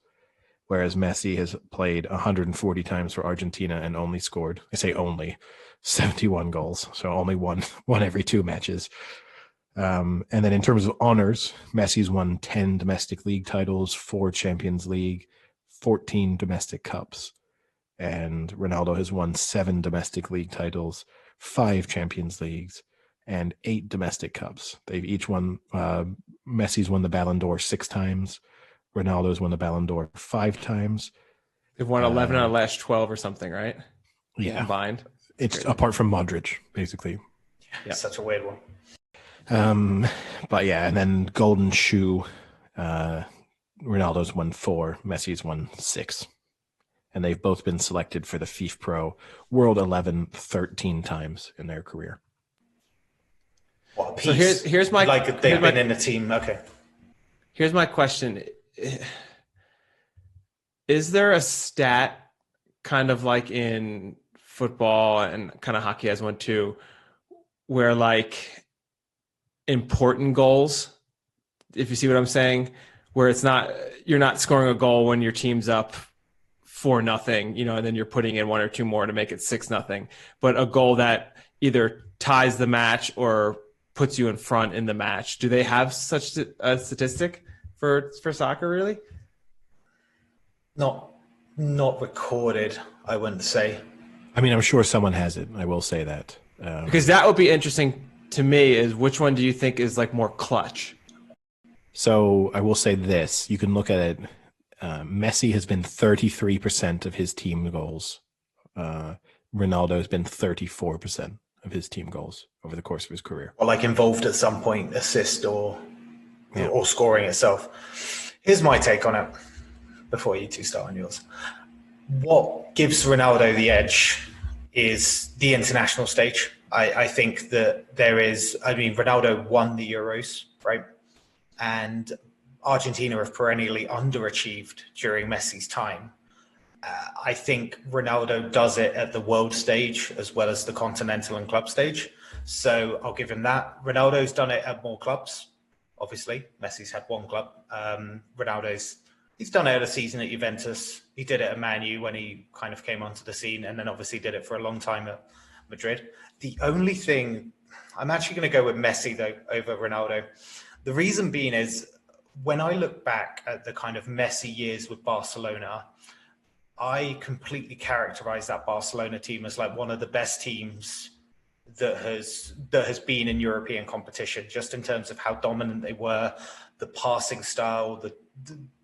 whereas Messi has played 140 times for Argentina and only scored, I say only, 71 goals. So only one every 2 matches. And then in terms of honors, Messi's won 10 domestic league titles, 4 Champions League, 14 domestic cups. And Ronaldo has won 7 domestic league titles, 5 Champions Leagues, and 8 domestic cups. They've each won. Messi's won the Ballon d'Or 6 times. Ronaldo's won the Ballon d'Or 5 times. They've won 11 out of the last 12 or something, right? Yeah. Combined. It's crazy. Apart from Modric, basically. Yeah. Such a weird one. But yeah, and then Golden Shoe, Ronaldo's won 4, Messi's won 6. And they've both been selected for the FIFA Pro World 11 13 times in their career. What a piece. So here's my... Like they've been in a team, okay. Here's my question. Is there a stat kind of like in football and kind of hockey has one too, where like important goals, if you see what I'm saying, where it's not, you're not scoring a goal when your team's up 4-0, and then you're putting in 1 or 2 more to make it 6-0, but a goal that either ties the match or puts you in front in the match. Do they have such a statistic for soccer, really? Not recorded, I wouldn't say. I mean, I'm sure someone has it. I will say that. Because that would be interesting to me, is which one do you think is like more clutch? So I will say this. You can look at it. Messi has been 33% of his team goals. Ronaldo has been 34% of his team goals over the course of his career. Or like involved at some point, assist or scoring itself. Here's my take on it before you two start on yours. What gives Ronaldo the edge is the international stage. I think that Ronaldo won the Euros, right? And Argentina have perennially underachieved during Messi's time. I think Ronaldo does it at the world stage as well as the continental and club stage. So I'll give him that. Ronaldo's done it at more clubs, obviously. Messi's had 1 club. He's done it at a season at Juventus. He did it at Man U when he kind of came onto the scene, and then obviously did it for a long time at Madrid. The only thing, I'm actually going to go with Messi, though, over Ronaldo. The reason being is, when I look back at the kind of Messi years with Barcelona, I completely characterize that Barcelona team as like one of the best teams that has been in European competition, just in terms of how dominant they were, the passing style,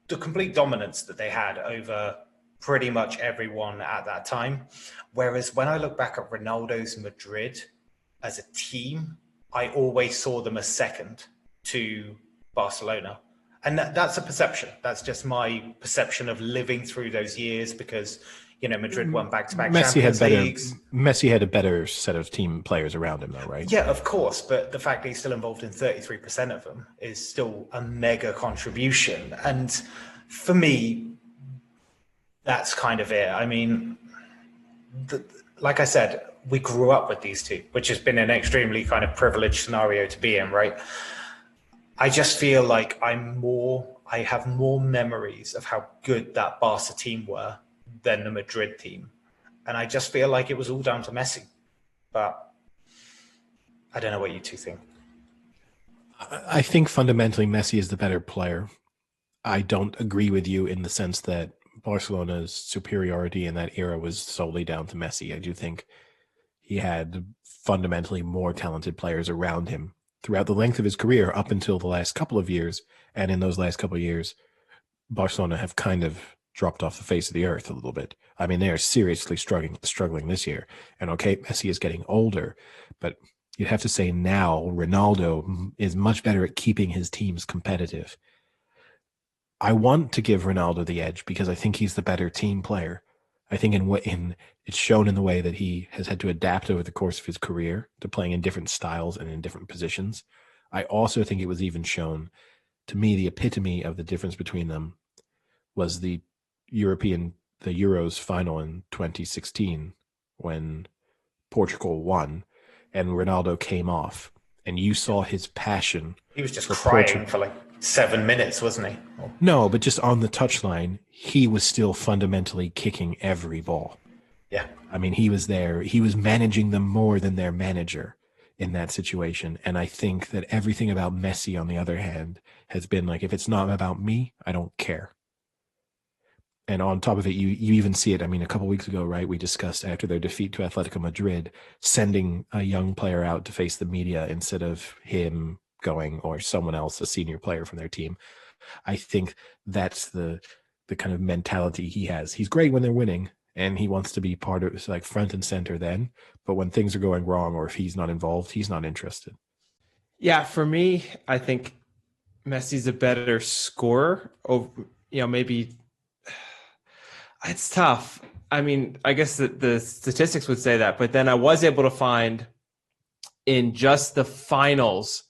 the complete dominance that they had over pretty much everyone at that time. Whereas when I look back at Ronaldo's Madrid as a team, I always saw them as second to Barcelona. And that's a perception. That's just my perception of living through those years, because, Madrid won back-to-back Champions Leagues. Messi had a better set of team players around him, though, right? Yeah, of course. But the fact that he's still involved in 33% of them is still a mega contribution. And for me, that's kind of it. I mean, like I said, we grew up with these two, which has been an extremely kind of privileged scenario to be in, right? I just feel like I have more memories of how good that Barca team were than the Madrid team. And I just feel like it was all down to Messi. But I don't know what you two think. I think fundamentally Messi is the better player. I don't agree with you in the sense that Barcelona's superiority in that era was solely down to Messi. I do think he had fundamentally more talented players around him throughout the length of his career up until the last couple of years. And in those last couple of years, Barcelona have kind of dropped off the face of the earth a little bit. I mean, they are seriously struggling this year. And okay, Messi is getting older, but you'd have to say now Ronaldo is much better at keeping his teams competitive. I want to give Ronaldo the edge because I think he's the better team player. I think it's shown in the way that he has had to adapt over the course of his career to playing in different styles and in different positions. I also think it was even shown, to me, the epitome of the difference between them was the Euros final in 2016 when Portugal won and Ronaldo came off, and you saw his passion. He was just crying for like 7 minutes, wasn't he? No, but just on the touchline, he was still fundamentally kicking every ball. Yeah. I mean, he was there. He was managing them more than their manager in that situation. And I think that everything about Messi, on the other hand, has been like, if it's not about me, I don't care. And on top of it, you even see it. I mean, a couple of weeks ago, right, we discussed after their defeat to Atletico Madrid, sending a young player out to face the media instead of him going or someone else, a senior player from their team. I think that's the kind of mentality he has. He's great when they're winning, and he wants to be part of, like, front and center then. But when things are going wrong or if he's not involved, he's not interested. Yeah, for me, I think Messi's a better scorer. Maybe it's tough. I mean, I guess the statistics would say that, but then I was able to find in just the finals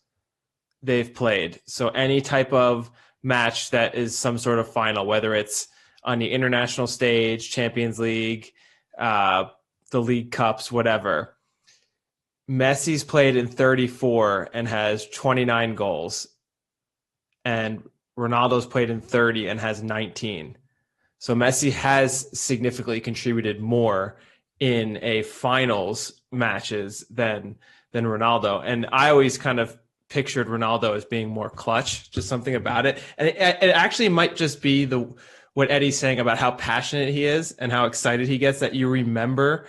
they've played. So any type of match that is some sort of final, whether it's on the international stage, Champions League, the League Cups, whatever. Messi's played in 34 and has 29 goals. And Ronaldo's played in 30 and has 19. So Messi has significantly contributed more in a finals matches than Ronaldo. And I always kind of pictured Ronaldo as being more clutch, just something about it. And it actually might just be what Eddie's saying about how passionate he is and how excited he gets, that you remember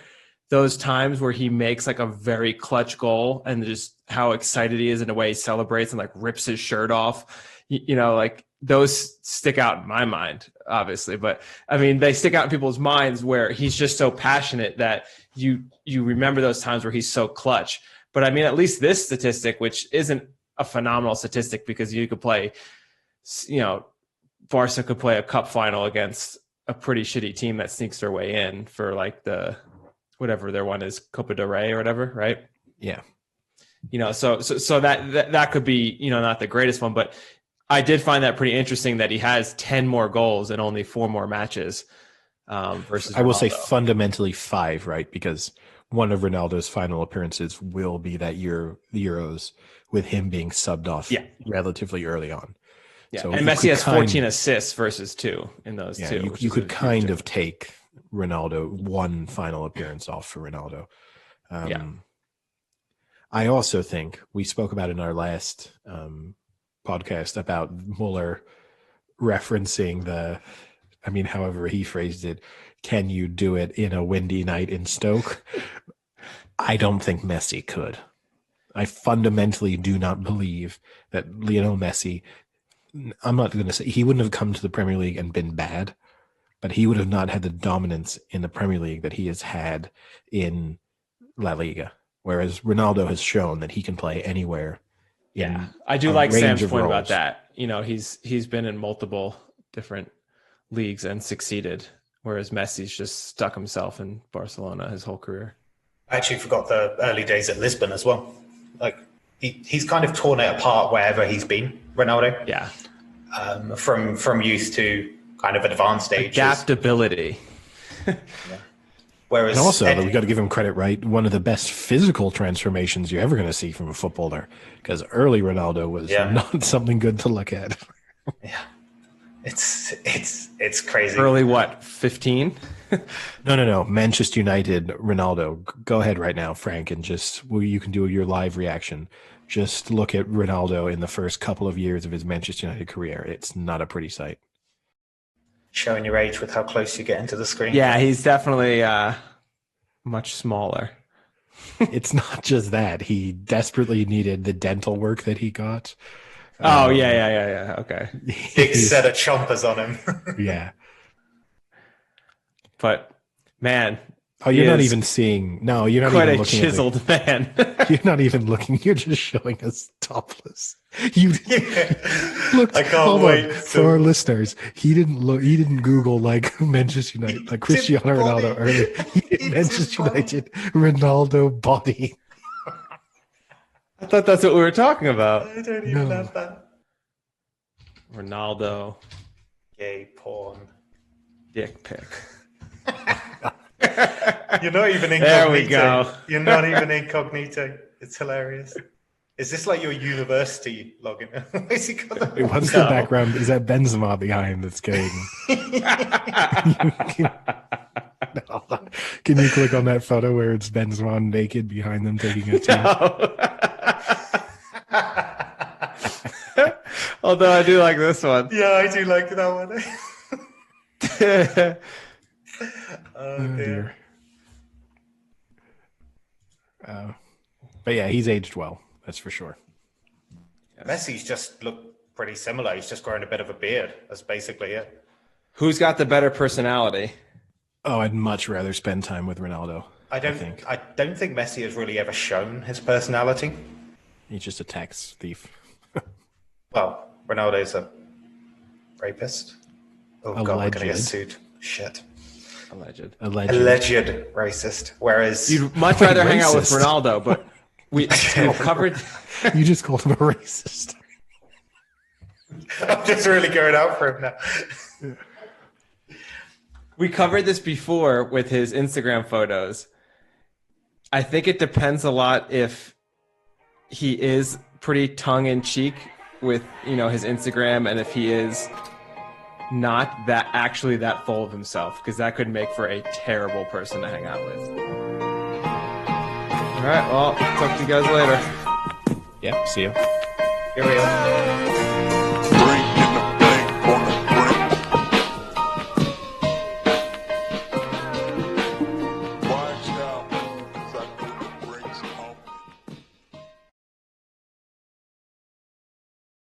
those times where he makes like a very clutch goal and just how excited he is in a way he celebrates and like rips his shirt off. Like those stick out in my mind, obviously. But I mean, they stick out in people's minds where he's just so passionate that you remember those times where he's so clutch. But I mean, at least this statistic, which isn't a phenomenal statistic because you could play, Barca could play a cup final against a pretty shitty team that sneaks their way in for like whatever their one is, Copa del Rey or whatever, right? Yeah. So that could be, not the greatest one, but I did find that pretty interesting that he has 10 more goals and only 4 more matches versus Ronaldo. I will say fundamentally 5, right? Because one of Ronaldo's final appearances will be that the Euros with him being subbed off relatively early on. Yeah, so and Messi has 14 assists versus 2 in those two. You could kind of take Ronaldo one final appearance off for Ronaldo. I also think we spoke about in our last podcast about Muller referencing however he phrased it, can you do it in a windy night in Stoke? I don't think Messi could. I fundamentally do not believe that Lionel Messi, I'm not going to say he wouldn't have come to the Premier League and been bad, but he would have not had the dominance in the Premier League that he has had in La Liga. Whereas Ronaldo has shown that he can play anywhere. Yeah, I do like Sam's point about that. He's been in multiple different leagues and succeeded, whereas Messi's just stuck himself in Barcelona his whole career. I actually forgot the early days at Lisbon as well. Like he's kind of torn it apart wherever he's been, Ronaldo. Yeah. From youth to kind of advanced age. Adaptability. Yeah. Whereas, and also, we got to give him credit, right? One of the best physical transformations you're ever going to see from a footballer, because early Ronaldo was not something good to look at. Yeah, it's crazy. Early what? 15? No. Manchester United Ronaldo. Go ahead right now, Frank, and you can do your live reaction. Just look at Ronaldo in the first couple of years of his Manchester United career. It's not a pretty sight. Showing your age with how close you get into the screen. Yeah, he's definitely much smaller. It's not just that. He desperately needed the dental work that he got. Oh, yeah. Okay. Big set of chompers on him. Yeah. But, man, Oh, you're not even seeing. No, you're not quite even a looking chiseled man. You're not even looking. You're just showing us topless. You looked. I can't Hold wait on. For our listeners, he didn't look. He didn't Google like Manchester United, like Cristiano Ronaldo earlier. He did Manchester United Ronaldo body. I thought that's what we were talking about. I don't even have that. Ronaldo Gay porn. dick pic. You're not even incognito. There we go. You're not even incognito. It's hilarious. Is this like your university login? Has he got that? Wait, what's the background? Is that Benzema behind that's getting? Can you click on that photo where it's Benzema naked behind them taking a tea? No. Although I do like this one. Yeah, I do like that one. Oh dear. But yeah, he's aged well. That's for sure. Messi's just looked pretty similar. He's just growing a bit of a beard. That's basically it. Who's got the better personality? Oh, I'd much rather spend time with Ronaldo. I don't think Messi has really ever shown his personality. He's just a tax thief. Well, Ronaldo's a rapist. Oh God, we're gonna get sued. Shit. Alleged Racist. Whereas you'd much rather hang out with Ronaldo, but we've covered. You just called him a racist. I'm just really going out for him now. We covered this before with his Instagram photos. I think it depends a lot if he is pretty tongue-in-cheek with, his Instagram, and if he is not actually that full of himself, because that could make for a terrible person to hang out with. All right, well, talk to you guys later. Yeah, see you. Here we go.